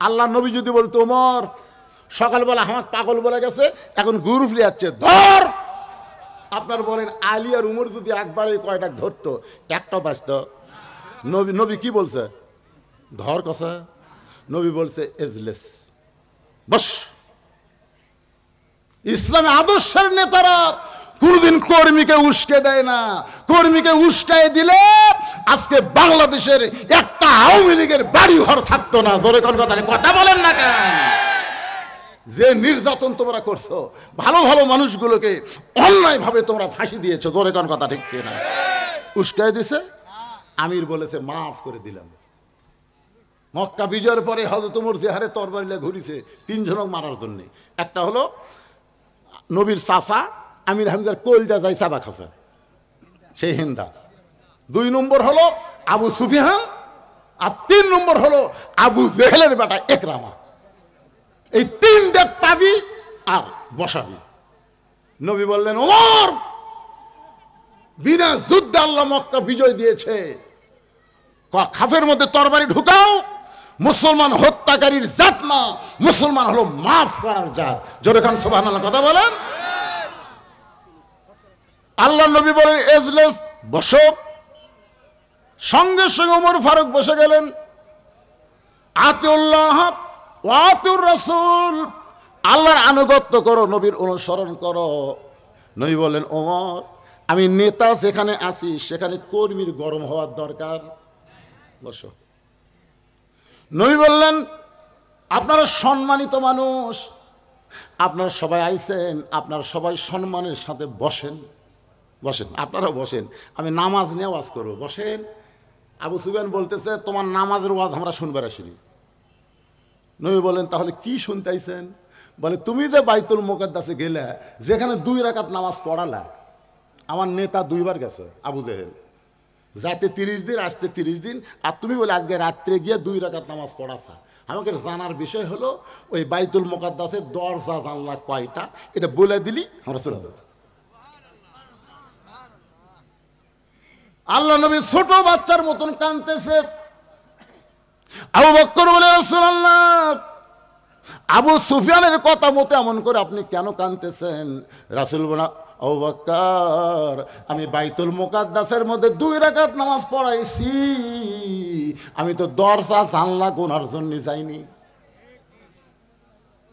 আল্লাহ নবী যদি বলতো, ওমর সকালবেলা আমার পাগল বলে গেছে, এখন গ্রুপ লিয়াচ্ছে, ধর। আপনার বলেন আলী আর উমর যদি একবারে কয়টা ধরতো, একটাও বাঁচত? নবী কি বলছে? ধর কথা। নবী বলছে এজলেস, বস। ইসলামে আদর্শের নেতারা কোনদিন কর্মীকে উস্কে দেয় না। কর্মীকে উস্কায় দিলে আজকে বাংলাদেশের একটা আওয়ামী লীগের বাড়ি ঘর থাকতো না। ধরে কোন কথা বলেন না কেন? যে নির্যাতন তোমরা করছো, ভালো ভালো মানুষগুলোকে অন্যায় ভাবে তোমরা ফাঁসি দিয়েছো। ধরে কোন কথা ঠিক কিনা? উস্কায় দিছে। আমির বলেছে মাফ করে দিলাম। মক্কা বিজয়ের পরে হযরত ওমর যে হারে তরবারি নিয়ে ঘুরিছে 3 জনক মারার জন্য। একটা হলো নবীর চাচা আমির হামজার কলজা যাই চাবা খাসা, সেই হিন্দা। 2 নম্বর হলো আবু সুফিয়ান, আর 3 নম্বর হলো আবু জেহেলের বেটা একরামা। এই 3টা তাবি আর বসাবি। নবী বললেন, ওমর, বিনা যুদ্ধে আল্লাহ মক্কা বিজয় দিয়েছে, খাফের মধ্যে তরবারি ঢুকাও। মুসলমান হত্যাকারীর জাত না, মুসলমান হলো মাফ করার জাত। জোরে খান সুবহানাল্লাহ কথা বলেন। আল্লাহ নবী বলেন এজলেস, বসো। সঙ্গে সঙ্গে ওমর ফারুক বসে গেলেন। আতিউল্লাহ ওয়া আতিউর রাসূল, আল্লাহর আনুগত্য করো, নবীর অনুসরণ করো। নবী বলেন, ওমর, আমি নেতা যেখানে আছি সেখানে কর্মীর গরম হওয়ার দরকার, বসো। নবী বললেন, আপনারা সম্মানিত মানুষ, আপনারা সবাই আইছেন, আপনারা সবাই সম্মানের সাথে বসেন। বসেন, আপনারাও বসেন, আমি নামাজ নিয়ে ওয়াজ করবো, বসেন। আবু সুফিয়ান বলতেছে তোমার নামাজের ওয়াজ আমরা শুনবার আসিনি। নবী বলেন তাহলে কি শুনতেইছেন? বলে তুমি যে বাইতুল মুকাদ্দাসে গেলে, যেখানে 2 রাকাত নামাজ পড়ালা, আমার নেতা 2 বার গেছে আবু জেহেল, যাতে 30 দিন আসতে 30 দিন, আর তুমি বলে আজকে রাত্রে গিয়ে 2 রাকাত নামাজ পড়াছা। আমাকে জানার বিষয় হলো ওই বাইতুল মুকাদ্দাসের দরজা জানলা কয়টা, এটা বলে দিলি আমরা চলে যাব। আল্লাহ নবী ছোট বাচ্চার মতন কাঁদতেছে। আবু বকর বলে রাসূলুল্লাহ, আবু সুফিয়ানের কথা মতো এমন করে আপনি কেন কাঁদতেছেন? রাসূল বলে আবু বকর, আমি বাইতুল মুকাদ্দাসের মধ্যে 2 রাকাত নামাজ পড়াইছি, আমি তো দরজা জানলা গোনার জন্য যাইনি।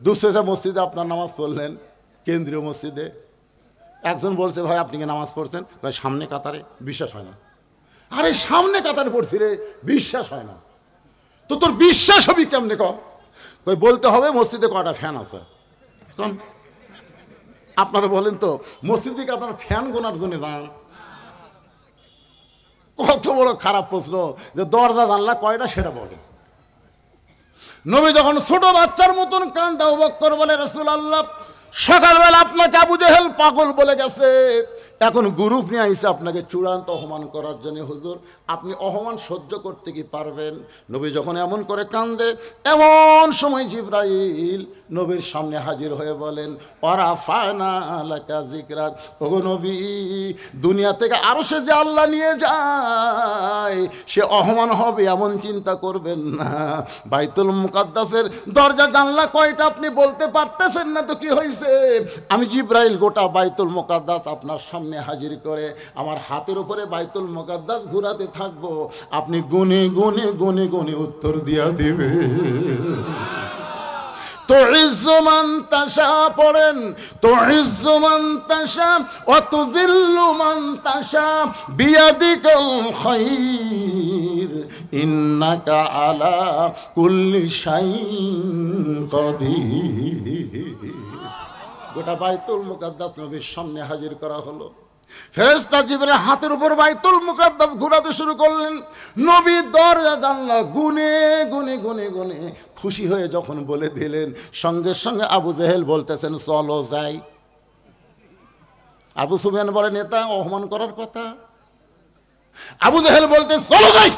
দুসরা মসজিদে আপনার নামাজ পড়লেন, কেন্দ্রীয় মসজিদে। একজন বলছে ভাই আপনি কি নামাজ পড়ছেন? ভাই সামনে কাতারে, বিশ্বাস হয় না। আরে সামনে কাতারে পড়ছি রে, বিশ্বাস হয় না। তো তোর বিশ্বাস হবি কেমনে কম? কই বলতে হবে মসজিদে কয়টা ফ্যান আছে। কোন আপনারা বলেন তো, মসজিদে কি আপনার ফ্যান গোনার জন্য যান? কত বড় খারাপ প্রশ্ন যে দরজা জানলা কয়টা সেটা বলে। নবী যখন ছোট বাচ্চার মতন কাঁদে, আবু বকর বলে রাসূলুল্লাহ, সকালবেলা আপনাকে আবু জেহেল পাগল বলে গেছে, এখন গ্রুপ নিয়ে আইসে আপনাকে চূড়ান্ত অপমান করার জন্য। হুজুর আপনি অপমান সহ্য করতে কি পারবেন? নবী যখন এমন করে কান্দে, এমন সময় জিবরাইল নবীর সামনে হাজির হয়ে বলেন, ওয়ারাফা'না লাকা যিকরাক, ওগো নবী, দুনিয়া থেকে আরশে যে আল্লাহ নিয়ে যায় সে অপমান হবে এমন চিন্তা করবেন না। বাইতুল মুকাদ্দাসের দরজা জানলা কয়টা আপনি বলতে পারতেছেন না তো কি হয়েছে? আমি জিবরাইল গোটা বাইতুল মুকাদ্দাস আপনার সামনে হাজির করে আমার হাতের উপরে বাইতুল মুকাদ্দাস ঘুরাতে থাকবো, আপনি গুনে গুনে গুনে গুনে উত্তর দিয়া দিবে। তুইজ্জু মান তাশা পড়েন, তুইজ্জু মান তাশা ওয়া তুযিল্লু মান তাশা বিয়াদিকাল খায়র ইন্নাকা আলা কুল্লি শাইইন কাদির। গোটা বাইতুল মুকাদ্দাস নবীর সামনে হাজির করা হলো। ফেরেশতা জিবরাইল হাতের উপর বাইতুল মুকাদ্দাস ঘোরাতে শুরু করলেন। নবী দরজা জানলা গুনে গুনে গুনে গুনে খুশি হয়ে যখন বলে দিলেন, সঙ্গে সঙ্গে আবু জেহেল বলতেছেন চলো যাই। আবু সুফিয়ান বলে নেতা অপমান করার কথা। আবু জেহেল বলতে চলো যাই,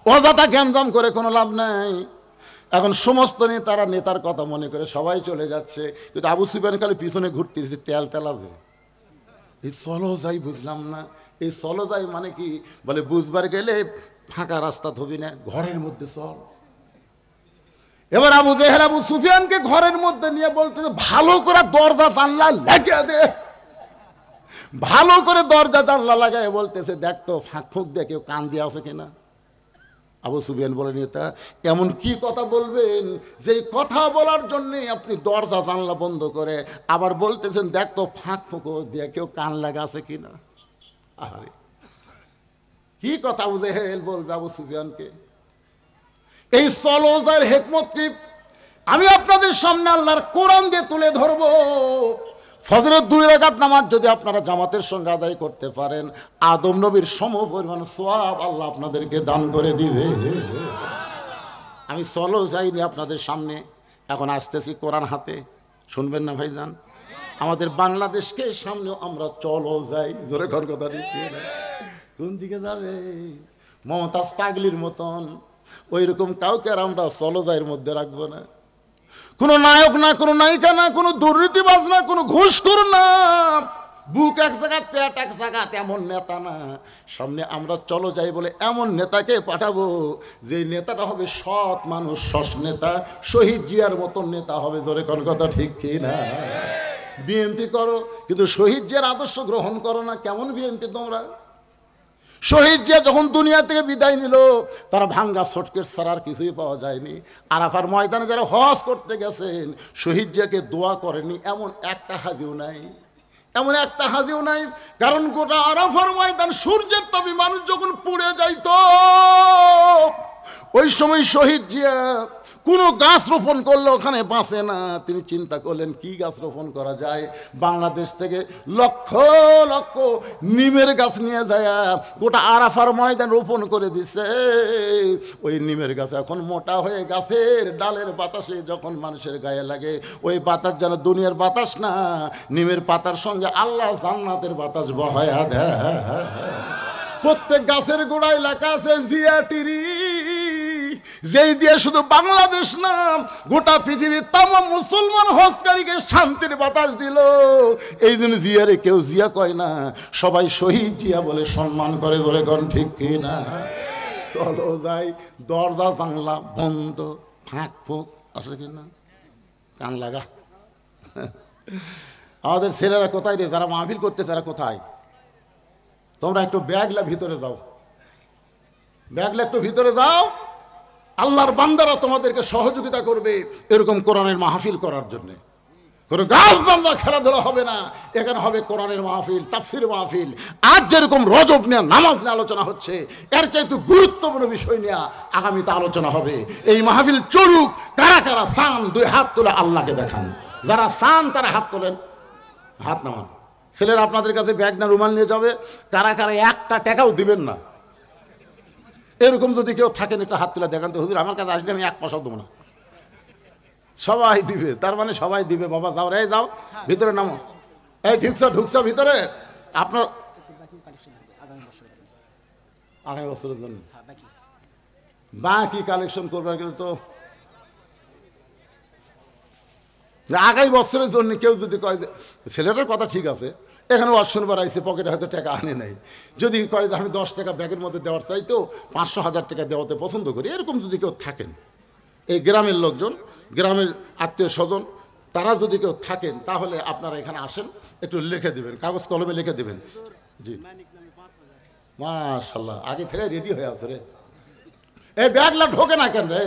অযথা গ্যাঞ্জাম করে কোনো লাভ নাই। এখন সমস্ত নেতারা নেতার কথা মনে করে সবাই চলে যাচ্ছে, কিন্তু আবু সুফিয়ান খালি পিছনে ঘুরতেছে, তেল তেলাবে। এই চলো যাই বুঝলাম না, এই চলো যাই মানে কি? বলে বুঝবার গেলে ফাঁকা রাস্তা ধবি না, ঘরের মধ্যে চল। এবার আবু জেহেল আবু সুফিয়ানকে ঘরের মধ্যে নিয়ে বলতেছে ভালো করে দরজা জানলা লাগিয়ে দে, ভালো করে দরজা জানলা লাগায় বলতেছে দেখ তো ফাঁক ফুঁক দিয়ে কেউ কান দিয়ে আছে কিনা। আবু সুফিয়ান বলে নেতা এমন কি কথা বলবেন যে কথা বলার জন্যে আপনি দরজা জানলা বন্ধ করে আবার বলতেছেন দেখ তো ফাঁক ফুঁকো দিয়ে কেউ কান লাগা আছে কিনা। আরে কি কথা আবু জেহেল বলবে আবু সুফিয়ানকে? এই সলোজার হিকমত কি আমি আপনাদের সামনে আল্লাহর কোরআন দিয়ে তুলে ধরবো। ফজরের 2 রাকাত নামাজ যদি আপনারা জামাতের সঙ্গে আদায় করতে পারেন, আদম নবীর সমপরিমাণ সওয়াব আল্লাহ আপনাদেরকে দান করে দিবে। আমি চলো যাইনি আপনাদের সামনে, এখন আসতেছি কোরআন হাতে, শুনবেন না ভাইজান? আমাদের বাংলাদেশকে সামনেও আমরা চলো যাই, জোরে ঘর কথা দিচ্ছি। কোন দিকে যাবে? মমতাজ পাগলির মতন ওই রকম কাউকে আর আমরা চলো যাইয়ের মধ্যে রাখবো না। কোনো নায়ক না, কোনো নায়িকা না, কোনো দুর্নীতিবাজ না, কোনো ঘুষখোর না, বুক এক জায়গা পেট এক জায়গা তেমন নেতা না। সামনে আমরা চলো যাই বলে এমন নেতাকে পাঠাবো যে নেতাটা হবে সৎ মানুষ, সৎ নেতা, শহীদ জিয়ার মতন নেতা হবে। জোরে কোন কথা ঠিক কি না? বিএনপি করো কিন্তু শহীদ জিয়ার আদর্শ গ্রহণ করো না। কেমন বিএনপি তোমরা? শহীদ জিয়া যখন দুনিয়া থেকে বিদায় নিল তারা ভাঙ্গা সটকেট ছাড়া আর কিছুই পাওয়া যায়নি। আরাফার ময়দানে যারা হজ করতে গেছেন শহীদ জিয়াকে দোয়া করেনি এমন একটা হাজিও নাই, এমন একটা হাজিও নাই। কারণ গোটা আরাফার ময়দান সূর্যের তাপে মানুষ যখন পুড়ে যাইত ওই সময় শহীদ জিয়া কোনো গাছ রোপণ করলে ওখানে বাঁচে না। তিনি চিন্তা করলেন কি গাছ রোপণ করা যায়। বাংলাদেশ থেকে লক্ষ লক্ষ নিমের গাছ নিয়ে যায় গোটা আরাফার ময়দান রোপণ করে দিছে। ওই নিমের গাছ এখন মোটা হয়ে গাছের ডালের বাতাসে যখন মানুষের গায়ে লাগে, ওই বাতাস যেন দুনিয়ার বাতাস না, নিমের পাতার সঙ্গে আল্লাহ জান্নাতের বাতাস বহায়া দেয়। প্রত্যেক গাছের গোড়ায় লেখা আছে জিয়াটিরি, যেই দিয়ে শুধু বাংলাদেশ না গোটা পৃথিবীর তামাম মুসলমান হজকারীকে শান্তির বাতাস দিল। এই জন্য জিয়ারে কেউ জিয়া কয় না, সবাই শহীদ জিয়া বলে সম্মান করে। ধরে গণ ঠিক কি না? চলো যাই, দরজা জানলা বন্ধ, ফাঁক ফোঁক আছে কি না? কান লাগা। আমাদের ছেলেরা কোথায় রে? যারা মাহফিল করতে তারা কোথায়? তোমরা একটু ব্যাগলা ভিতরে যাও, ব্যাগলা একটু ভিতরে যাও। আল্লাহর বান্দারা তোমাদেরকে সহযোগিতা করবে এরকম কোরআনের মাহফিল করার জন্য। কোনো গাছ বান্দা খেলাধুলা হবে না, এখানে হবে কোরআনের মাহফিল, তাফসির মাহফিল। আজ যেরকম রজব নিয়ে নামাজ নিয়ে আলোচনা হচ্ছে, এর চাইতে গুরুত্বপূর্ণ বিষয় নিয়ে আগামীতে আলোচনা হবে। এই মাহফিল চলুক। কারা কারা চান দুই হাত তুলে আল্লাহকে দেখান। যারা চান তারা হাত তোলেন, হাত নামান। ছেলেরা আপনাদের কাছে ব্যাগ না রুমাল নিয়ে যাবে। কারা কারা একটা টাকাও দিবেন না, এরকম যদি কেউ থাকেন একটা হাত তুলে দেখান তো। হুজুর আমার কাছে আসলে আমি এক পয়সাও দেবো না। সবাই দিবে, তার মানে সবাই দিবে। বাবা যাও রে, যাও ভিতরে নামো। এই ঢুকছো ভিতরে। আপনার আগামী বছরের জন্য বাকি কালেকশন করবার গেলে তো আগামী বছরের জন্য কেউ যদি কয়, ছেলেটার কথা ঠিক আছে, এখানে শুনবার আইসে, পকেটে হয়তো টাকা আনে নাই, যদি কয় যে আমি 10 টাকা ব্যাগের মধ্যে দেওয়ার চাই, তো 500-1000 টাকা দেওয়াতে পছন্দ করি, এরকম যদি কেউ থাকেন, এই গ্রামের লোকজন, গ্রামের আত্মীয় স্বজন, তারা যদি কেউ থাকেন, তাহলে আপনারা এখানে আসেন, একটু লিখে দেবেন, কাগজ কলমে লিখে দেবেন। জি মাশাআল্লাহ, আগে থেকে রেডি হয়ে আছে রে। এই ব্যাগলা ঢোকে না কেন রে?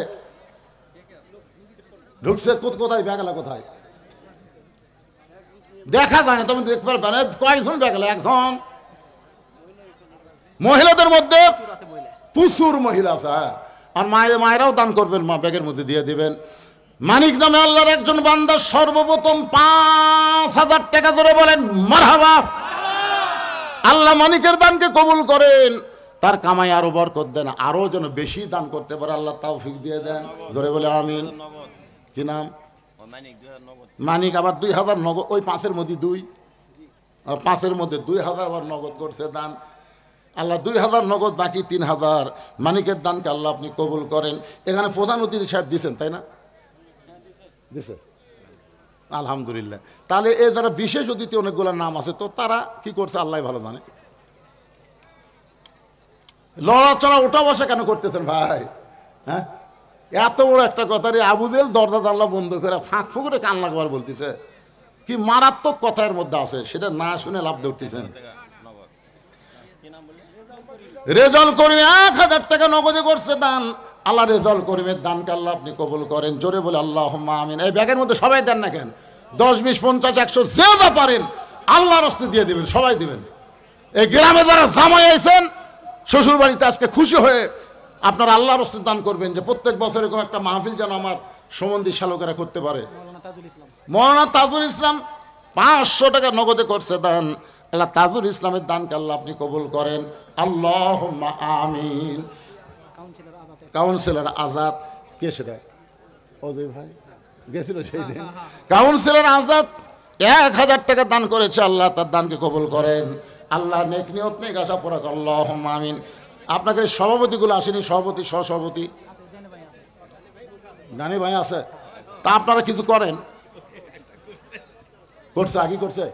ঢুকছে কোথায়? ব্যাগলা কোথায় দেখা যায় না, তুমি দেখতে পারবে না। কয়েকজন ব্যাগলা? একজন। মহিলাদের মধ্যে প্রচুর মহিলা আছে, আর মায়েরাও দান করবেন, মা ব্যাগের মধ্যে দিয়ে দিবেন। মানিক নামে আল্লাহর একজন বান্দা সর্বপ্রথম 5000 টাকা ধরে বলেন মারহাবা। আল্লাহ মানিকের দানকে কবুল করেন, তার কামাই আরো বরকত দেন, আরো যেন বেশি দান করতে পারে আল্লাহ তৌফিক দিয়ে দেন। ধরে বলে আমিন। কি নাম? মানিক। আবার 2000 নগদ, ওই 5-এর মধ্যে 2, আর 5-এর মধ্যে 2000 আবার নগদ করছে দান। আল্লাহ 2000 নগদ, বাকি 3000 মানিকের দানকে আল্লাহ আপনি কবুল করেন। এখানে প্রধান অতিথি সাহেব দিচ্ছেন, তাই না? দিছে, আলহামদুলিল্লাহ। তাহলে এ যারা বিশেষ অতিথি, অনেকগুলো নাম আছে, তো তারা কি করছে আল্লাহ ভালো জানে। লড়াচড়া ওঠা বসা কেন করতেছেন ভাই? হ্যাঁ, এত বড় একটা কথা রে। আবু জেহেল দরজা জানলা বন্ধ করে ফাঁক ফুঁকরে কান লাগবার বলতেছে, কি মারাত্মক কথার মধ্যে আছে, সেটা না শুনে লাভ ধরতেছেন। রেজল করিম 1000 টাকা নগদে করছে দান। আল্লাহ রেজল করিমের দানকে আল্লাহ আপনি কবুল করেন। জোরে বলে আল্লাহুম্মা আমিন। এই ব্যাগের মধ্যে সবাই দেন না কেন? 10, 20, 50, 100 যে যা পারেন আল্লাহর রাস্তে দিয়ে দিবেন, সবাই দিবেন। এই গ্রামে যারা জামাই আইছেন শ্বশুর বাড়িতে, আজকে খুশি হয়ে আপনারা আল্লাহর রাস্তে দান করবেন, যে প্রত্যেক বছর এরকম একটা মাহফিল যেন আমার সম্বন্ধী শালকেরা করতে পারে। মৌলানা তাজুল ইসলাম 500 টাকা নগদে করছে দান। আল্লাহ তাজুল ইসলামের দানকে আল্লাহ আপনি কবুল করেন। আল্লাহুম্মা আমিন। কাউন্সিলর আজাদ, কে সেটা? অজয় ভাই গেছিল সেই দিন। কাউন্সিলর আজাদ 1000 টাকা দান করেছে। আল্লাহ তার দানকে কবুল করেন। আল্লাহ নেক নিয়ত নেক আশা পুরা করেন। আল্লাহুম্মা আমিন। আপনাদের সভাপতিগুলো আসেনি, সভাপতি সহসভাপতি জানি ভাই আছে, তা আপনারা কিছু করেন? করছে, আগে করছে,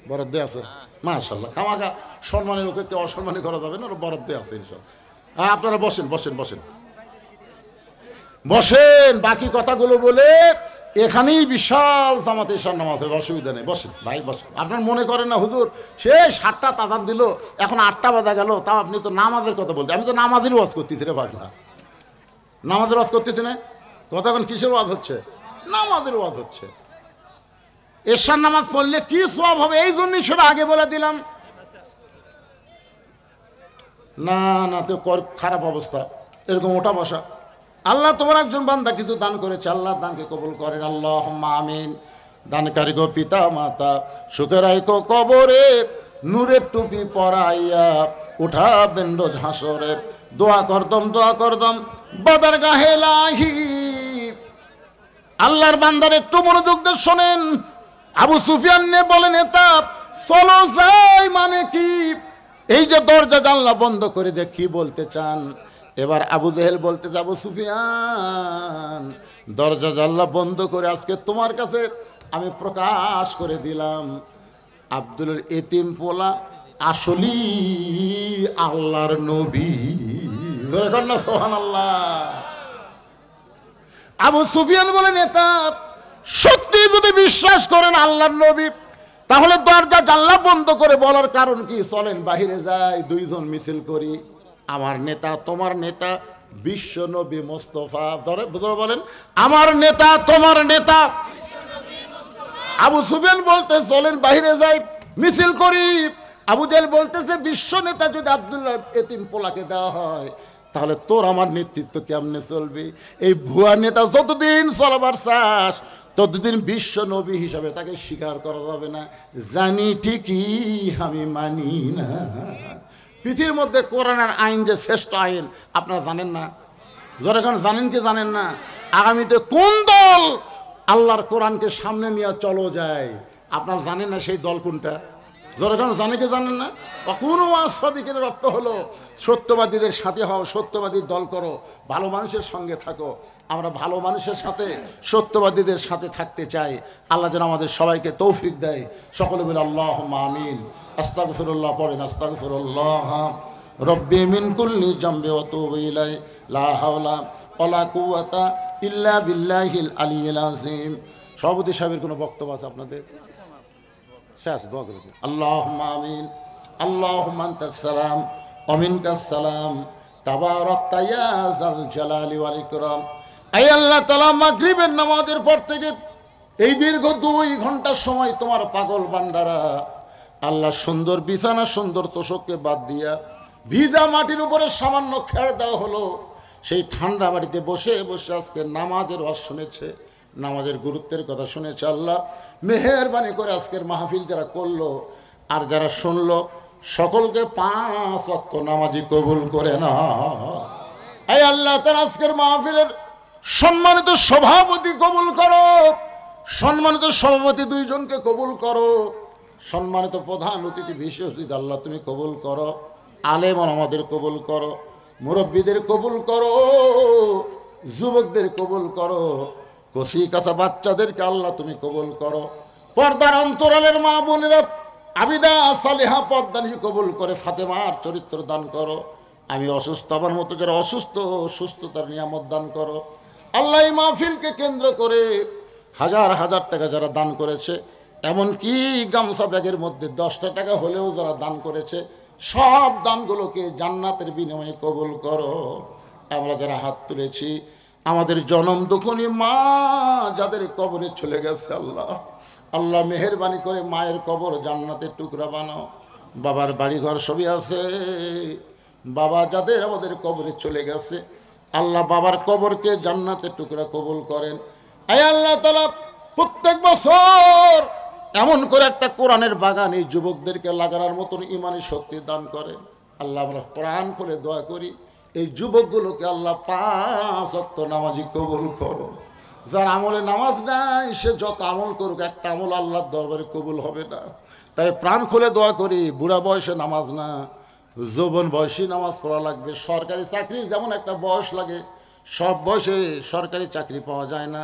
বরাদ্দ আছে। মাশাআল্লাহ, খামাখা সম্মানের ওকে কেউ অসম্মানী করা যাবে না, বরাদ্দ আছে ইনশাআল্লাহ। আপনারা বসেন বসেন বসেন বসেন। বাকি কথাগুলো বলে এখানেই বিশাল জামাতে ঈশার নামাজ হবে, অসুবিধা নেই। বসেন ভাই বসেন। আপনার মনে করেন না হুজুর সে 7টা তাজান দিল, এখন 8টা বাজা গেল, তাও আপনি তো নামাজের কথা বলতে। আমি তো নামাজের ওয়াজ করতেছি রে পাগলা, নামাজের ওয়াজ করতেছি না। কতক্ষণ কিসের ওয়াজ হচ্ছে? নামাজের ওয়াজ হচ্ছে। ঈশার নামাজ পড়লে কি সওয়াব হবে, এই জন্যই সেটা আগে বলে দিলাম। না না, তো খারাপ অবস্থা। এরকম ওঠা বসা। আল্লাহ তোমার একজন বান্দা কিছু দান করেছে, আল্লাহ দানকে কবুল করেন। আল্লাহুম্মা আমিন। দানকারী গো পিতা মাতা সুখে রাখো কবরে, নূরের টুপি পরাইয়া উঠাবেন রোজ হাসরে। দোয়া করদম বদর গাহে লাহি। আল্লাহর বান্দার একটু মনোযোগ দিয়ে শোনেন। আবু সুফিয়ান নে বলেন নেতা চলো যাই মানে কি? এই যে দরজা জানলা বন্ধ করে দিয়ে কি বলতে চান? এবার আবু জেহেল বলতে আবু সুফিয়ান দরজা জানলা বন্ধ করে আজকে তোমার কাছে আমি প্রকাশ করে দিলাম, আব্দুলের এতিম পোলা আসলি আল্লাহর নবী। সুবহানাল্লাহ। আবু সুফিয়ান বলে নেতা সত্যি যদি বিশ্বাস করেন আল্লাহর নবী, তাহলে দরজা জানলা বন্ধ করে বলার কারণ কি? চলেন বাহিরে যাই, দুইজন মিছিল করি। আমার নেতা তোমার নেতা বিশ্ব নবী মোস্তফা। ধরে বলেন আমার নেতা তোমার নেতা। আবু সুফিয়ান বলতে চলেন বাহিরে যাই মিছিল করি। আবু জেহেল বলতেছে বিশ্ব নেতা যদি আব্দুল্লাহ এতিম পোলাকে দেওয়া হয় তাহলে তোর আমার নেতৃত্ব কেমনে চলবে? এই ভুয়া নেতা যতদিন চলবার চাস ততদিন বিশ্ব নবী হিসাবে তাকে স্বীকার করা যাবে না। জানি ঠিকই আমি মানি না। পৃথিবীর মধ্যে কোরআনের আইন যে শ্রেষ্ঠ আইন আপনারা জানেন না? যখন জানেন কি জানেন না? আগামীতে কোন দল আল্লাহর কোরআনকে সামনে নিয়ে চলো যায় আপনারা জানেন না সেই দল কোনটা? যখন জানে কি জানেন না? কোনো সদিকের অর্থ হলো সত্যবাদীদের সাথে হও, সত্যবাদীর দল করো, ভালো মানুষের সঙ্গে থাকো। আমরা ভালো মানুষের সাথে সত্যবাদীদের সাথে থাকতে চাই। আল্লাহ যেন আমাদের সবাইকে তৌফিক দেয়। সকলে বলে আল্লাহুম্মা আমিন। আস্তাগফিরুল্লাহ পড়েন। আস্তাগফিরুল্লাহ রব্বি মিন কুল্লি জামবি ওয়া তুবু ইলাই লা হাওলা ওয়ালা কুওয়াতা ইল্লা বিল্লাহিল আলিয়্যিল আযীম। সভাপতি সাহেবের কোনো বক্তব্য আছে আপনাদের? শেষ দোয়া করে দিন। আল্লাহুম্মা আমিন। আল্লাহুম্মা আনতাস সালাম ওয়া মিনকাস সালাম তাবারাকতা ইয়া যাল জালালি ওয়াল ইকরাম। আয় আল্লাহ তাআলা মাগরিবের নামাজের পর থেকে এই দীর্ঘ 2 ঘন্টার সময় তোমার পাগল বান্দারা আল্লাহ সুন্দর বিছানা সুন্দর তোশককে বাদ দিয়া ভিজা মাটির উপরে সামান্য খেড় দেওয়া হলো। সেই ঠান্ডা মাটিতে বসে বসে আজকে নামাজের ওয়াজ শুনেছে, নামাজের গুরুত্বের কথা শুনেছে। আল্লাহ মেহেরবানি করে আজকের মাহফিল যারা করলো আর যারা শুনলো সকলকে 5 ওয়াক্ত নামাজি কবুল করে না। এই আল্লাহ তাআলা আজকের মাহফিলের সম্মানিত সভাপতি কবুল করো, সম্মানিত সভাপতি 2 জনকে কবুল করো, সম্মানিত প্রধান অতিথি বিশেষ অতিথি আল্লাহ তুমি কবুল করো, আলেম আমাদের কবুল করো, মুরব্বীদের কবুল করো, যুবকদের কবুল করো, কচি কাঁচা বাচ্চাদেরকে আল্লাহ তুমি কবুল করো। পর্দার অন্তরালের মা বোনেরা আবিদা সালেহা পর্দানি কবুল করে ফাতেমার চরিত্র দান করো। আমি অসুস্থ, আমার মতো যারা অসুস্থ সুস্থতার নিয়ামত দান করো। আল্লাহ এই মাহফিলকে কেন্দ্র করে হাজার হাজার টাকা যারা দান করেছে, এমনকি গামছা ব্যাগের মধ্যে 10টা টাকা হলেও যারা দান করেছে, সব দানগুলোকে জান্নাতের বিনিময়ে কবুল করো। আমরা যারা হাত তুলেছি আমাদের জনম দুঃখনী মা যাদের কবরে চলে গেছে আল্লাহ, আল্লাহ মেহেরবানি করে মায়ের কবর জান্নাতের টুকরা বানাও। বাবার বাড়িঘর সবই আছে, বাবা যাদের আমাদের কবরে চলে গেছে আল্লাহ বাবার কবরকে জান্নাতের টুকরা কবুল করেন। আয় আল্লাহ তাআলা প্রত্যেক বছর এমন করে একটা কোরআনের বাগান এই যুবকদেরকে লাগানোর মতন ইমানি শক্তি দান করেন। আল্লাহ আমরা কোরআন খুলে দোয়া করি এই যুবকগুলোকে আল্লাহ 5 ওয়াক্ত নামাজি কবুল করো। যার আমলে নামাজ নাই সে যত আমল করুক একটা আমল আল্লাহর দরবারে কবুল হবে না। তাই প্রাণ খুলে দোয়া করি বুড়া বয়সে নামাজ না, যৌবন বয়সী নামাজ পড়া লাগবে। সরকারি চাকরির যেমন একটা বয়স লাগে, সব বয়সে সরকারি চাকরি পাওয়া যায় না,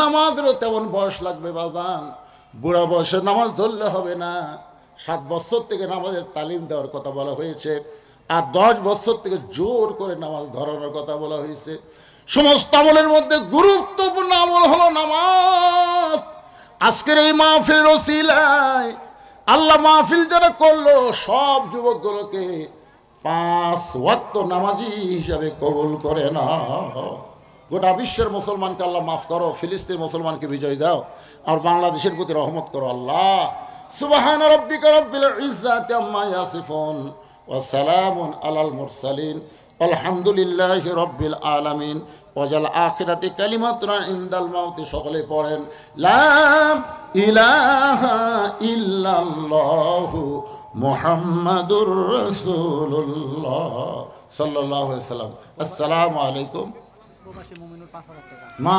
নামাজেরও তেমন বয়স লাগবে বাজান। বুড়া বয়সে নামাজ ধরলে হবে না। 7 বছর থেকে নামাজের তালিম দেওয়ার কথা বলা হয়েছে, আর 10 বছর থেকে জোর করে নামাজ ধরানোর কথা বলা হয়েছে। সমস্ত আমলের মধ্যে গুরুত্বপূর্ণ আমল হলো নামাজ। আজকের এই মাহফিলের ওসিলায় আল্লাহ মাহফিল যারা করলো সব যুবকগুলোকে 5 ওয়াক্ত নামাজি হিসাবে কবুল করে না। গোটা বিশ্বের মুসলমানকে আল্লাহ মাফ করো, ফিলিস্তিন মুসলমানকে বিজয় দাও, আর বাংলাদেশের প্রতি রহমত করো আল্লাহ। সুবহানা রাব্বিকা রাব্বিল ইজ্জাতি আম্মা ইয়াসিফুন ওয়া সালামুন আলাল মুরসালিন আলহামদুলিল্লাহি রাব্বিল আলামিন ওয়াজাল আখিরাতি কালিমাতুনা ইনদাল মাউতি। সকলে পড়েন লা ইলাহা ইল্লাল্লাহু মুহাম্মাদুর রাসূলুল্লাহ সাল্লাল্লাহু আলাইহি ওয়াসাল্লাম। আসসালামু আলাইকুম।